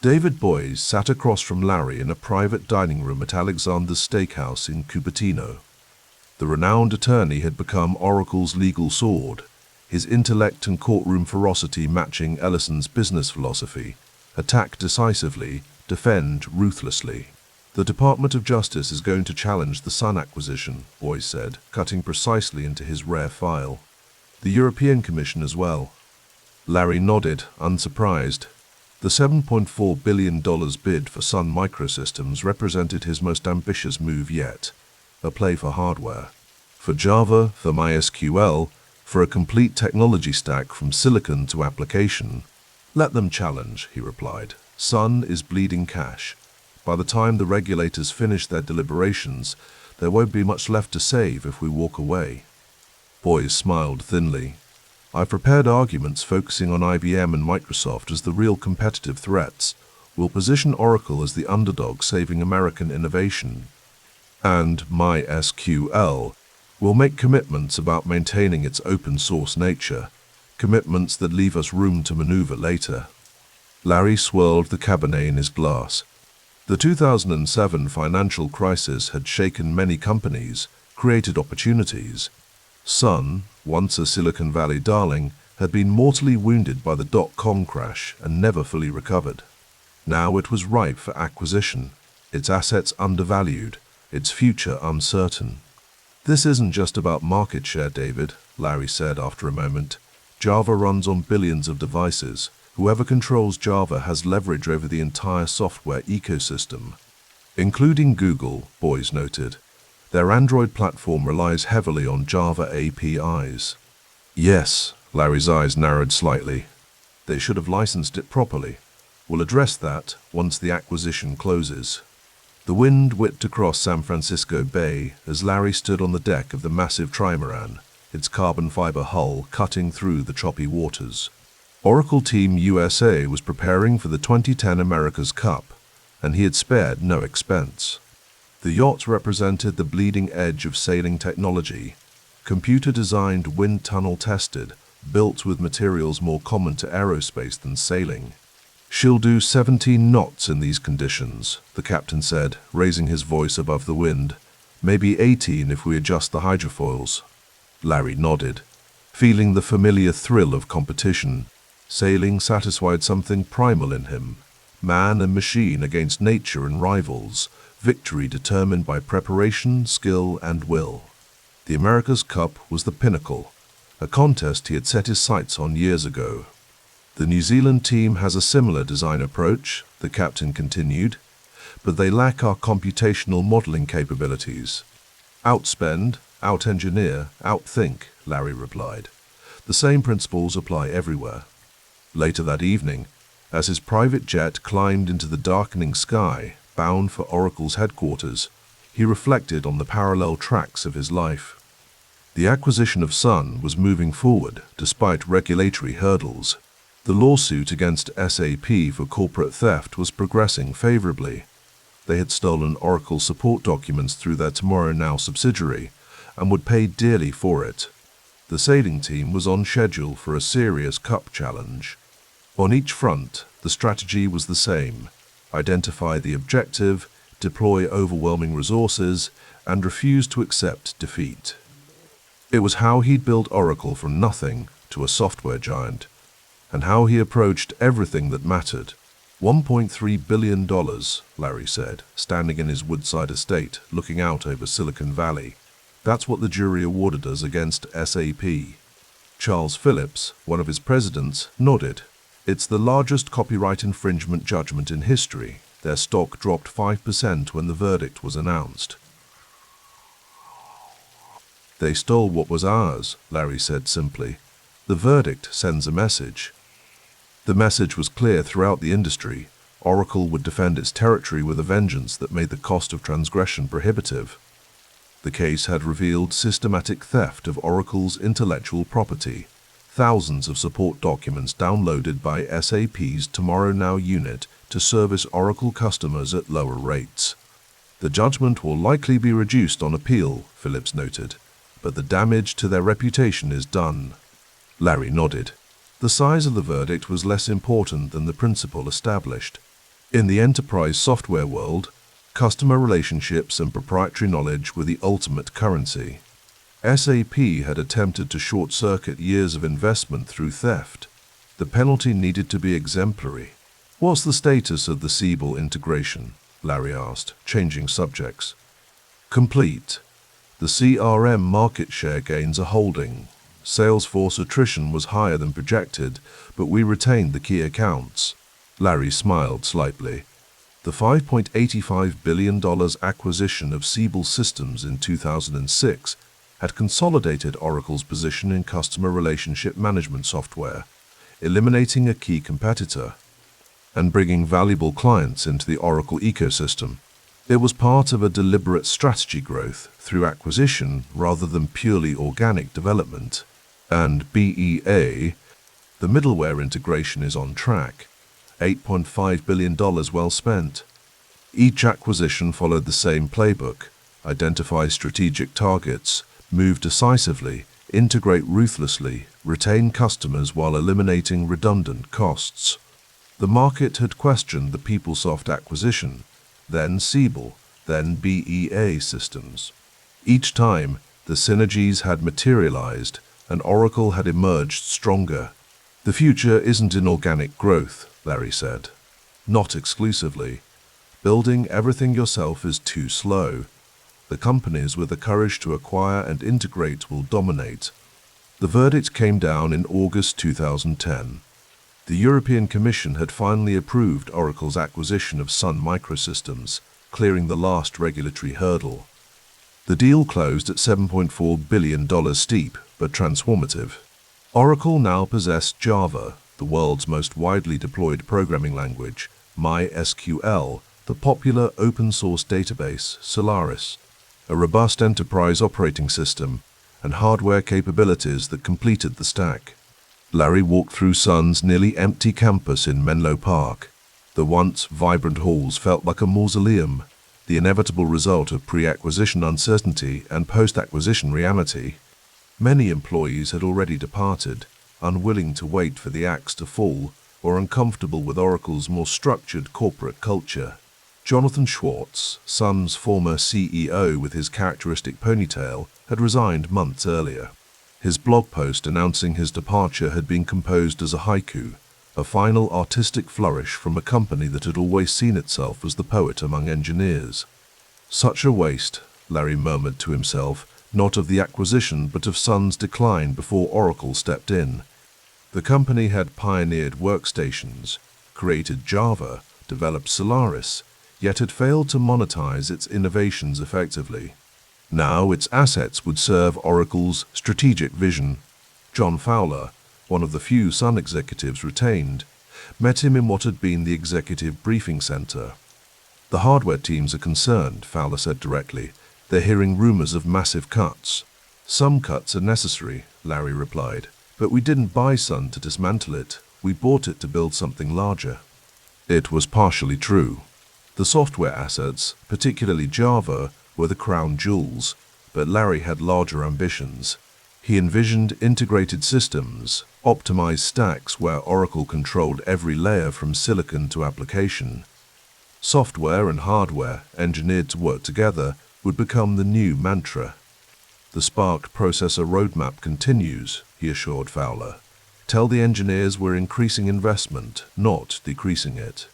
David Boies sat across from Larry in a private dining room at Alexander's Steakhouse in Cupertino. The renowned attorney had become Oracle's legal sword, his intellect and courtroom ferocity matching Ellison's business philosophy: attack decisively, defend ruthlessly. "The Department of Justice is going to challenge the Sun acquisition," Boies said, cutting precisely into his rare file. "The European Commission as well." Larry nodded, unsurprised. The $7.4 billion bid for Sun Microsystems represented his most ambitious move yet, a play for hardware. For Java, for MySQL, for a complete technology stack from silicon to application. "Let them challenge," he replied. "Sun is bleeding cash. By the time the regulators finish their deliberations, there won't be much left to save if we walk away." Boies smiled thinly. "I've prepared arguments focusing on IBM and Microsoft as the real competitive threats. We'll position Oracle as the underdog saving American innovation. And MySQL will make commitments about maintaining its open-source nature, commitments that leave us room to maneuver later." Larry swirled the Cabernet in his glass. The 2007 financial crisis had shaken many companies, created opportunities. Sun, once a Silicon Valley darling, had been mortally wounded by the dot-com crash and never fully recovered. Now it was ripe for acquisition, its assets undervalued, its future uncertain. "This isn't just about market share, David," Larry said after a moment. "Java runs on billions of devices. Whoever controls Java has leverage over the entire software ecosystem, including Google," Boies noted. "Their Android platform relies heavily on Java APIs." "Yes," Larry's eyes narrowed slightly. "They should have licensed it properly. We'll address that once the acquisition closes." The wind whipped across San Francisco Bay as Larry stood on the deck of the massive trimaran, its carbon fiber hull cutting through the choppy waters. Oracle Team USA was preparing for the 2010 America's Cup, and he had spared no expense. The yacht represented the bleeding edge of sailing technology, computer-designed, wind tunnel-tested, built with materials more common to aerospace than sailing. "She'll do 17 knots in these conditions," the captain said, raising his voice above the wind. "Maybe 18 if we adjust the hydrofoils." Larry nodded, feeling the familiar thrill of competition. Sailing satisfied something primal in him. Man and machine against nature and rivals, victory determined by preparation, skill, and will. The America's Cup was the pinnacle, a contest he had set his sights on years ago. "The New Zealand team has a similar design approach," the captain continued, "but they lack our computational modeling capabilities." "Outspend, out-engineer, outthink," Larry replied. "The same principles apply everywhere." Later that evening, as his private jet climbed into the darkening sky, bound for Oracle's headquarters, he reflected on the parallel tracks of his life. The acquisition of Sun was moving forward despite regulatory hurdles. The lawsuit against SAP for corporate theft was progressing favorably. They had stolen Oracle support documents through their Tomorrow Now subsidiary and would pay dearly for it. The sailing team was on schedule for a serious cup challenge. On each front, the strategy was the same: identify the objective, deploy overwhelming resources, and refuse to accept defeat. It was how he'd built Oracle from nothing to a software giant, and how he approached everything that mattered. $1.3 billion, Larry said, standing in his Woodside estate, looking out over Silicon Valley. "That's what the jury awarded us against SAP." Charles Phillips, one of his presidents, nodded. "It's the largest copyright infringement judgment in history." Their stock dropped 5% when the verdict was announced. "They stole what was ours," Larry said simply. "The verdict sends a message." The message was clear throughout the industry. Oracle would defend its territory with a vengeance that made the cost of transgression prohibitive. The case had revealed systematic theft of Oracle's intellectual property, thousands of support documents downloaded by SAP's Tomorrow Now unit to service Oracle customers at lower rates. "The judgment will likely be reduced on appeal," Phillips noted, "but the damage to their reputation is done." Larry nodded. The size of the verdict was less important than the principle established. In the enterprise software world, customer relationships and proprietary knowledge were the ultimate currency. SAP had attempted to short-circuit years of investment through theft. The penalty needed to be exemplary. "What's the status of the Siebel integration?" Larry asked, changing subjects. "Complete. The CRM market share gains are holding. Salesforce attrition was higher than projected, but we retained the key accounts." Larry smiled slightly. The $5.85 billion acquisition of Siebel Systems in 2006 had consolidated Oracle's position in customer relationship management software, eliminating a key competitor and bringing valuable clients into the Oracle ecosystem. It was part of a deliberate strategy growth through acquisition rather than purely organic development. And BEA, the middleware integration, is on track. $8.5 billion well spent. Each acquisition followed the same playbook: identify strategic targets, move decisively, integrate ruthlessly, retain customers while eliminating redundant costs. The market had questioned the PeopleSoft acquisition, then Siebel, then BEA Systems. Each time, the synergies had materialized, and Oracle had emerged stronger. "The future isn't in organic growth," Larry said. "Not exclusively. Building everything yourself is too slow. The companies with the courage to acquire and integrate will dominate." The verdict came down in August 2010. The European Commission had finally approved Oracle's acquisition of Sun Microsystems, clearing the last regulatory hurdle. The deal closed at $7.4 billion, steep but transformative. Oracle now possessed Java, the world's most widely deployed programming language, MySQL, the popular open-source database Solaris, a robust enterprise operating system, and hardware capabilities that completed the stack. Larry walked through Sun's nearly empty campus in Menlo Park. The once vibrant halls felt like a mausoleum, the inevitable result of pre-acquisition uncertainty and post-acquisition reality. Many employees had already departed, unwilling to wait for the axe to fall or uncomfortable with Oracle's more structured corporate culture. Jonathan Schwartz, Sun's former CEO with his characteristic ponytail, had resigned months earlier. His blog post announcing his departure had been composed as a haiku, a final artistic flourish from a company that had always seen itself as the poet among engineers. Such a waste, Larry murmured to himself, not of the acquisition but of Sun's decline before Oracle stepped in. The company had pioneered workstations, created Java, developed Solaris, yet had failed to monetize its innovations effectively. Now its assets would serve Oracle's strategic vision. John Fowler, one of the few Sun executives retained, met him in what had been the executive briefing center. "The hardware teams are concerned," Fowler said directly. "They're hearing rumors of massive cuts." "Some cuts are necessary," Larry replied. "But we didn't buy Sun to dismantle it. We bought it to build something larger." It was partially true. The software assets, particularly Java, were the crown jewels, but Larry had larger ambitions. He envisioned integrated systems, optimized stacks where Oracle controlled every layer from silicon to application. Software and hardware, engineered to work together, would become the new mantra. "The Spark processor roadmap continues," he assured Fowler. "Tell the engineers we're increasing investment, not decreasing it."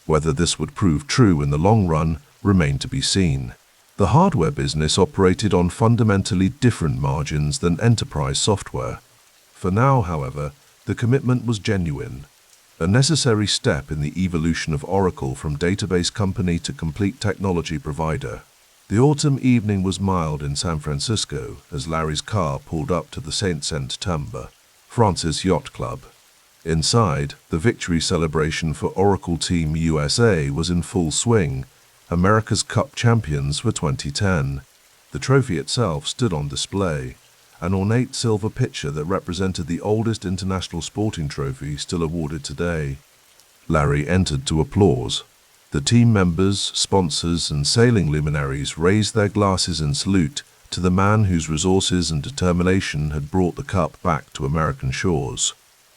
Whether this would prove true in the long run remained to be seen. The hardware business operated on fundamentally different margins than enterprise software. For now, however, the commitment was genuine, a necessary step in the evolution of Oracle from database company to complete technology provider. The autumn evening was mild in San Francisco as Larry's car pulled up to the Saint-Saëns Francis Yacht Club. Inside, the victory celebration for Oracle Team USA was in full swing, America's Cup champions for 2010. The trophy itself stood on display, an ornate silver pitcher that represented the oldest international sporting trophy still awarded today. Larry entered to applause. The team members, sponsors, and sailing luminaries raised their glasses in salute to the man whose resources and determination had brought the cup back to American shores.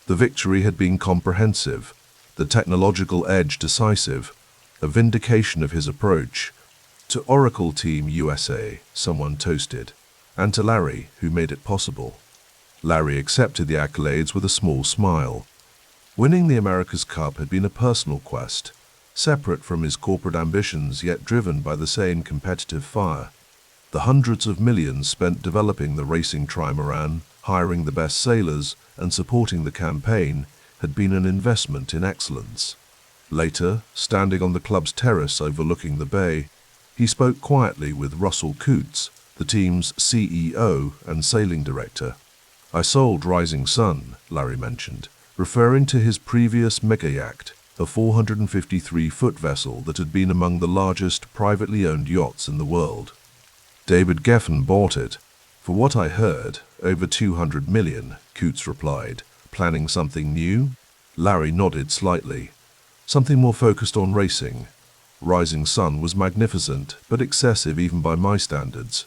The victory had been comprehensive, the technological edge decisive, a vindication of his approach. To Oracle Team USA, someone toasted, and to Larry, who made it possible. Larry accepted the accolades with a small smile. Winning the America's Cup had been a personal quest, separate from his corporate ambitions yet driven by the same competitive fire. The hundreds of millions spent developing the racing trimaran, hiring the best sailors, and supporting the campaign had been an investment in excellence. Later, standing on the club's terrace overlooking the bay, he spoke quietly with Russell Coutts, the team's CEO and sailing director. "I sold Rising Sun," Larry mentioned, referring to his previous mega yacht, a 453-foot vessel that had been among the largest privately owned yachts in the world. "David Geffen bought it. For what I heard, over 200 million, Coutts replied. "Planning something new?" Larry nodded slightly. "Something more focused on racing. Rising Sun was magnificent, but excessive even by my standards."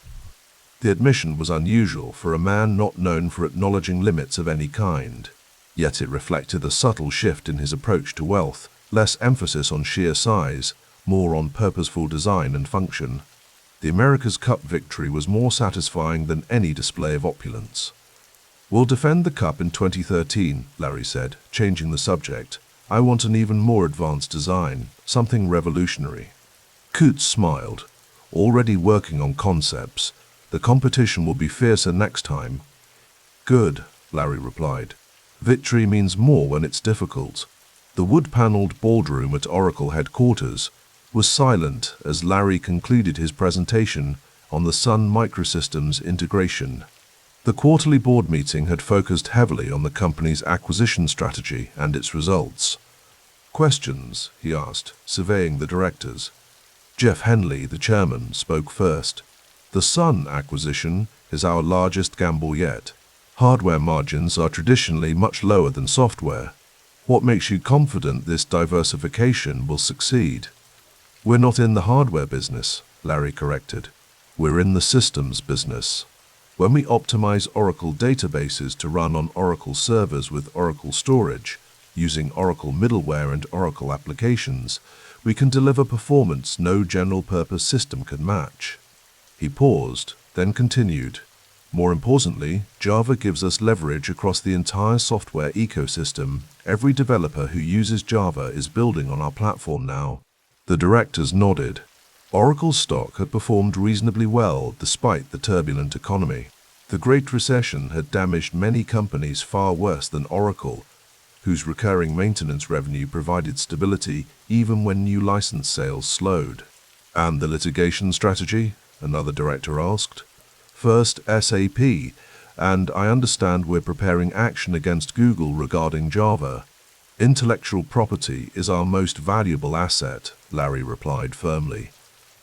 The admission was unusual for a man not known for acknowledging limits of any kind. Yet it reflected a subtle shift in his approach to wealth, less emphasis on sheer size, more on purposeful design and function. The America's Cup victory was more satisfying than any display of opulence. "We'll defend the Cup in 2013, Larry said, changing the subject. "I want an even more advanced design, something revolutionary." Coutts smiled. "Already working on concepts. The competition will be fiercer next time." "Good," Larry replied. "Victory means more when it's difficult." The wood-paneled boardroom at Oracle headquarters was silent as Larry concluded his presentation on the Sun Microsystems integration. The quarterly board meeting had focused heavily on the company's acquisition strategy and its results. "Questions?" he asked, surveying the directors. Jeff Henley, the chairman, spoke first. "The Sun acquisition is our largest gamble yet. Hardware margins are traditionally much lower than software. What makes you confident this diversification will succeed?" "We're not in the hardware business," Larry corrected. "We're in the systems business." When we optimize Oracle databases to run on Oracle servers with Oracle storage, using Oracle middleware and Oracle applications, we can deliver performance no general-purpose system can match. He paused, then continued. More importantly, Java gives us leverage across the entire software ecosystem. Every developer who uses Java is building on our platform now. The directors nodded. Oracle's stock had performed reasonably well despite the turbulent economy. The Great Recession had damaged many companies far worse than Oracle, whose recurring maintenance revenue provided stability even when new license sales slowed. And the litigation strategy? Another director asked. First, SAP, and I understand we're preparing action against Google regarding Java. Intellectual property is our most valuable asset, Larry replied firmly.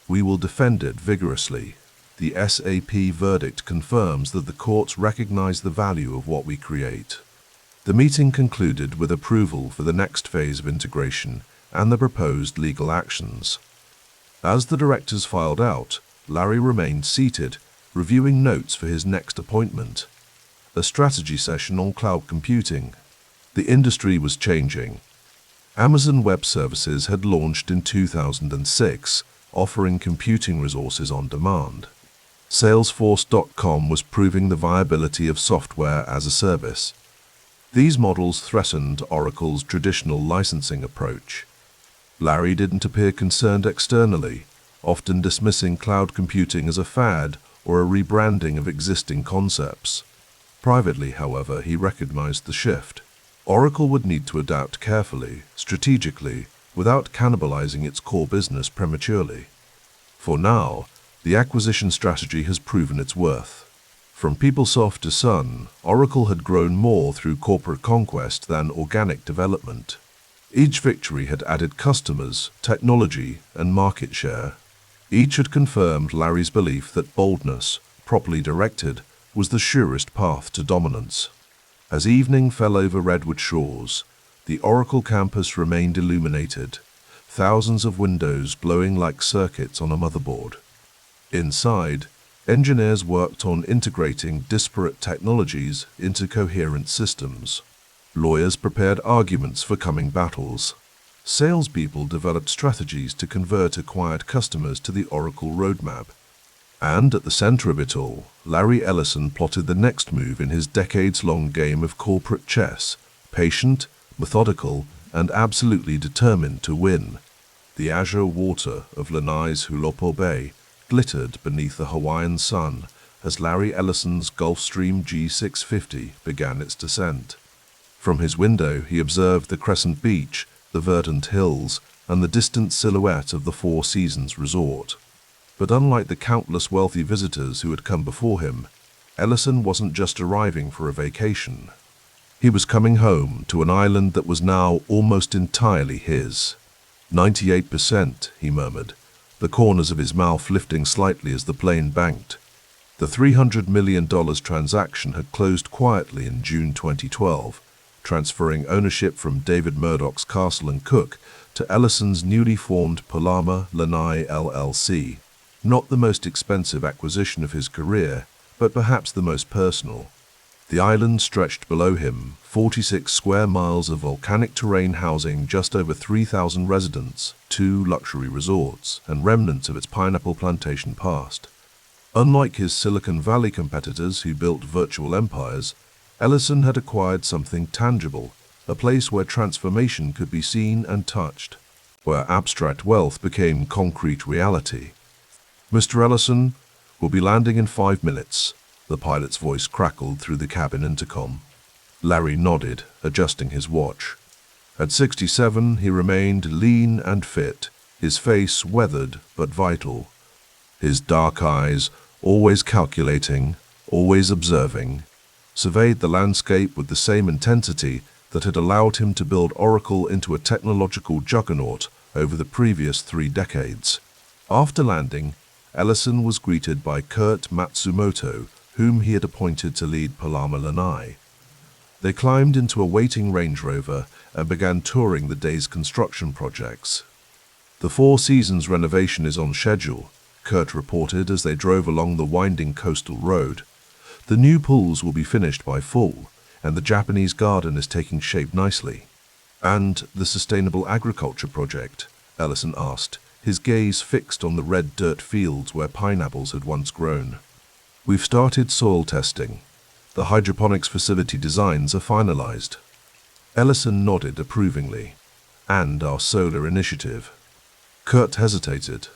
We will defend it vigorously. The SAP verdict confirms that the courts recognize the value of what we create. The meeting concluded with approval for the next phase of integration and the proposed legal actions. As the directors filed out, Larry remained seated, reviewing notes for his next appointment. A strategy session on cloud computing. The industry was changing. Amazon Web Services had launched in 2006, offering computing resources on demand. Salesforce.com was proving the viability of software as a service. These models threatened Oracle's traditional licensing approach. Larry didn't appear concerned externally, often dismissing cloud computing as a fad or a rebranding of existing concepts. Privately, however, he recognized the shift. Oracle would need to adapt carefully, strategically, without cannibalizing its core business prematurely. For now, the acquisition strategy has proven its worth. From PeopleSoft to Sun, Oracle had grown more through corporate conquest than organic development. Each victory had added customers, technology, and market share. Each had confirmed Larry's belief that boldness, properly directed, was the surest path to dominance. As evening fell over Redwood Shores, the Oracle campus remained illuminated, thousands of windows glowing like circuits on a motherboard. Inside, engineers worked on integrating disparate technologies into coherent systems. Lawyers prepared arguments for coming battles. Salespeople developed strategies to convert acquired customers to the Oracle roadmap. And at the center of it all, Larry Ellison plotted the next move in his decades-long game of corporate chess, patient, methodical, and absolutely determined to win. The azure water of Lanai's Hulapo Bay glittered beneath the Hawaiian sun as Larry Ellison's Gulfstream G650 began its descent. From his window, he observed the crescent beach, the verdant hills, and the distant silhouette of the Four Seasons Resort. But unlike the countless wealthy visitors who had come before him, Ellison wasn't just arriving for a vacation. He was coming home to an island that was now almost entirely his. 98%, he murmured, the corners of his mouth lifting slightly as the plane banked. The $300 million transaction had closed quietly in June 2012, transferring ownership from David Murdoch's Castle and Cook to Ellison's newly formed Palama Lanai LLC. Not the most expensive acquisition of his career, but perhaps the most personal. The island stretched below him, 46 square miles of volcanic terrain housing just over 3,000 residents, 2 luxury resorts, and remnants of its pineapple plantation past. Unlike his Silicon Valley competitors who built virtual empires, Ellison had acquired something tangible, a place where transformation could be seen and touched, where abstract wealth became concrete reality. Mr. Ellison, we'll be landing in 5 minutes, the pilot's voice crackled through the cabin intercom. Larry nodded, adjusting his watch. At 67, he remained lean and fit, his face weathered but vital. His dark eyes, always calculating, always observing, surveyed the landscape with the same intensity that had allowed him to build Oracle into a technological juggernaut over the previous 3 decades. After landing, Ellison was greeted by Kurt Matsumoto, whom he had appointed to lead Palama Lanai. They climbed into a waiting Range Rover and began touring the day's construction projects. The Four Seasons renovation is on schedule, Kurt reported as they drove along the winding coastal road. The new pools will be finished by fall, and the Japanese garden is taking shape nicely. And the sustainable agriculture project? Ellison asked, his gaze fixed on the red dirt fields where pineapples had once grown. We've started soil testing. The hydroponics facility designs are finalized. Ellison nodded approvingly. And our solar initiative? Kurt hesitated.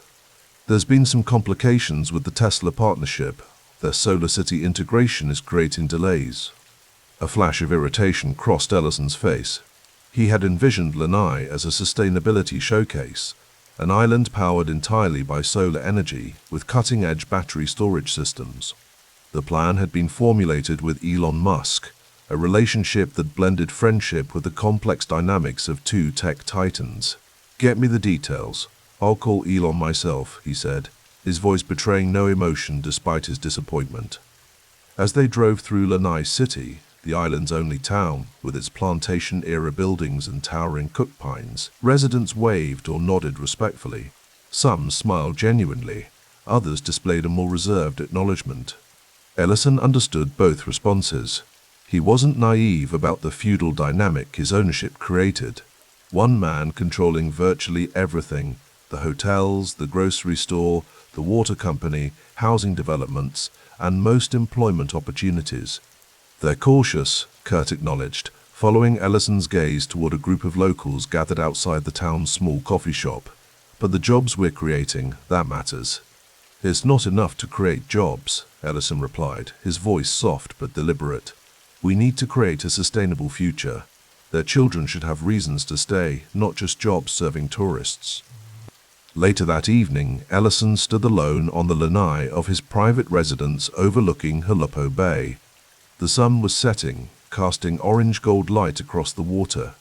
There's been some complications with the Tesla partnership. Their solar city integration is creating delays. A flash of irritation crossed Ellison's face. He had envisioned Lanai as a sustainability showcase, an island powered entirely by solar energy with cutting-edge battery storage systems. The plan had been formulated with Elon Musk, a relationship that blended friendship with the complex dynamics of two tech titans. Get me the details. I'll call Elon myself, he said, his voice betraying no emotion despite his disappointment. As they drove through Lanai City, the island's only town, with its plantation-era buildings and towering cook pines, residents waved or nodded respectfully. Some smiled genuinely, others displayed a more reserved acknowledgement. Ellison understood both responses. He wasn't naive about the feudal dynamic his ownership created. One man controlling virtually everything: the hotels, the grocery store, the water company, housing developments, and most employment opportunities. They're cautious, Kurt acknowledged, following Ellison's gaze toward a group of locals gathered outside the town's small coffee shop. But the jobs we're creating, that matters. It's not enough to create jobs, Ellison replied, his voice soft but deliberate. We need to create a sustainable future. Their children should have reasons to stay, not just jobs serving tourists. Later that evening, Ellison stood alone on the lanai of his private residence overlooking Hulupo Bay. The sun was setting, casting orange-gold light across the water.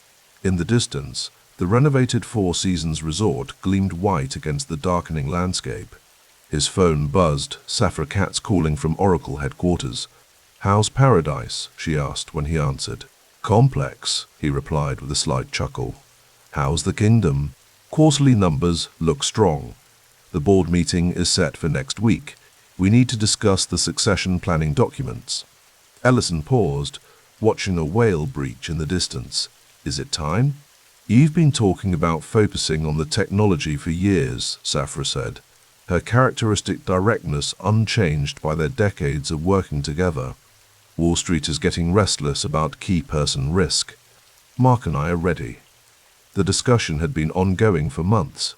In the distance, the renovated Four Seasons resort gleamed white against the darkening landscape. His phone buzzed, Safra Katz calling from Oracle headquarters. "How's paradise?" she asked when he answered. "Complex," he replied with a slight chuckle. "How's the kingdom?" "Quarterly numbers look strong. The board meeting is set for next week. We need to discuss the succession planning documents." Ellison paused, watching a whale breach in the distance. "Is it time?" "You've been talking about focusing on the technology for years," Safra said, her characteristic directness unchanged by their decades of working together. "Wall Street is getting restless about key person risk. Mark and I are ready." The discussion had been ongoing for months.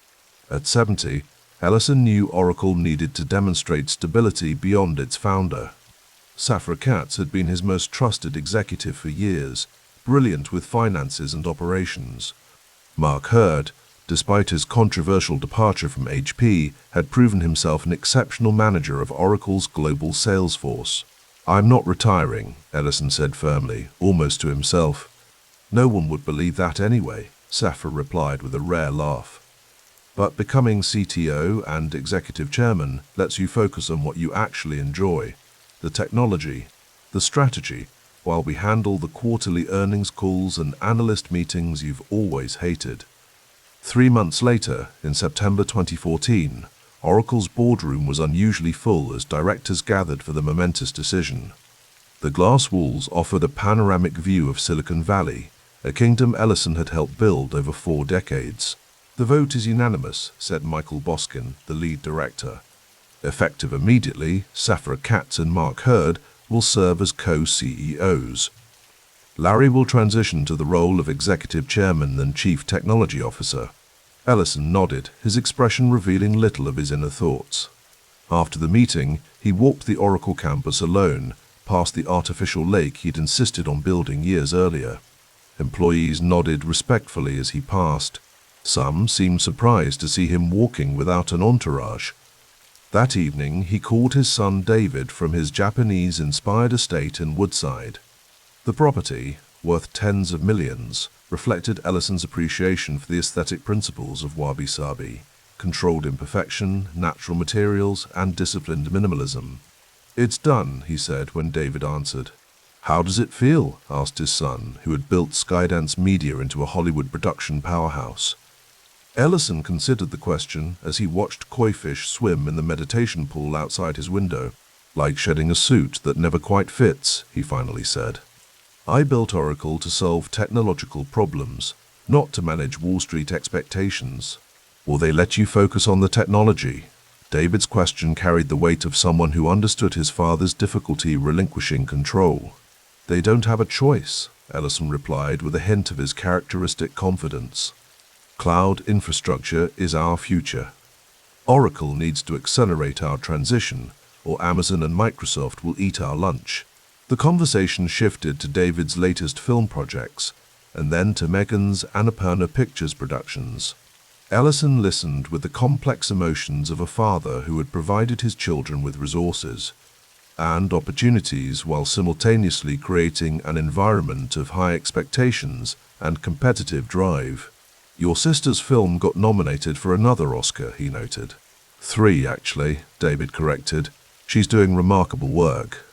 At 70, Ellison knew Oracle needed to demonstrate stability beyond its founder. Safra Katz had been his most trusted executive for years, brilliant with finances and operations. Mark Hurd, despite his controversial departure from HP, had proven himself an exceptional manager of Oracle's global sales force. "I'm not retiring," Ellison said firmly, almost to himself. "No one would believe that anyway," Safra replied with a rare laugh. "But becoming CTO and executive chairman lets you focus on what you actually enjoy. The technology, the strategy, while we handle the quarterly earnings calls and analyst meetings you've always hated." 3 months later, in September 2014, Oracle's boardroom was unusually full as directors gathered for the momentous decision. The glass walls offered a panoramic view of Silicon Valley, a kingdom Ellison had helped build over 4 decades. "The vote is unanimous," said Michael Boskin, the lead director. Effective immediately, Safra Katz and Mark Hurd will serve as co-CEOs. Larry will transition to the role of executive chairman and chief technology officer. Ellison nodded, his expression revealing little of his inner thoughts. After the meeting, he walked the Oracle campus alone, past the artificial lake he'd insisted on building years earlier. Employees nodded respectfully as he passed. Some seemed surprised to see him walking without an entourage. That evening, he called his son David from his Japanese-inspired estate in Woodside. The property, worth tens of millions, reflected Ellison's appreciation for the aesthetic principles of wabi-sabi: controlled imperfection, natural materials, and disciplined minimalism. "It's done," he said when David answered. "How does it feel?" asked his son, who had built Skydance Media into a Hollywood production powerhouse. Ellison considered the question as he watched koi fish swim in the meditation pool outside his window. Like shedding a suit that never quite fits, he finally said. I built Oracle to solve technological problems, not to manage Wall Street expectations. Will they let you focus on the technology? David's question carried the weight of someone who understood his father's difficulty relinquishing control. They don't have a choice, Ellison replied with a hint of his characteristic confidence. Cloud infrastructure is our future. Oracle needs to accelerate our transition, or Amazon and Microsoft will eat our lunch. The conversation shifted to David's latest film projects, and then to Megan's Annapurna Pictures productions. Ellison listened with the complex emotions of a father who had provided his children with resources and opportunities while simultaneously creating an environment of high expectations and competitive drive. Your sister's film got nominated for another Oscar, he noted. 3, actually, David corrected. She's doing remarkable work.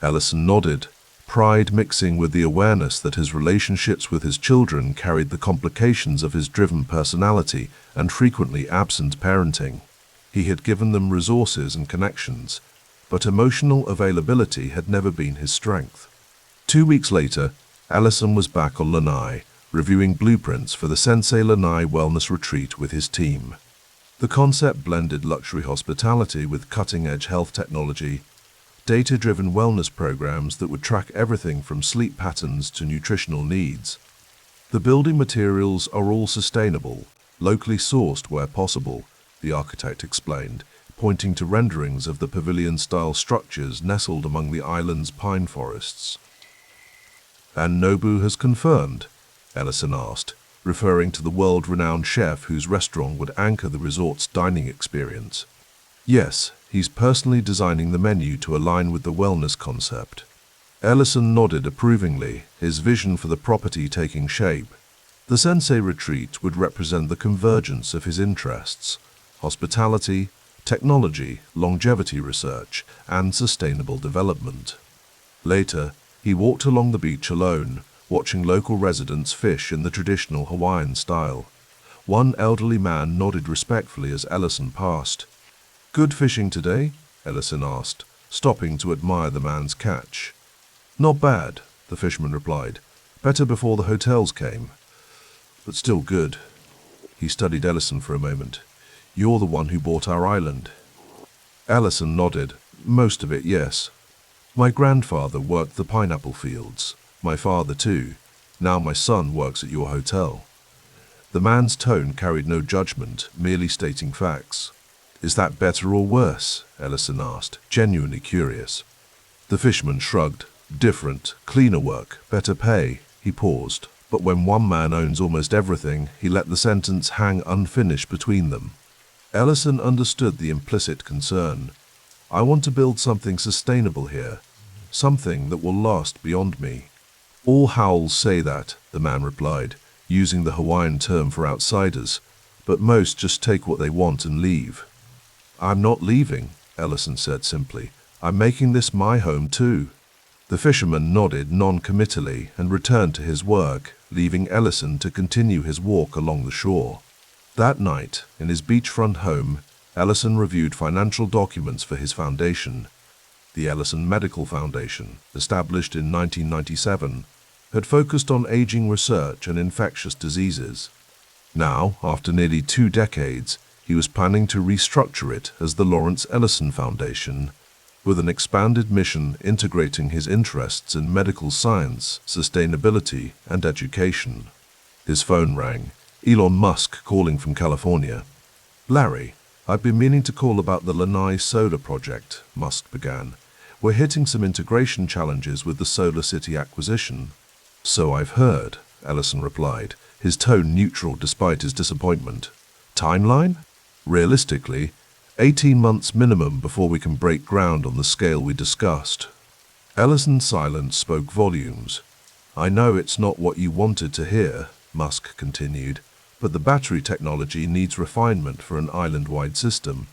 Ellison nodded, pride mixing with the awareness that his relationships with his children carried the complications of his driven personality and frequently absent parenting. He had given them resources and connections, but emotional availability had never been his strength. 2 weeks later, Ellison was back on Lanai, reviewing blueprints for the Sensei Lanai Wellness Retreat with his team. The concept blended luxury hospitality with cutting-edge health technology, data-driven wellness programs that would track everything from sleep patterns to nutritional needs. The building materials are all sustainable, locally sourced where possible, the architect explained, pointing to renderings of the pavilion-style structures nestled among the island's pine forests. And Nobu has confirmed, Ellison asked, referring to the world-renowned chef whose restaurant would anchor the resort's dining experience. Yes, he's personally designing the menu to align with the wellness concept. Ellison nodded approvingly, his vision for the property taking shape. The Sensei Retreat would represent the convergence of his interests: hospitality, technology, longevity research, and sustainable development. Later, he walked along the beach alone, watching local residents fish in the traditional Hawaiian style. One elderly man nodded respectfully as Ellison passed. "Good fishing today?" Ellison asked, stopping to admire the man's catch. "Not bad," the fisherman replied. "Better before the hotels came. But still good." He studied Ellison for a moment. "You're the one who bought our island." Ellison nodded. "Most of it, yes. My grandfather worked the pineapple fields. My father too. Now my son works at your hotel." The man's tone carried no judgment, merely stating facts. "Is that better or worse?" Ellison asked, genuinely curious. The fisherman shrugged. "Different, cleaner work, better pay." He paused, but when one man owns almost everything, he let the sentence hang unfinished between them. Ellison understood the implicit concern. "I want to build something sustainable here, something that will last beyond me." "All howls say that," the man replied, using the Hawaiian term for outsiders, "but most just take what they want and leave." "I'm not leaving," Ellison said simply. "I'm making this my home too." The fisherman nodded non-committally and returned to his work, leaving Ellison to continue his walk along the shore. That night, in his beachfront home, Ellison reviewed financial documents for his foundation. The Ellison Medical Foundation, established in 1997, had focused on aging research and infectious diseases. Now, after nearly 2 decades, he was planning to restructure it as the Lawrence Ellison Foundation, with an expanded mission integrating his interests in medical science, sustainability, and education. His phone rang. Elon Musk calling from California. "Larry, I've been meaning to call about the Lanai solar project," Musk began. "We're hitting some integration challenges with the Solar City acquisition." "So I've heard," Ellison replied, his tone neutral despite his disappointment. "Timeline?" "Realistically, 18 months minimum before we can break ground on the scale we discussed." Ellison's silence spoke volumes. "I know it's not what you wanted to hear," Musk continued, "but the battery technology needs refinement for an island-wide system."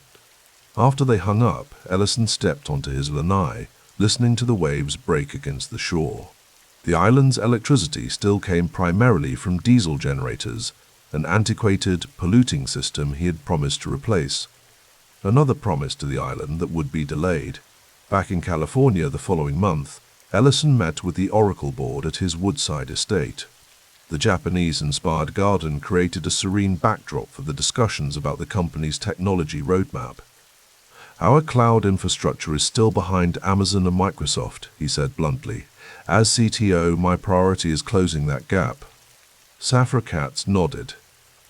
After they hung up, Ellison stepped onto his lanai, listening to the waves break against the shore. The island's electricity still came primarily from diesel generators, an antiquated, polluting system he had promised to replace. Another promise to the island that would be delayed. Back in California the following month, Ellison met with the Oracle board at his Woodside estate. The Japanese-inspired garden created a serene backdrop for the discussions about the company's technology roadmap. "Our cloud infrastructure is still behind Amazon and Microsoft," he said bluntly. "As CTO, my priority is closing that gap." Safra Catz nodded.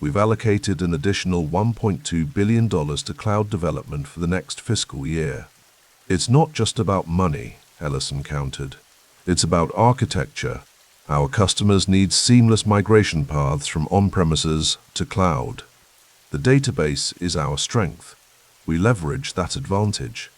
"We've allocated an additional $1.2 billion to cloud development for the next fiscal year." "It's not just about money," Ellison countered. "It's about architecture. Our customers need seamless migration paths from on-premises to cloud. The database is our strength. We leverage that advantage."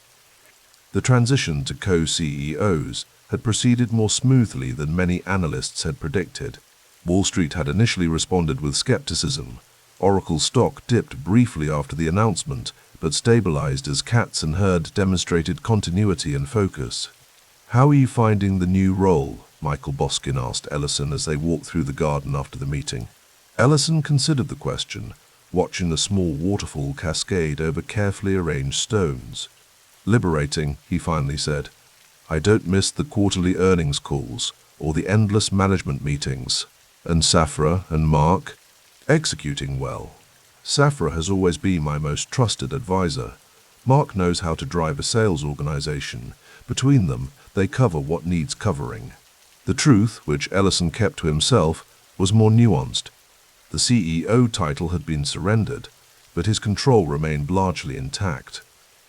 The transition to co-CEOs had proceeded more smoothly than many analysts had predicted. Wall Street had initially responded with skepticism. Oracle stock dipped briefly after the announcement, but stabilized as Catz and Hurd demonstrated continuity and focus. "How are you finding the new role?" Michael Boskin asked Ellison as they walked through the garden after the meeting. Ellison considered the question, watching the small waterfall cascade over carefully arranged stones. "Liberating," he finally said. "I don't miss the quarterly earnings calls or the endless management meetings. And Safra and Mark?" "Executing well. Safra has always been my most trusted advisor. Mark knows how to drive a sales organization. Between them, they cover what needs covering." The truth, which Ellison kept to himself, was more nuanced. The CEO title had been surrendered, but his control remained largely intact.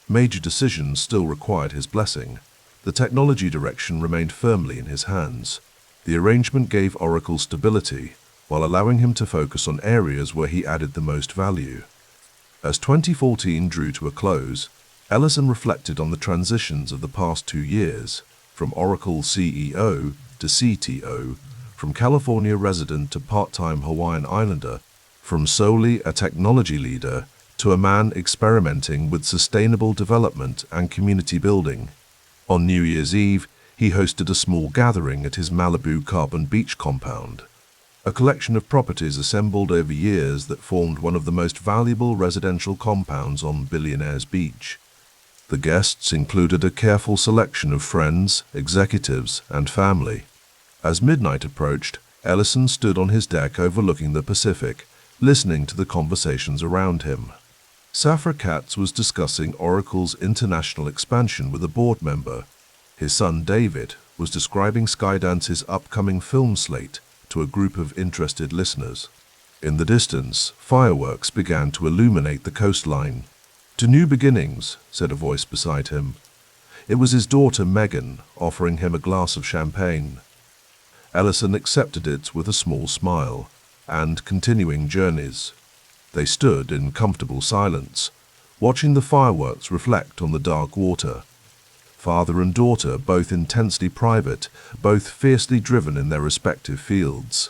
Major decisions still required his blessing. The technology direction remained firmly in his hands. The arrangement gave Oracle stability, while allowing him to focus on areas where he added the most value. As 2014 drew to a close, Ellison reflected on the transitions of the past 2 years, from Oracle CEO to CTO, from California resident to part-time Hawaiian islander, from solely a technology leader to a man experimenting with sustainable development and community building. On New Year's Eve, he hosted a small gathering at his Malibu Carbon Beach compound, a collection of properties assembled over years that formed one of the most valuable residential compounds on Billionaire's beach. The guests included a careful selection of friends, executives, and family. As midnight approached, Ellison stood on his deck overlooking the Pacific, listening to the conversations around him. Safra Catz was discussing Oracle's international expansion with a board member. His son David was describing Skydance's upcoming film slate to a group of interested listeners. In the distance, fireworks began to illuminate the coastline. "To new beginnings," said a voice beside him. It was his daughter Megan, offering him a glass of champagne. Ellison accepted it with a small smile, and continuing journeys. They stood in comfortable silence, watching the fireworks reflect on the dark water. Father and daughter, both intensely private, both fiercely driven in their respective fields.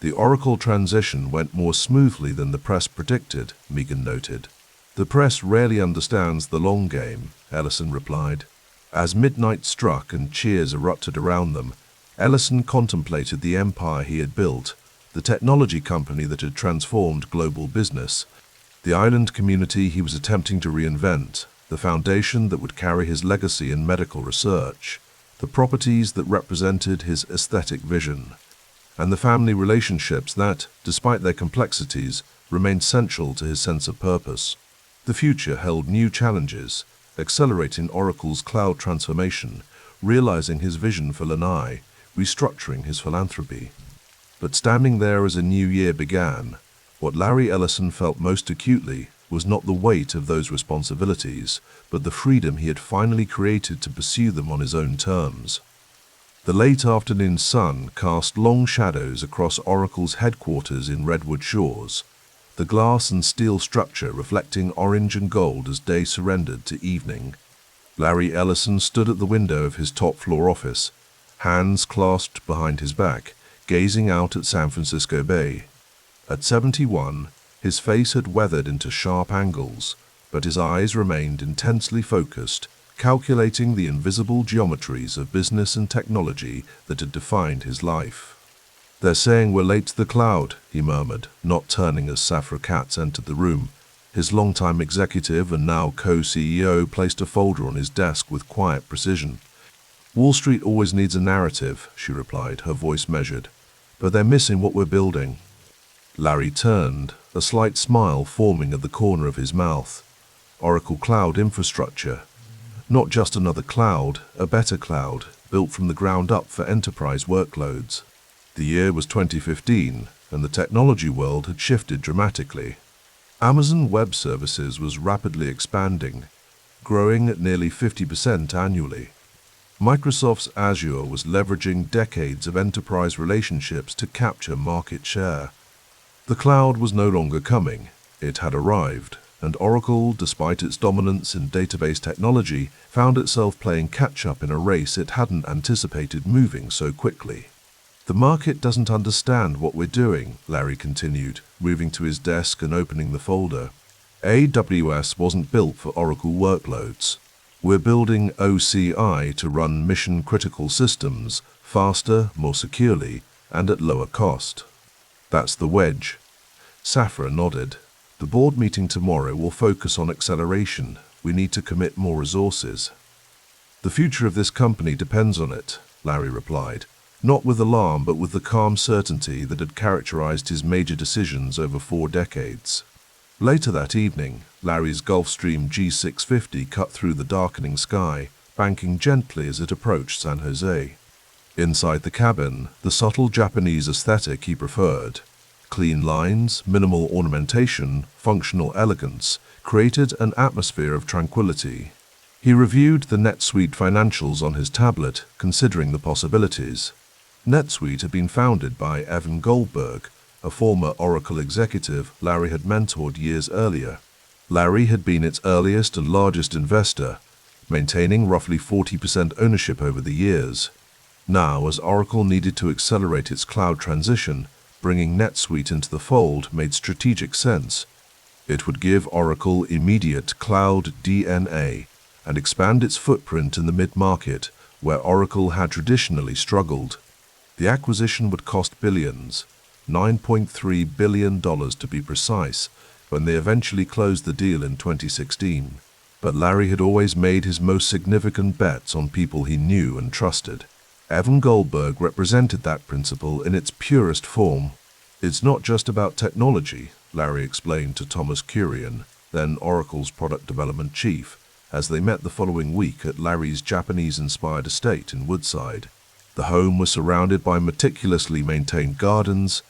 "The Oracle transition went more smoothly than the press predicted," Megan noted. "The press rarely understands the long game," Ellison replied. As midnight struck and cheers erupted around them, Ellison contemplated the empire he had built, the technology company that had transformed global business, the island community he was attempting to reinvent, the foundation that would carry his legacy in medical research, the properties that represented his aesthetic vision, and the family relationships that, despite their complexities, remained central to his sense of purpose. The future held new challenges, accelerating Oracle's cloud transformation, realizing his vision for Lanai, restructuring his philanthropy. But standing there as a new year began, what Larry Ellison felt most acutely was not the weight of those responsibilities, but the freedom he had finally created to pursue them on his own terms. The late afternoon sun cast long shadows across Oracle's headquarters in Redwood Shores, the glass and steel structure reflecting orange and gold as day surrendered to evening. Larry Ellison stood at the window of his top-floor office, hands clasped behind his back, gazing out at San Francisco Bay. At 71, his face had weathered into sharp angles, but his eyes remained intensely focused, calculating the invisible geometries of business and technology that had defined his life. "They're saying we're late to the cloud," he murmured, not turning as Safra Catz entered the room. His longtime executive and now co-CEO placed a folder on his desk with quiet precision. "Wall Street always needs a narrative," she replied, her voice measured. "But they're missing what we're building." Larry turned, a slight smile forming at the corner of his mouth. Oracle Cloud Infrastructure. Not just another cloud, a better cloud, built from the ground up for enterprise workloads. The year was 2015, and the technology world had shifted dramatically. Amazon Web Services was rapidly expanding, growing at nearly 50% annually. Microsoft's Azure was leveraging decades of enterprise relationships to capture market share. The cloud was no longer coming, it had arrived, and Oracle, despite its dominance in database technology, found itself playing catch-up in a race it hadn't anticipated moving so quickly. "The market doesn't understand what we're doing," Larry continued, moving to his desk and opening the folder. "AWS wasn't built for Oracle workloads. We're building OCI to run mission-critical systems faster, more securely, and at lower cost. That's the wedge." Safra nodded. "The board meeting tomorrow will focus on acceleration. We need to commit more resources." "The future of this company depends on it," Larry replied, not with alarm but with the calm certainty that had characterized his major decisions over 4 decades. Later that evening, Larry's Gulfstream G650 cut through the darkening sky, banking gently as it approached San Jose. Inside the cabin, the subtle Japanese aesthetic he preferred, clean lines, minimal ornamentation, functional elegance, created an atmosphere of tranquility. He reviewed the NetSuite financials on his tablet, considering the possibilities. NetSuite had been founded by Evan Goldberg, a former Oracle executive Larry had mentored years earlier. Larry had been its earliest and largest investor, maintaining roughly 40% ownership over the years. Now, as Oracle needed to accelerate its cloud transition, bringing NetSuite into the fold made strategic sense. It would give Oracle immediate cloud DNA and expand its footprint in the mid-market, where Oracle had traditionally struggled. The acquisition would cost billions, $9.3 billion to be precise, when they eventually closed the deal in 2016. But Larry had always made his most significant bets on people he knew and trusted. Evan Goldberg represented that principle in its purest form. "It's not just about technology," Larry explained to Thomas Kurian, then Oracle's product development chief, as they met the following week at Larry's Japanese-inspired estate in Woodside. The home was surrounded by meticulously maintained gardens,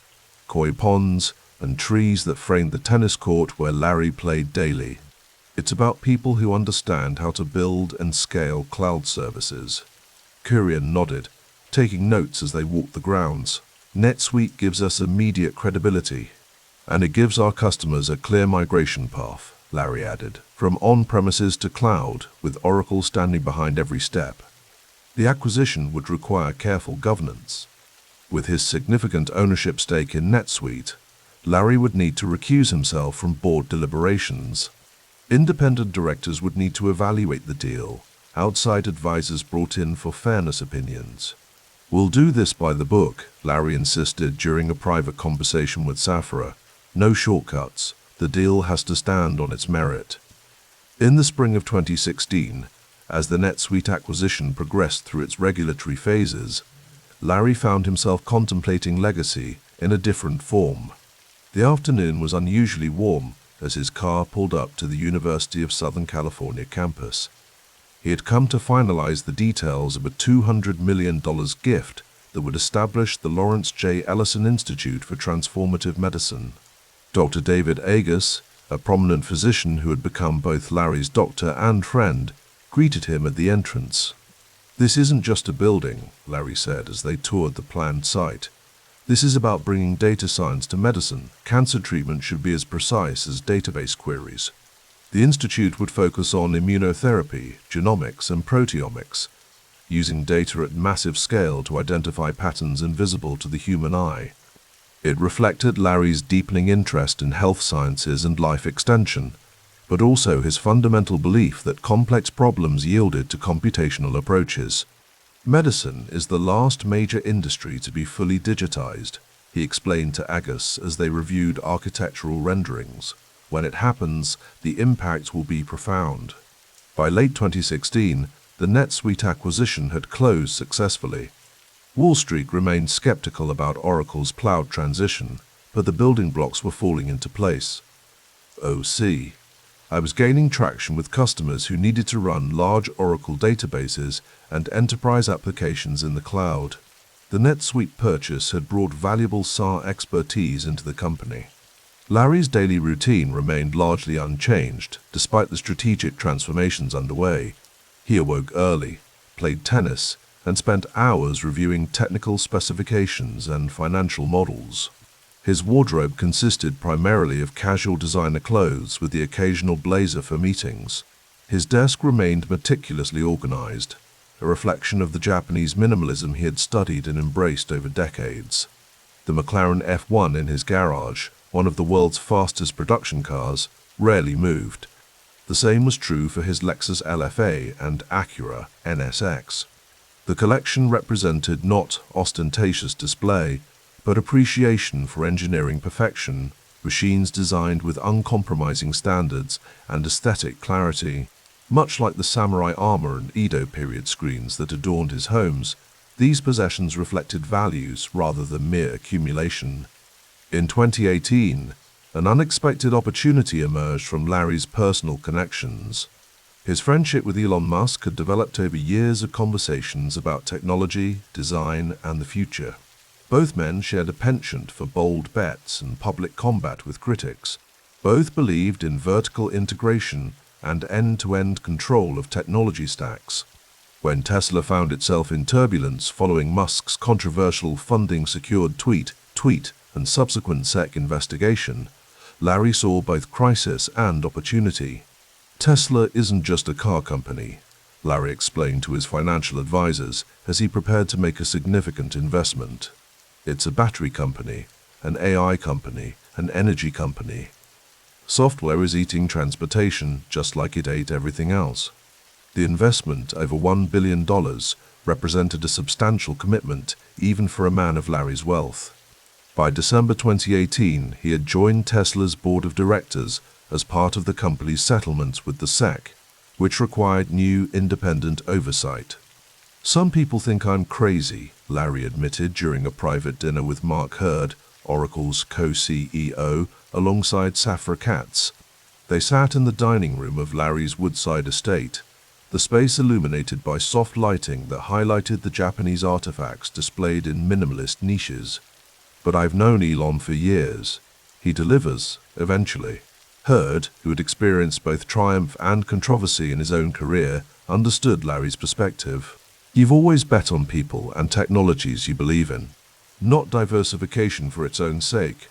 koi ponds, and trees that framed the tennis court where Larry played daily. "It's about people who understand how to build and scale cloud services." Kurian nodded, taking notes as they walked the grounds. "NetSuite gives us immediate credibility, and it gives our customers a clear migration path," Larry added, "from on-premises to cloud, with Oracle standing behind every step." The acquisition would require careful governance. With his significant ownership stake in NetSuite, Larry would need to recuse himself from board deliberations. Independent directors would need to evaluate the deal, outside advisors brought in for fairness opinions. "We'll do this by the book," Larry insisted during a private conversation with Safra. "No shortcuts. The deal has to stand on its merit." In the spring of 2016, as the NetSuite acquisition progressed through its regulatory phases, Larry found himself contemplating legacy in a different form. The afternoon was unusually warm as his car pulled up to the University of Southern California campus. He had come to finalize the details of a $200 million gift that would establish the Lawrence J. Ellison Institute for Transformative Medicine. Dr. David Agus, a prominent physician who had become both Larry's doctor and friend, greeted him at the entrance. "This isn't just a building," Larry said as they toured the planned site. "This is about bringing data science to medicine. Cancer treatment should be as precise as database queries." The institute would focus on immunotherapy, genomics, and proteomics, using data at massive scale to identify patterns invisible to the human eye. It reflected Larry's deepening interest in health sciences and life extension, but also his fundamental belief that complex problems yielded to computational approaches. "Medicine is the last major industry to be fully digitized," he explained to Agus as they reviewed architectural renderings. When it happens, the impact will be profound. By late 2016, the NetSuite acquisition had closed successfully. Wall Street remained skeptical about Oracle's cloud transition, but the building blocks were falling into place. OC. I was gaining traction with customers who needed to run large Oracle databases and enterprise applications in the cloud. The NetSuite purchase had brought valuable SaaS expertise into the company. Larry's daily routine remained largely unchanged, despite the strategic transformations underway. He awoke early, played tennis, and spent hours reviewing technical specifications and financial models. His wardrobe consisted primarily of casual designer clothes with the occasional blazer for meetings. His desk remained meticulously organized, a reflection of the Japanese minimalism he had studied and embraced over decades. The McLaren F1 in his garage, one of the world's fastest production cars, rarely moved. The same was true for his Lexus LFA and Acura NSX. The collection represented not ostentatious display, but appreciation for engineering perfection, machines designed with uncompromising standards and aesthetic clarity. Much like the samurai armor and Edo period screens that adorned his homes, these possessions reflected values rather than mere accumulation. In 2018, an unexpected opportunity emerged from Larry's personal connections. His friendship with Elon Musk had developed over years of conversations about technology, design, and the future. Both men shared a penchant for bold bets and public combat with critics. Both believed in vertical integration and end-to-end control of technology stacks. When Tesla found itself in turbulence following Musk's controversial funding-secured tweet, and subsequent SEC investigation, Larry saw both crisis and opportunity. Tesla isn't just a car company, Larry explained to his financial advisors as he prepared to make a significant investment. It's a battery company, an AI company, an energy company. Software is eating transportation just like it ate everything else. The investment, over $1 billion, represented a substantial commitment even for a man of Larry's wealth. By December 2018, he had joined Tesla's board of directors as part of the company's settlements with the SEC, which required new independent oversight. Some people think I'm crazy, Larry admitted during a private dinner with Mark Hurd, Oracle's co-CEO, alongside Safra Catz. They sat in the dining room of Larry's Woodside estate, the space illuminated by soft lighting that highlighted the Japanese artifacts displayed in minimalist niches. But I've known Elon for years. He delivers, eventually. Hurd, who had experienced both triumph and controversy in his own career, understood Larry's perspective. You've always bet on people and technologies you believe in, not diversification for its own sake.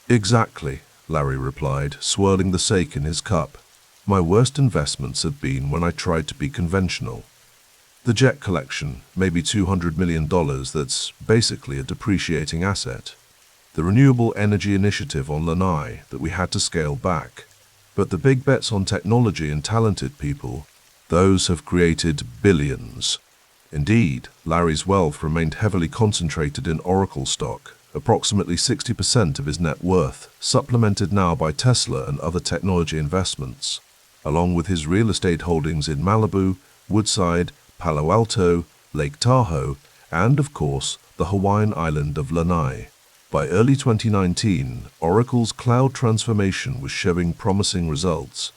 Exactly, Larry replied, swirling the sake in his cup. My worst investments have been when I tried to be conventional. The jet collection, maybe $200 million, that's basically a depreciating asset. The renewable energy initiative on Lanai that we had to scale back. But the big bets on technology and talented people, those have created billions. Indeed, Larry's wealth remained heavily concentrated in Oracle stock, approximately 60% of his net worth, supplemented now by Tesla and other technology investments, along with his real estate holdings in Malibu, Woodside, Palo Alto, Lake Tahoe, and, of course, the Hawaiian island of Lanai. By early 2019, Oracle's cloud transformation was showing promising results,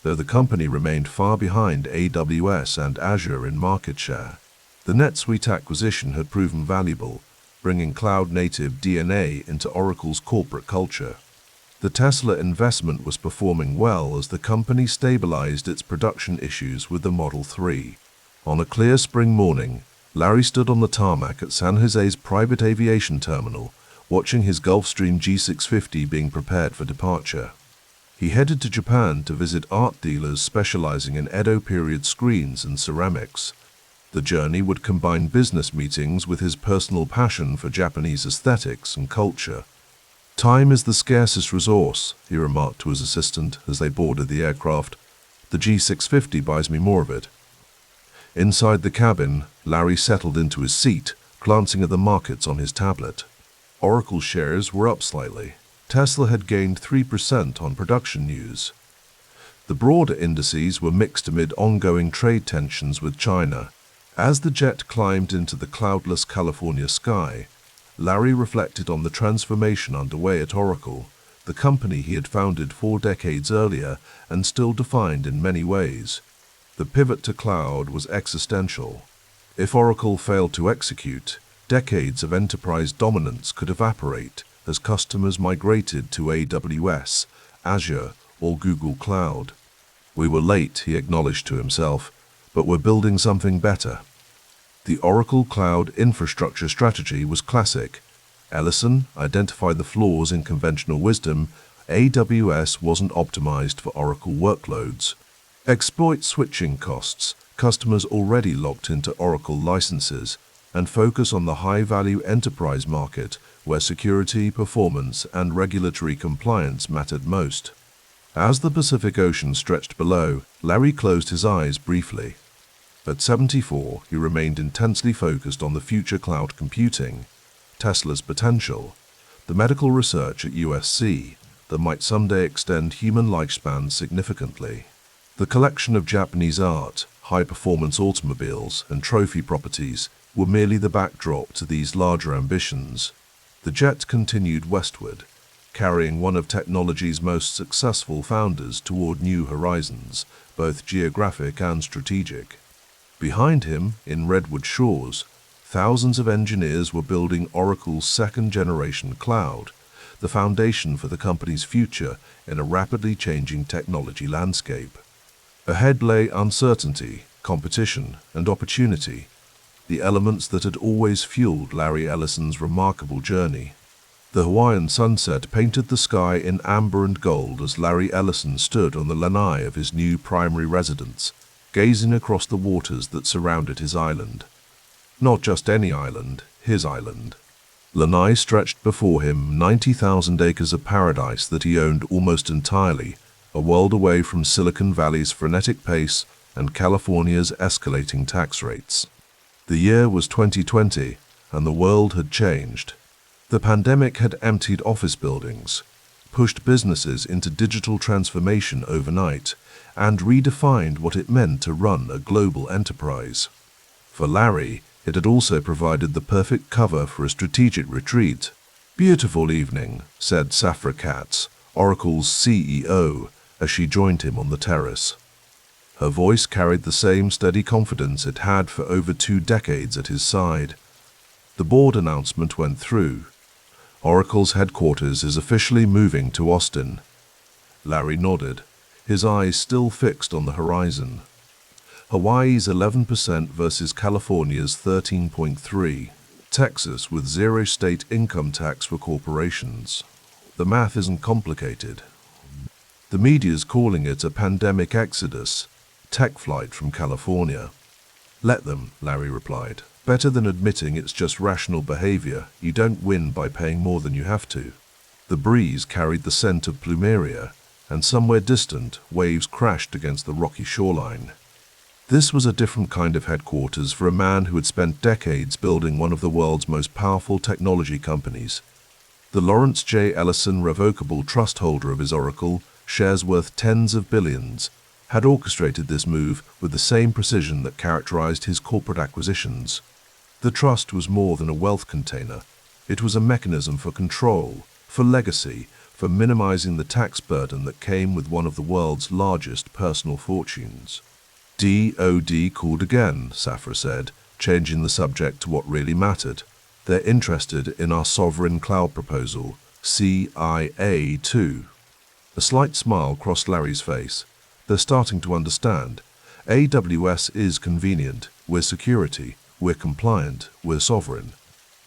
though the company remained far behind AWS and Azure in market share. The NetSuite acquisition had proven valuable, bringing cloud-native DNA into Oracle's corporate culture. The Tesla investment was performing well as the company stabilized its production issues with the Model 3. On a clear spring morning, Larry stood on the tarmac at San Jose's private aviation terminal, watching his Gulfstream G650 being prepared for departure. He headed to Japan to visit art dealers specializing in Edo period screens and ceramics. The journey would combine business meetings with his personal passion for Japanese aesthetics and culture. Time is the scarcest resource, he remarked to his assistant as they boarded the aircraft. The G650 buys me more of it. Inside the cabin, Larry settled into his seat, glancing at the markets on his tablet. Oracle shares were up slightly. Tesla had gained 3% on production news. The broader indices were mixed amid ongoing trade tensions with China. As the jet climbed into the cloudless California sky, Larry reflected on the transformation underway at Oracle, the company he had founded 4 decades earlier and still defined in many ways. The pivot to cloud was existential. If Oracle failed to execute, decades of enterprise dominance could evaporate as customers migrated to AWS, Azure, or Google Cloud. We were late, he acknowledged to himself, but we're building something better. The Oracle Cloud infrastructure strategy was classic. Ellison identified the flaws in conventional wisdom. AWS wasn't optimized for Oracle workloads. Exploit switching costs, customers already locked into Oracle licenses, and focus on the high-value enterprise market where security, performance, and regulatory compliance mattered most. As the Pacific Ocean stretched below, Larry closed his eyes briefly. At 74, he remained intensely focused on the future cloud computing, Tesla's potential, the medical research at USC that might someday extend human lifespans significantly. The collection of Japanese art, high-performance automobiles, and trophy properties were merely the backdrop to these larger ambitions. The jet continued westward, carrying one of technology's most successful founders toward new horizons, both geographic and strategic. Behind him, in Redwood Shores, thousands of engineers were building Oracle's second-generation cloud, the foundation for the company's future in a rapidly changing technology landscape. Ahead lay uncertainty, competition, and opportunity, the elements that had always fueled Larry Ellison's remarkable journey. The Hawaiian sunset painted the sky in amber and gold as Larry Ellison stood on the lanai of his new primary residence, gazing across the waters that surrounded his island. Not just any island, his island. Lanai stretched before him 90,000 acres of paradise that he owned almost entirely, a world away from Silicon Valley's frenetic pace and California's escalating tax rates. The year was 2020, and the world had changed. The pandemic had emptied office buildings, pushed businesses into digital transformation overnight, and redefined what it meant to run a global enterprise. For Larry, it had also provided the perfect cover for a strategic retreat. "Beautiful evening," said Safra Katz, Oracle's CEO, as she joined him on the terrace. Her voice carried the same steady confidence it had for over 2 decades at his side. The board announcement went through. Oracle's headquarters is officially moving to Austin. Larry nodded, his eyes still fixed on the horizon. Hawaii's 11% versus California's 13.3%. Texas with 0 state income tax for corporations. The math isn't complicated. The media's calling it a pandemic exodus, tech flight from California. "Let them," Larry replied. "Better than admitting it's just rational behavior. You don't win by paying more than you have to." The breeze carried the scent of plumeria, and somewhere distant, waves crashed against the rocky shoreline. This was a different kind of headquarters for a man who had spent decades building one of the world's most powerful technology companies. The Lawrence J. Ellison revocable trust holder of his Oracle, shares worth tens of billions, had orchestrated this move with the same precision that characterized his corporate acquisitions. The trust was more than a wealth container. It was a mechanism for control, for legacy, for minimizing the tax burden that came with one of the world's largest personal fortunes. DOD called again, Safra said, changing the subject to what really mattered. They're interested in our sovereign cloud proposal, CIA2. A slight smile crossed Larry's face. They're starting to understand. AWS is convenient. We're security. We're compliant. We're sovereign.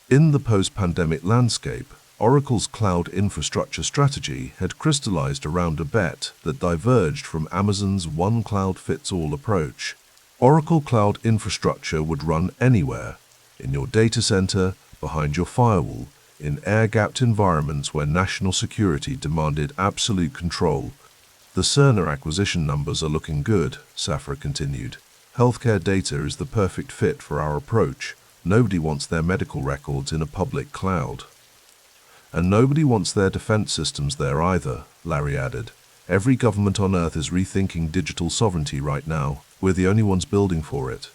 In the post-pandemic landscape, Oracle's cloud infrastructure strategy had crystallized around a bet that diverged from Amazon's one-cloud-fits-all approach. Oracle Cloud Infrastructure would run anywhere, in your data center, behind your firewall, in air-gapped environments where national security demanded absolute control. The Cerner acquisition numbers are looking good, Safra continued. Healthcare data is the perfect fit for our approach. Nobody wants their medical records in a public cloud. And nobody wants their defense systems there either, Larry added. Every government on Earth is rethinking digital sovereignty right now. We're the only ones building for it.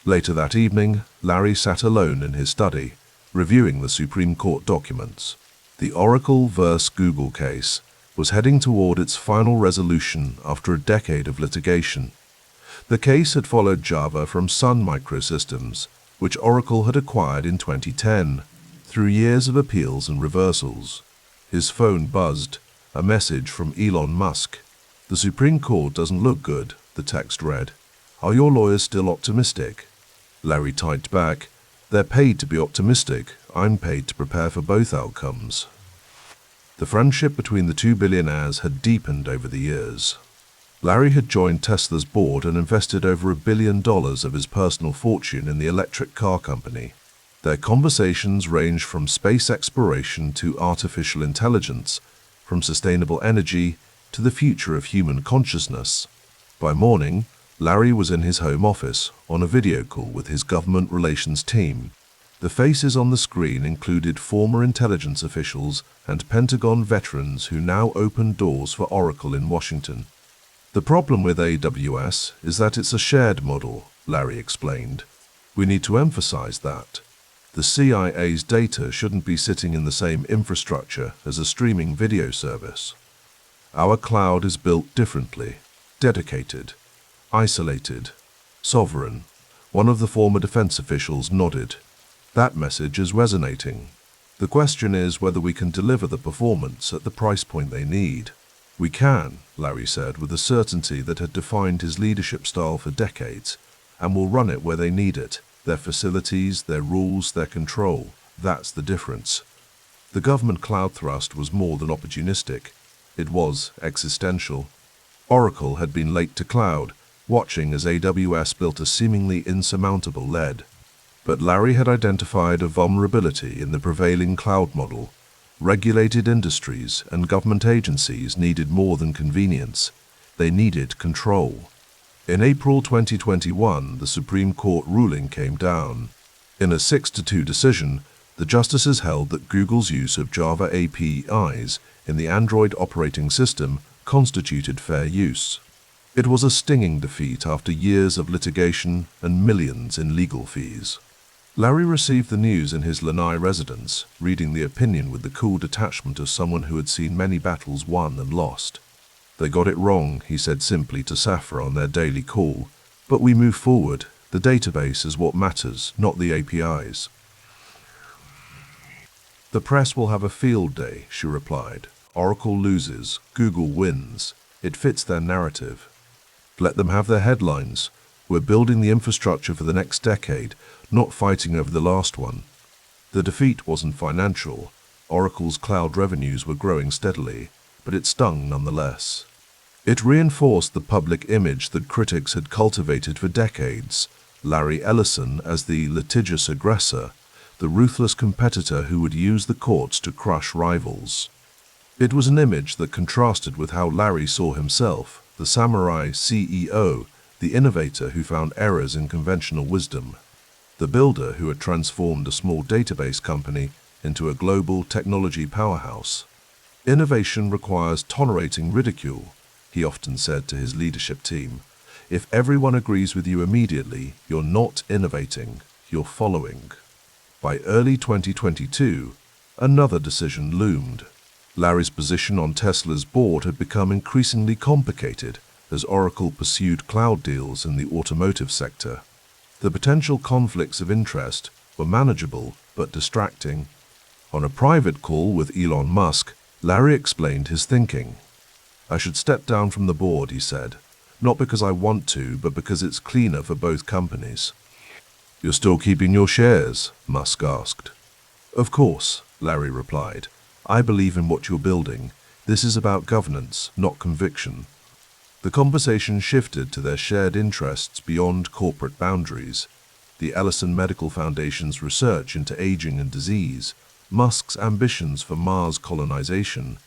Later that evening, Larry sat alone in his study, reviewing the Supreme Court documents. The Oracle vs. Google case was heading toward its final resolution after a decade of litigation. The case had followed Java from Sun Microsystems, which Oracle had acquired in 2010, through years of appeals and reversals. His phone buzzed, a message from Elon Musk. "The Supreme Court doesn't look good," the text read. "Are your lawyers still optimistic?" Larry typed back, "They're paid to be optimistic. I'm paid to prepare for both outcomes." The friendship between the two billionaires had deepened over the years. Larry had joined Tesla's board and invested over $1 billion of his personal fortune in the electric car company. Their conversations ranged from space exploration to artificial intelligence, from sustainable energy to the future of human consciousness. By morning, Larry was in his home office on a video call with his government relations team. The faces on the screen included former intelligence officials and Pentagon veterans who now opened doors for Oracle in Washington. "The problem with AWS is that it's a shared model," Larry explained. "We need to emphasize that. The CIA's data shouldn't be sitting in the same infrastructure as a streaming video service. Our cloud is built differently, dedicated, isolated, sovereign." One of the former defense officials nodded. "That message is resonating. The question is whether we can deliver the performance at the price point they need." "We can," Larry said with a certainty that had defined his leadership style for decades, "and we'll run it where they need it. Their facilities, their rules, their control. That's the difference." The government cloud thrust was more than opportunistic. It was existential. Oracle had been late to cloud, watching as AWS built a seemingly insurmountable lead. But Larry had identified a vulnerability in the prevailing cloud model. Regulated industries and government agencies needed more than convenience. They needed control. In April 2021, the Supreme Court ruling came down. In a 6-2 decision, the justices held that Google's use of Java APIs in the Android operating system constituted fair use. It was a stinging defeat after years of litigation and millions in legal fees. Larry received the news in his Lanai residence, reading the opinion with the cool detachment of someone who had seen many battles won and lost. "They got it wrong," he said simply to Safra on their daily call. "But we move forward. The database is what matters, not the APIs." "The press will have a field day," she replied. "Oracle loses, Google wins. It fits their narrative. Let them have their headlines. We're building the infrastructure for the next decade, not fighting over the last one." The defeat wasn't financial. Oracle's cloud revenues were growing steadily, but it stung nonetheless. It reinforced the public image that critics had cultivated for decades: Larry Ellison as the litigious aggressor, the ruthless competitor who would use the courts to crush rivals. It was an image that contrasted with how Larry saw himself, the samurai CEO, the innovator who found errors in conventional wisdom, the builder who had transformed a small database company into a global technology powerhouse. "Innovation requires tolerating ridicule," he often said to his leadership team. "If everyone agrees with you immediately, you're not innovating, you're following." By early 2022, another decision loomed. Larry's position on Tesla's board had become increasingly complicated as Oracle pursued cloud deals in the automotive sector. The potential conflicts of interest were manageable but distracting. On a private call with Elon Musk, Larry explained his thinking. "I should step down from the board," he said, "not because I want to, but because it's cleaner for both companies." "You're still keeping your shares?" Musk asked. "Of course," Larry replied. "I believe in what you're building. This is about governance, not conviction." The conversation shifted to their shared interests beyond corporate boundaries: the Ellison Medical Foundation's research into aging and disease, Musk's ambitions for Mars colonization,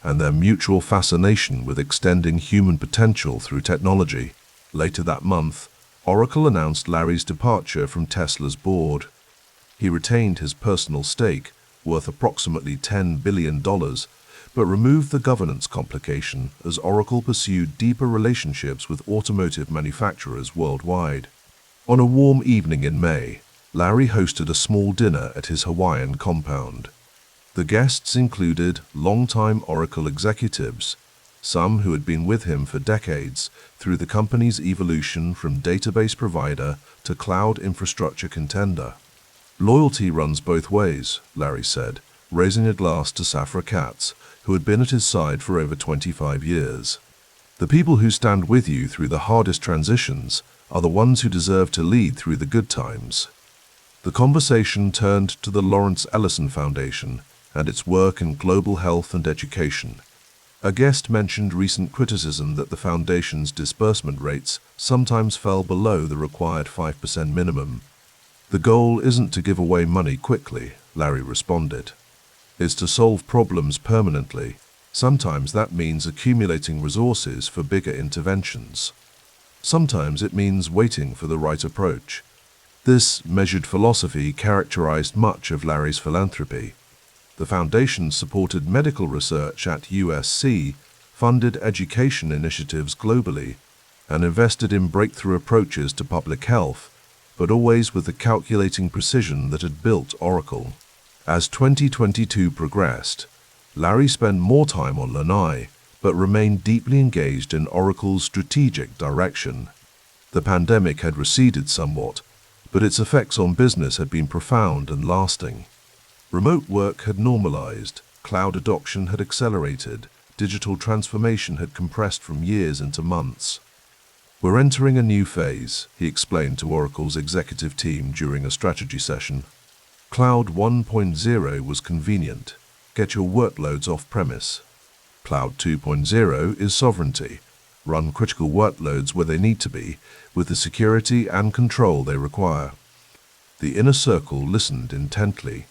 and their mutual fascination with extending human potential through technology. Later that month, Oracle announced Larry's departure from Tesla's board. He retained his personal stake, worth approximately $10 billion, but removed the governance complication as Oracle pursued deeper relationships with automotive manufacturers worldwide. On a warm evening in May, Larry hosted a small dinner at his Hawaiian compound. The guests included longtime Oracle executives, some who had been with him for decades through the company's evolution from database provider to cloud infrastructure contender. "Loyalty runs both ways," Larry said, raising a glass to Safra Katz, who had been at his side for over 25 years. "The people who stand with you through the hardest transitions are the ones who deserve to lead through the good times." The conversation turned to the Larry Ellison Foundation and its work in global health and education. A guest mentioned recent criticism that the foundation's disbursement rates sometimes fell below the required 5% minimum. "The goal isn't to give away money quickly," Larry responded. "It's to solve problems permanently. Sometimes that means accumulating resources for bigger interventions. Sometimes it means waiting for the right approach." This measured philosophy characterized much of Larry's philanthropy. The foundation supported medical research at USC, funded education initiatives globally, and invested in breakthrough approaches to public health, but always with the calculating precision that had built Oracle. As 2022 progressed, Larry spent more time on Lanai, but remained deeply engaged in Oracle's strategic direction. The pandemic had receded somewhat, but its effects on business had been profound and lasting. Remote work had normalized, cloud adoption had accelerated, digital transformation had compressed from years into months. "We're entering a new phase," he explained to Oracle's executive team during a strategy session. "Cloud 1.0 was convenient. Get your workloads off-premise. Cloud 2.0 is sovereignty. Run critical workloads where they need to be, with the security and control they require." The inner circle listened intently.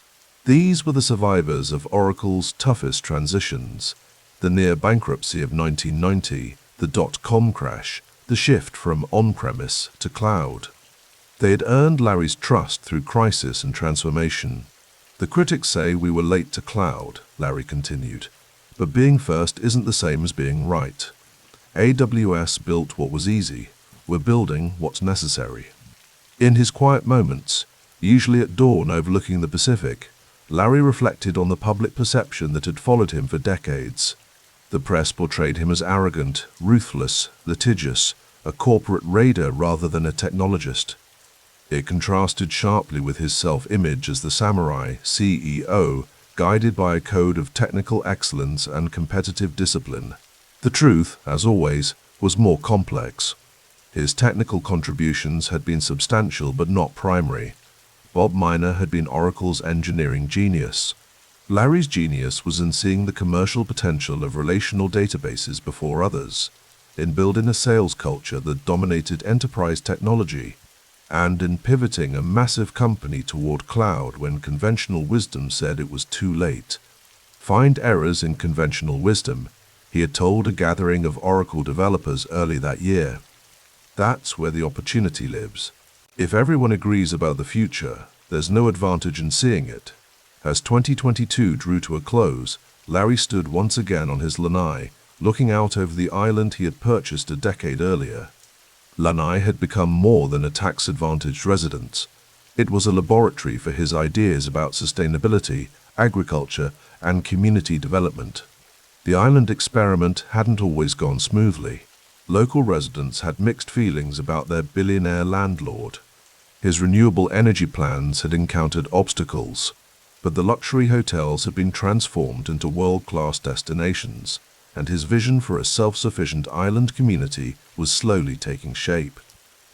These were the survivors of Oracle's toughest transitions: the near bankruptcy of 1990, the dot-com crash, the shift from on-premise to cloud. They had earned Larry's trust through crisis and transformation. "The critics say we were late to cloud," Larry continued, "but being first isn't the same as being right. AWS built what was easy. We're building what's necessary." In his quiet moments, usually at dawn overlooking the Pacific, Larry reflected on the public perception that had followed him for decades. The press portrayed him as arrogant, ruthless, litigious, a corporate raider rather than a technologist. It contrasted sharply with his self-image as the samurai CEO, guided by a code of technical excellence and competitive discipline. The truth, as always, was more complex. His technical contributions had been substantial but not primary. Bob Miner had been Oracle's engineering genius. Larry's genius was in seeing the commercial potential of relational databases before others, in building a sales culture that dominated enterprise technology, and in pivoting a massive company toward cloud when conventional wisdom said it was too late. "Find errors in conventional wisdom," he had told a gathering of Oracle developers early that year. "That's where the opportunity lives. If everyone agrees about the future, there's no advantage in seeing it." As 2022 drew to a close, Larry stood once again on his lanai, looking out over the island he had purchased a decade earlier. Lanai had become more than a tax-advantaged residence. It was a laboratory for his ideas about sustainability, agriculture, and community development. The island experiment hadn't always gone smoothly. Local residents had mixed feelings about their billionaire landlord. His renewable energy plans had encountered obstacles, but the luxury hotels had been transformed into world-class destinations, and his vision for a self-sufficient island community was slowly taking shape.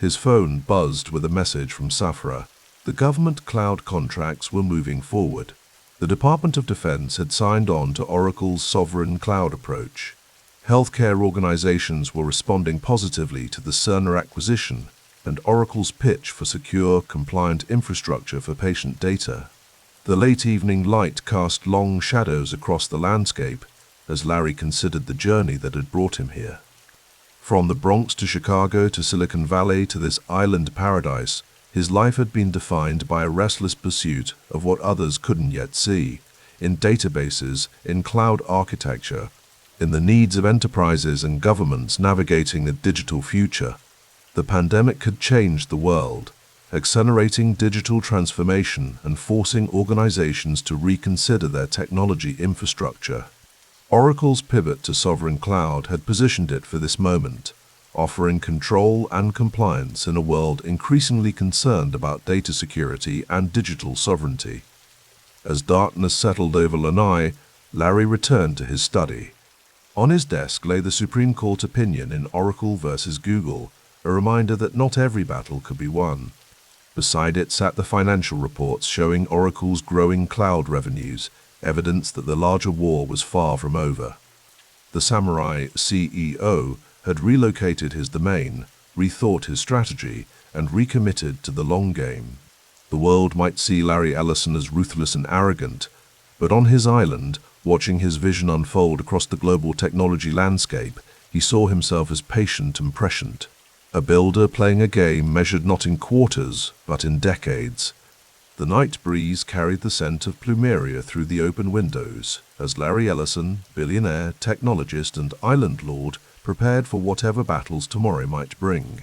His phone buzzed with a message from Safra. The government cloud contracts were moving forward. The Department of Defense had signed on to Oracle's sovereign cloud approach. Healthcare organizations were responding positively to the Cerner acquisition and Oracle's pitch for secure, compliant infrastructure for patient data. The late evening light cast long shadows across the landscape as Larry considered the journey that had brought him here. From the Bronx to Chicago to Silicon Valley to this island paradise, his life had been defined by a restless pursuit of what others couldn't yet see, in databases, in cloud architecture, in the needs of enterprises and governments navigating a digital future. The pandemic had changed the world, accelerating digital transformation and forcing organizations to reconsider their technology infrastructure. Oracle's pivot to sovereign cloud had positioned it for this moment, offering control and compliance in a world increasingly concerned about data security and digital sovereignty. As darkness settled over Lanai, Larry returned to his study. On his desk lay the Supreme Court opinion in Oracle versus Google, a reminder that not every battle could be won. Beside it sat the financial reports showing Oracle's growing cloud revenues, evidence that the larger war was far from over. The samurai CEO had relocated his domain, rethought his strategy, and recommitted to the long game. The world might see Larry Ellison as ruthless and arrogant, but on his island, watching his vision unfold across the global technology landscape, he saw himself as patient and prescient. A builder playing a game measured not in quarters, but in decades. The night breeze carried the scent of plumeria through the open windows, as Larry Ellison, billionaire, technologist, and island lord, prepared for whatever battles tomorrow might bring.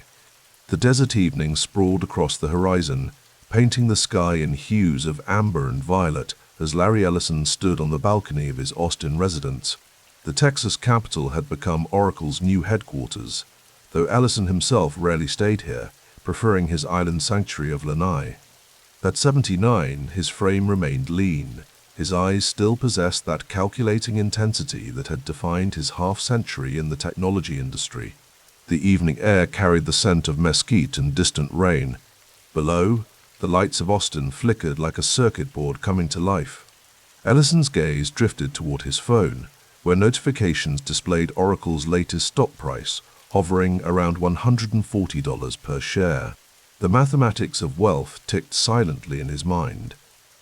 The desert evening sprawled across the horizon, painting the sky in hues of amber and violet as Larry Ellison stood on the balcony of his Austin residence. The Texas capital had become Oracle's new headquarters, though Ellison himself rarely stayed here, preferring his island sanctuary of Lanai. At 79, his frame remained lean. His eyes still possessed that calculating intensity that had defined his half-century in the technology industry. The evening air carried the scent of mesquite and distant rain. Below, the lights of Austin flickered like a circuit board coming to life. Ellison's gaze drifted toward his phone, where notifications displayed Oracle's latest stock price, hovering around $140 per share. The mathematics of wealth ticked silently in his mind.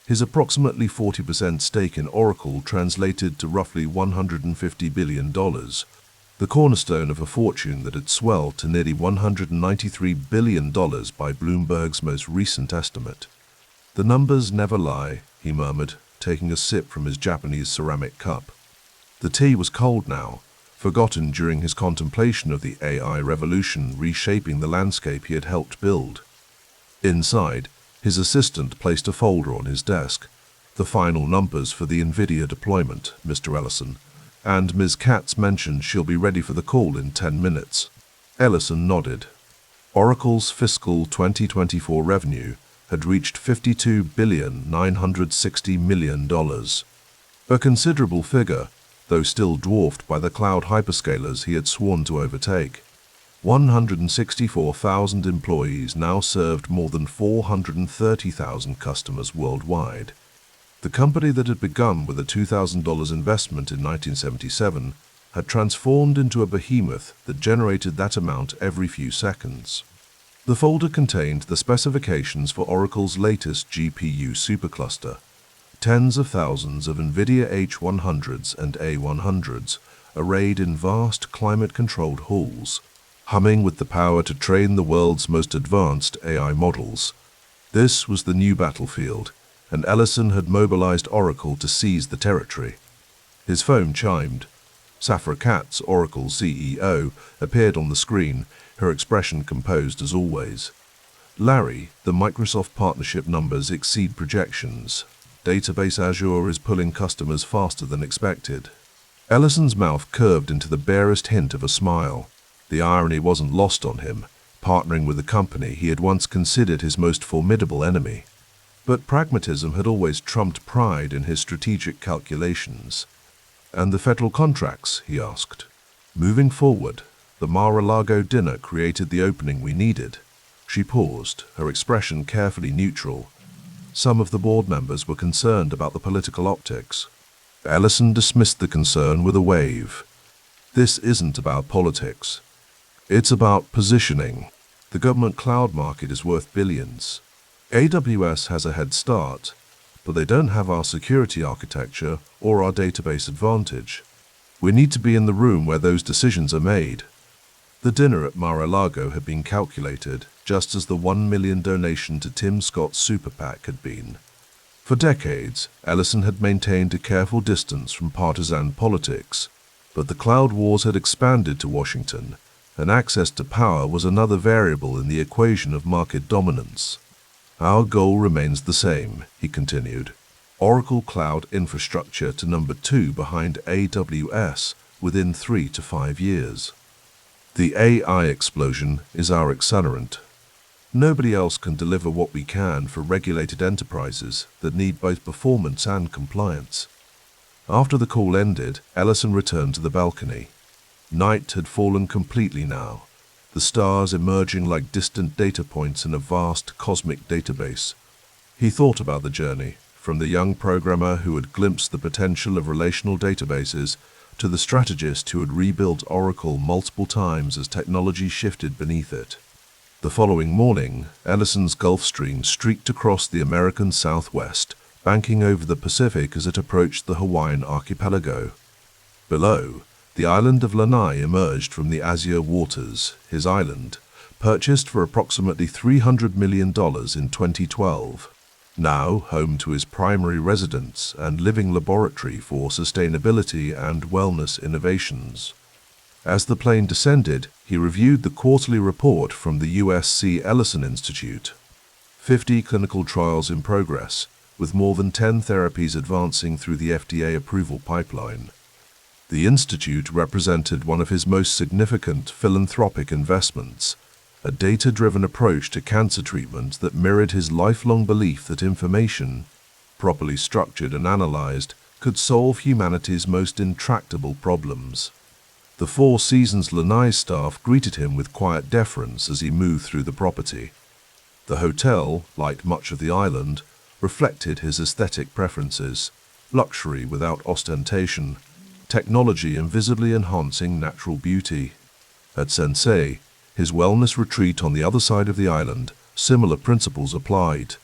His approximately 40% stake in Oracle translated to roughly $150 billion, the cornerstone of a fortune that had swelled to nearly $193 billion by Bloomberg's most recent estimate. "The numbers never lie," he murmured, taking a sip from his Japanese ceramic cup. The tea was cold now, forgotten during his contemplation of the AI revolution reshaping the landscape he had helped build. Inside, his assistant placed a folder on his desk. "The final numbers for the NVIDIA deployment, Mr. Ellison, and Ms. Katz mentioned she'll be ready for the call in 10 minutes. Ellison nodded. Oracle's fiscal 2024 revenue had reached $52.96 billion, a considerable figure, though still dwarfed by the cloud hyperscalers he had sworn to overtake. 164,000 employees now served more than 430,000 customers worldwide. The company that had begun with a $2,000 investment in 1977 had transformed into a behemoth that generated that amount every few seconds. The folder contained the specifications for Oracle's latest GPU supercluster, tens of thousands of NVIDIA H100s and A100s arrayed in vast climate-controlled halls, humming with the power to train the world's most advanced AI models. This was the new battlefield, and Ellison had mobilized Oracle to seize the territory. His phone chimed. Safra Catz, Oracle's CEO, appeared on the screen, her expression composed as always. "Larry, the Microsoft partnership numbers exceed projections. Database Azure is pulling customers faster than expected." Ellison's mouth curved into the barest hint of a smile. The irony wasn't lost on him, partnering with a company he had once considered his most formidable enemy. But pragmatism had always trumped pride in his strategic calculations. "And the federal contracts?" he asked. Moving forward, the Mar-a-Lago dinner created the opening we needed. She paused, her expression carefully neutral. Some of the board members were concerned about the political optics. Ellison dismissed the concern with a wave. "This isn't about politics. It's about positioning. The government cloud market is worth billions. AWS has a head start, but they don't have our security architecture or our database advantage. We need to be in the room where those decisions are made." The dinner at Mar-a-Lago had been calculated, just as the $1 million donation to Tim Scott's super PAC had been. For decades, Ellison had maintained a careful distance from partisan politics, but the cloud wars had expanded to Washington, and access to power was another variable in the equation of market dominance. Our goal remains the same, he continued. Oracle Cloud infrastructure to number 2 behind AWS within 3 to 5 years. The AI explosion is our accelerant. Nobody else can deliver what we can for regulated enterprises that need both performance and compliance. After the call ended, Ellison returned to the balcony. Night had fallen completely now, the stars emerging like distant data points in a vast cosmic database. He thought about the journey, from the young programmer who had glimpsed the potential of relational databases to the strategist who had rebuilt Oracle multiple times as technology shifted beneath it. The following morning, Ellison's Gulfstream streaked across the American Southwest, banking over the Pacific as it approached the Hawaiian archipelago. Below, the island of Lanai emerged from the azure waters. His island, purchased for approximately $300 million in 2012, now home to his primary residence and living laboratory for sustainability and wellness innovations. As the plane descended, he reviewed the quarterly report from the USC Ellison Institute. 50 clinical trials in progress, with more than 10 therapies advancing through the FDA approval pipeline. The institute represented one of his most significant philanthropic investments, a data-driven approach to cancer treatment that mirrored his lifelong belief that information, properly structured and analyzed, could solve humanity's most intractable problems. The Four Seasons Lanai staff greeted him with quiet deference as he moved through the property. The hotel, like much of the island, reflected his aesthetic preferences: luxury without ostentation, technology invisibly enhancing natural beauty. At Sensei, his wellness retreat on the other side of the island, similar principles applied: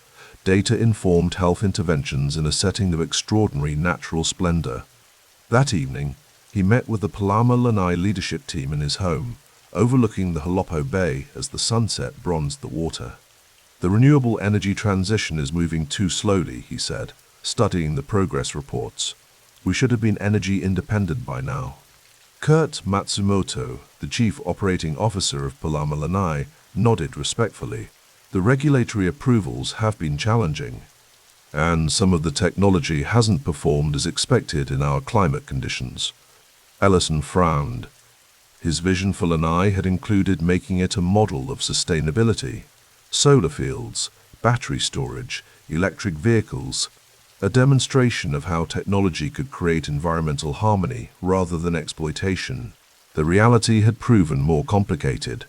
data-informed health interventions in a setting of extraordinary natural splendor. That evening, he met with the Palama Lanai leadership team in his home, overlooking the Halopo Bay as the sunset bronzed the water. "The renewable energy transition is moving too slowly," he said, studying the progress reports. "We should have been energy independent by now." Kurt Matsumoto, the chief operating officer of Palama Lanai, nodded respectfully. "The regulatory approvals have been challenging, and some of the technology hasn't performed as expected in our climate conditions." Ellison frowned. His vision for Lanai had included making it a model of sustainability: solar fields, battery storage, electric vehicles, a demonstration of how technology could create environmental harmony rather than exploitation. The reality had proven more complicated.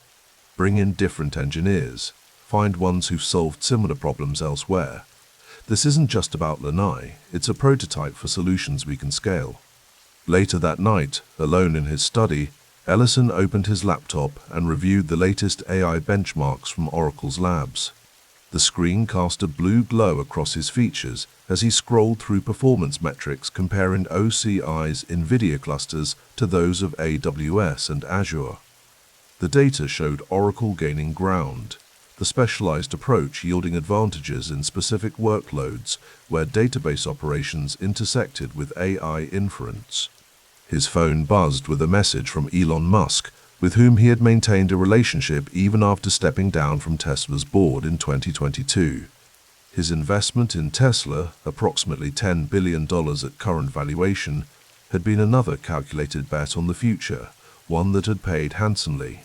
Bring in different engineers, find ones who've solved similar problems elsewhere. This isn't just about Lanai, it's a prototype for solutions we can scale. Later that night, alone in his study, Ellison opened his laptop and reviewed the latest AI benchmarks from Oracle's labs. The screen cast a blue glow across his features as he scrolled through performance metrics comparing OCI's NVIDIA clusters to those of AWS and Azure. The data showed Oracle gaining ground, the specialized approach yielding advantages in specific workloads where database operations intersected with AI inference. His phone buzzed with a message from Elon Musk, with whom he had maintained a relationship even after stepping down from Tesla's board in 2022. His investment in Tesla, approximately $10 billion at current valuation, had been another calculated bet on the future, one that had paid handsomely.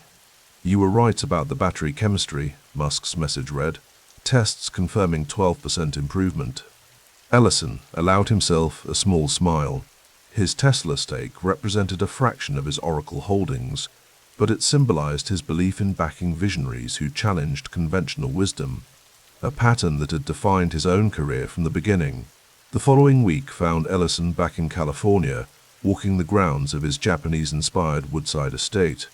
"You were right about the battery chemistry," Musk's message read. "Tests confirming 12% improvement." Ellison allowed himself a small smile. His Tesla stake represented a fraction of his Oracle holdings, but it symbolized his belief in backing visionaries who challenged conventional wisdom, a pattern that had defined his own career from the beginning. The following week found Ellison back in California, walking the grounds of his Japanese-inspired Woodside estate.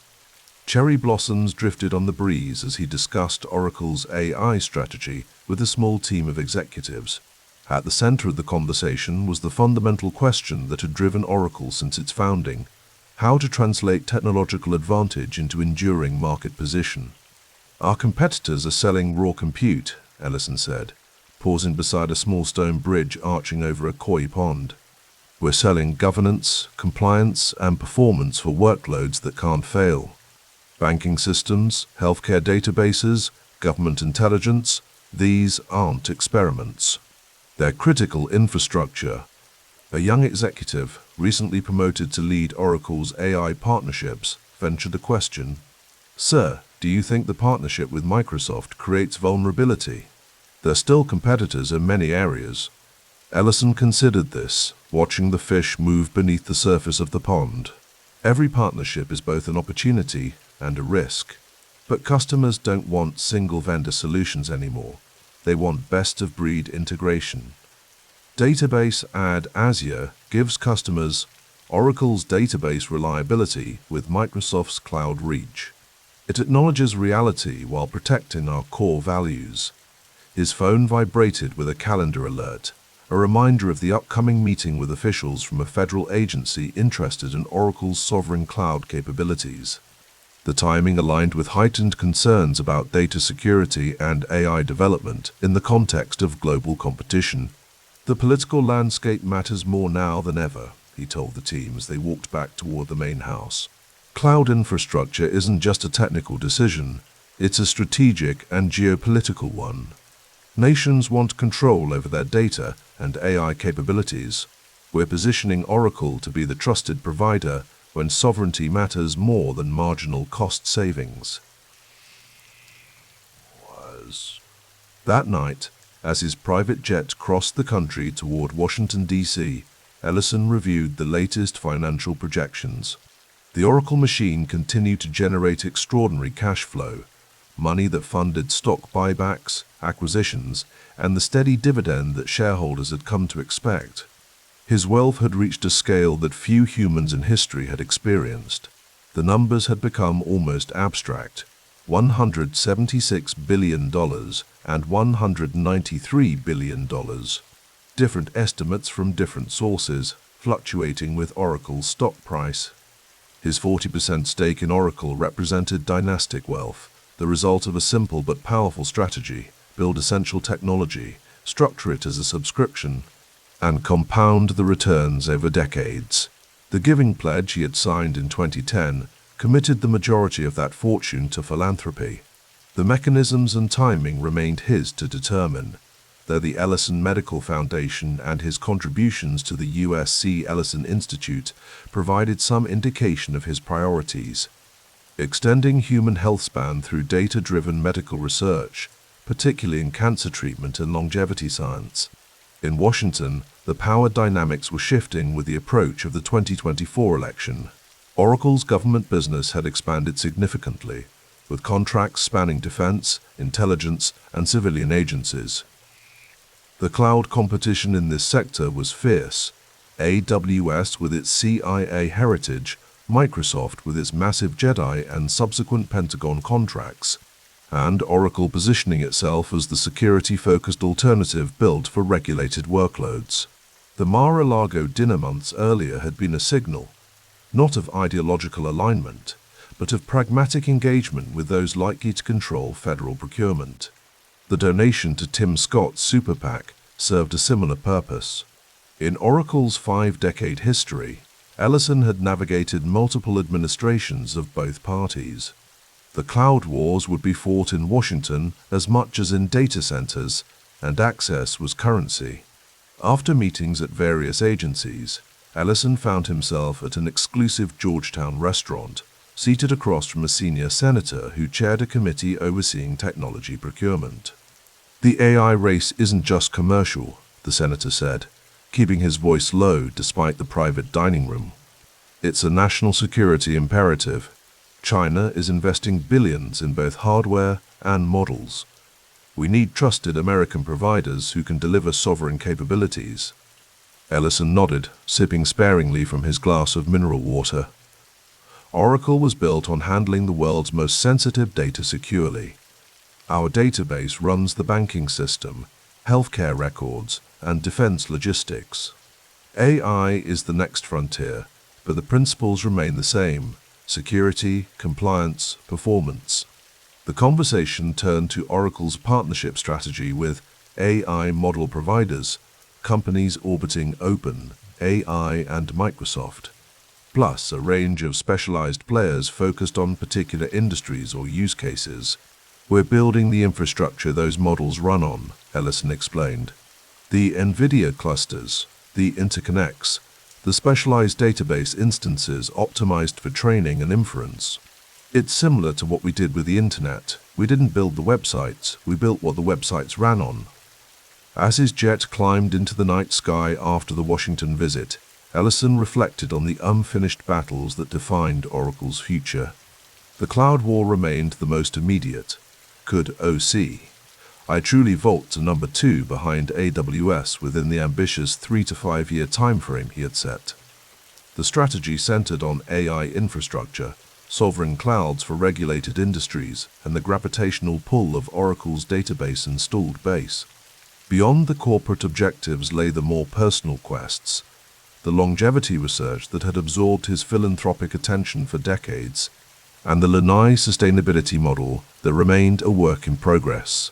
Cherry blossoms drifted on the breeze as he discussed Oracle's AI strategy with a small team of executives. At the center of the conversation was the fundamental question that had driven Oracle since its founding: how to translate technological advantage into enduring market position. "Our competitors are selling raw compute," Ellison said, pausing beside a small stone bridge arching over a koi pond. We're selling governance, compliance, and performance for workloads that can't fail. Banking systems, healthcare databases, government intelligence, these aren't experiments. They're critical infrastructure. A young executive, recently promoted to lead Oracle's AI partnerships, ventured a question. Sir, do you think the partnership with Microsoft creates vulnerability? They're still competitors in many areas. Ellison considered this, watching the fish move beneath the surface of the pond. Every partnership is both an opportunity and a risk. But customers don't want single-vendor solutions anymore. They want best-of-breed integration. Database Ad Azure gives customers Oracle's database reliability with Microsoft's cloud reach. It acknowledges reality while protecting our core values. His phone vibrated with a calendar alert, a reminder of the upcoming meeting with officials from a federal agency interested in Oracle's sovereign cloud capabilities. The timing aligned with heightened concerns about data security and AI development in the context of global competition. The political landscape matters more now than ever, he told the team as they walked back toward the main house. Cloud infrastructure isn't just a technical decision, it's a strategic and geopolitical one. Nations want control over their data and AI capabilities. We're positioning Oracle to be the trusted provider when sovereignty matters more than marginal cost savings. That night, as his private jet crossed the country toward Washington, D.C., Ellison reviewed the latest financial projections. The Oracle machine continued to generate extraordinary cash flow, money that funded stock buybacks, acquisitions, and the steady dividend that shareholders had come to expect. His wealth had reached a scale that few humans in history had experienced. The numbers had become almost abstract. $176 billion and $193 billion. Different estimates from different sources, fluctuating with Oracle's stock price. His 40% stake in Oracle represented dynastic wealth, the result of a simple but powerful strategy: build essential technology, structure it as a subscription, and compound the returns over decades. The giving pledge he had signed in 2010 committed the majority of that fortune to philanthropy. The mechanisms and timing remained his to determine, though the Ellison Medical Foundation and his contributions to the USC Ellison Institute provided some indication of his priorities. Extending human health span through data-driven medical research, particularly in cancer treatment and longevity science. In Washington, the power dynamics were shifting with the approach of the 2024 election. Oracle's government business had expanded significantly, with contracts spanning defense, intelligence, and civilian agencies. The cloud competition in this sector was fierce. AWS with its CIA heritage, Microsoft with its massive Jedi and subsequent Pentagon contracts, and Oracle positioning itself as the security-focused alternative built for regulated workloads. The Mar-a-Lago dinner months earlier had been a signal, not of ideological alignment, but of pragmatic engagement with those likely to control federal procurement. The donation to Tim Scott's super PAC served a similar purpose. In Oracle's 5-decade history, Ellison had navigated multiple administrations of both parties. The cloud wars would be fought in Washington as much as in data centers, and access was currency. After meetings at various agencies, Ellison found himself at an exclusive Georgetown restaurant, seated across from a senior senator who chaired a committee overseeing technology procurement. The AI race isn't just commercial, the senator said, keeping his voice low despite the private dining room. It's a national security imperative. China is investing billions in both hardware and models. We need trusted American providers who can deliver sovereign capabilities. Ellison nodded, sipping sparingly from his glass of mineral water. Oracle was built on handling the world's most sensitive data securely. Our database runs the banking system, healthcare records, and defense logistics. AI is the next frontier, but the principles remain the same: security, compliance, performance. The conversation turned to Oracle's partnership strategy with AI model providers, companies orbiting Open, AI and Microsoft, plus a range of specialized players focused on particular industries or use cases. We're building the infrastructure those models run on, Ellison explained. The NVIDIA clusters, the interconnects, the specialized database instances optimized for training and inference. It's similar to what we did with the internet. We didn't build the websites, we built what the websites ran on. As his jet climbed into the night sky after the Washington visit, Ellison reflected on the unfinished battles that defined Oracle's future. The cloud war remained the most immediate. Could I truly vault to number 2 behind AWS within the ambitious 3 to 5 year timeframe he had set? The strategy centered on AI infrastructure, sovereign clouds for regulated industries, and the gravitational pull of Oracle's database installed base. Beyond the corporate objectives lay the more personal quests, the longevity research that had absorbed his philanthropic attention for decades, and the Lanai sustainability model that remained a work in progress.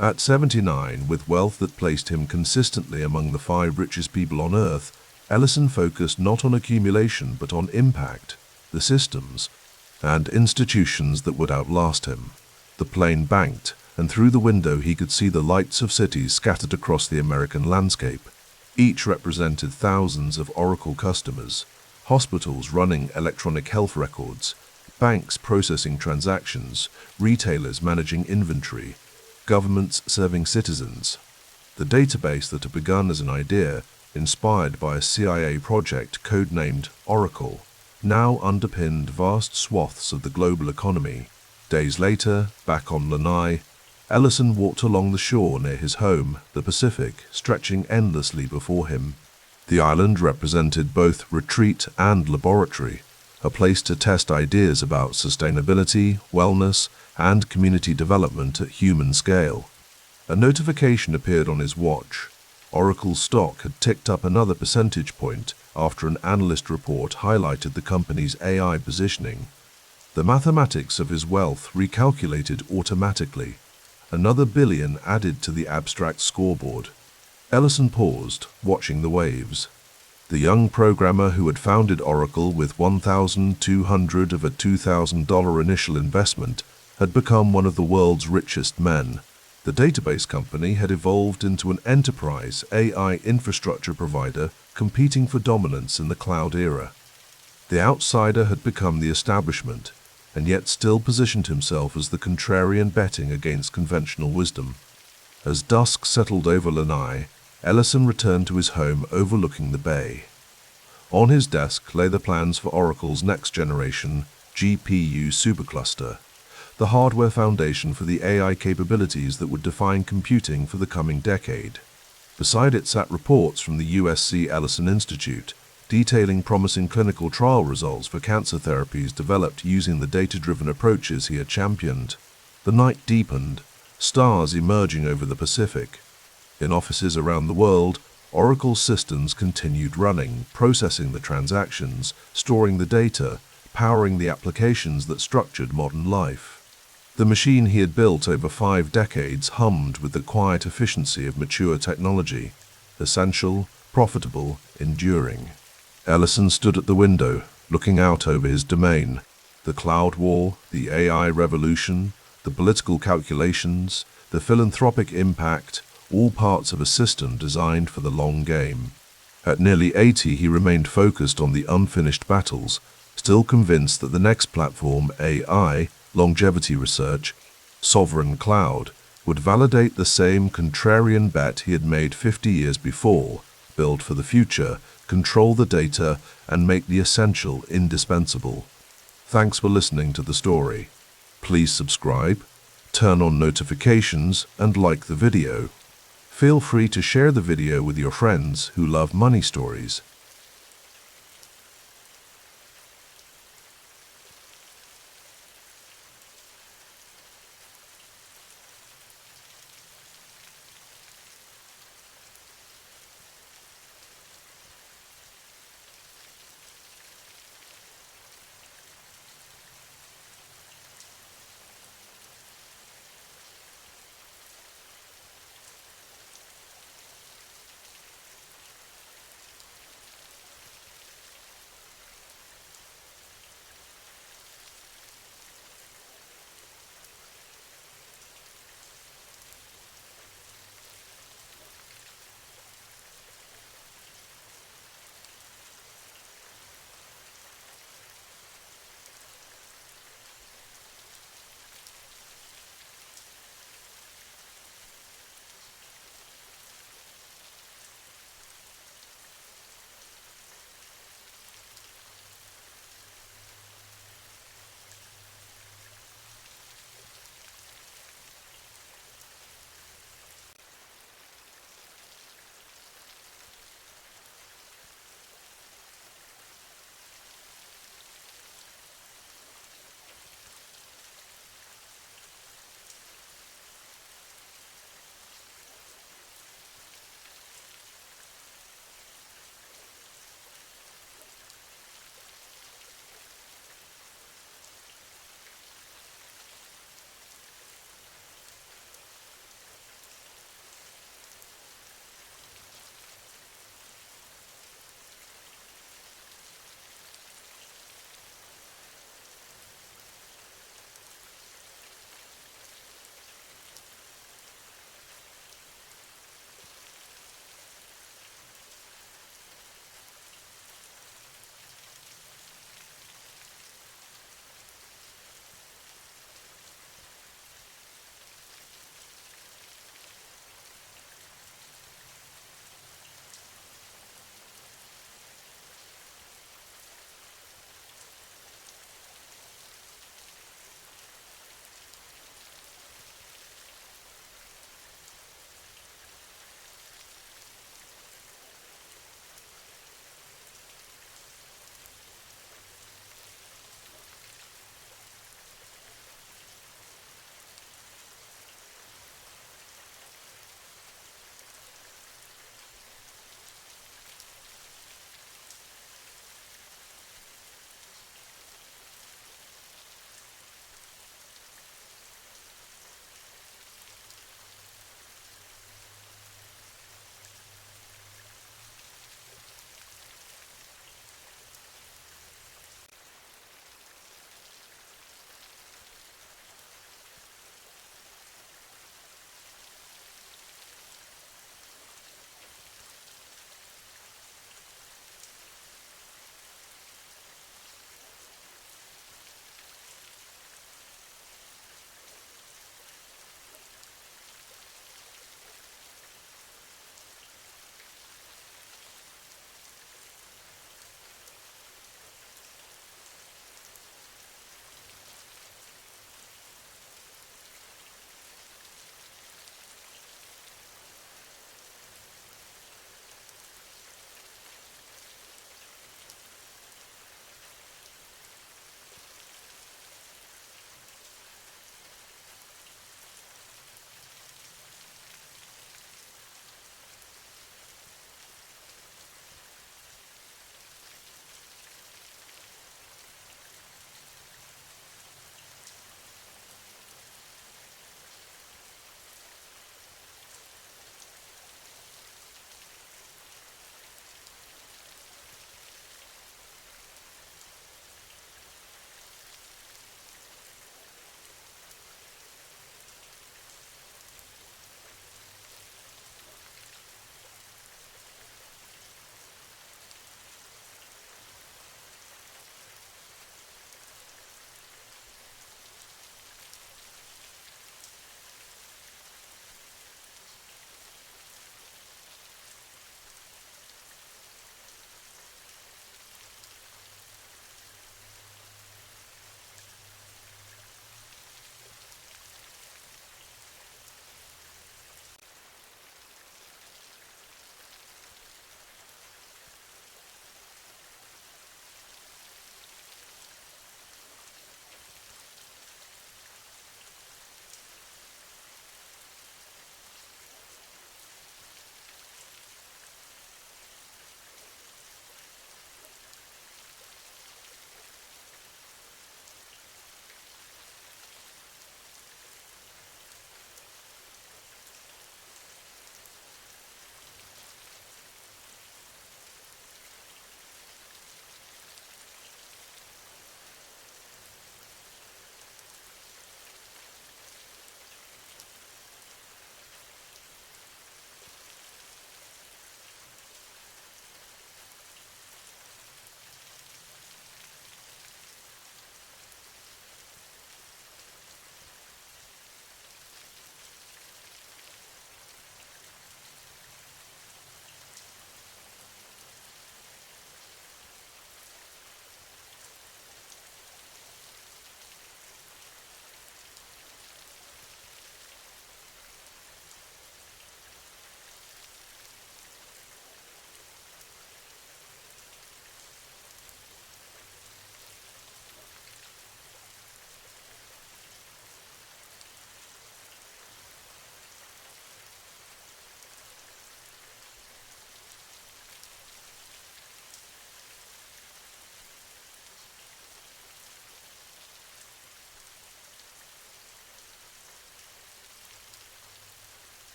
At 79, with wealth that placed him consistently among the 5 richest people on Earth, Ellison focused not on accumulation but on impact, the systems and institutions that would outlast him. The plane banked, and through the window he could see the lights of cities scattered across the American landscape. Each represented thousands of Oracle customers, hospitals running electronic health records, banks processing transactions, retailers managing inventory, governments serving citizens. The database that had begun as an idea, inspired by a CIA project codenamed Oracle, now underpinned vast swaths of the global economy. Days later, back on Lanai, Ellison walked along the shore near his home, the Pacific, stretching endlessly before him. The island represented both retreat and laboratory, a place to test ideas about sustainability, wellness, and community development at human scale. A notification appeared on his watch. Oracle's stock had ticked up another percentage point after an analyst report highlighted the company's AI positioning. The mathematics of his wealth recalculated automatically, another billion added to the abstract scoreboard. Ellison paused, watching the waves. The young programmer who had founded Oracle with $1,200 of a $2,000 initial investment had become one of the world's richest men. The database company had evolved into an enterprise AI infrastructure provider competing for dominance in the cloud era. The outsider had become the establishment, and yet still positioned himself as the contrarian betting against conventional wisdom. As dusk settled over Lanai, Ellison returned to his home overlooking the bay. On his desk lay the plans for Oracle's next-generation GPU supercluster, the hardware foundation for the AI capabilities that would define computing for the coming decade. Beside it sat reports from the USC Ellison Institute, detailing promising clinical trial results for cancer therapies developed using the data-driven approaches he had championed. The night deepened, stars emerging over the Pacific. In offices around the world, Oracle's systems continued running, processing the transactions, storing the data, powering the applications that structured modern life. The machine he had built over 5 decades hummed with the quiet efficiency of mature technology, essential, profitable, enduring. Ellison stood at the window, looking out over his domain. The cloud war, the AI revolution, the political calculations, the philanthropic impact, all parts of a system designed for the long game. At nearly 80, he remained focused on the unfinished battles, still convinced that the next platform, AI, longevity research, sovereign cloud, would validate the same contrarian bet he had made 50 years before: build for the future, control the data, and make the essential indispensable. Thanks for listening to the story. Please subscribe, turn on notifications, and like the video. Feel free to share the video with your friends who love money stories.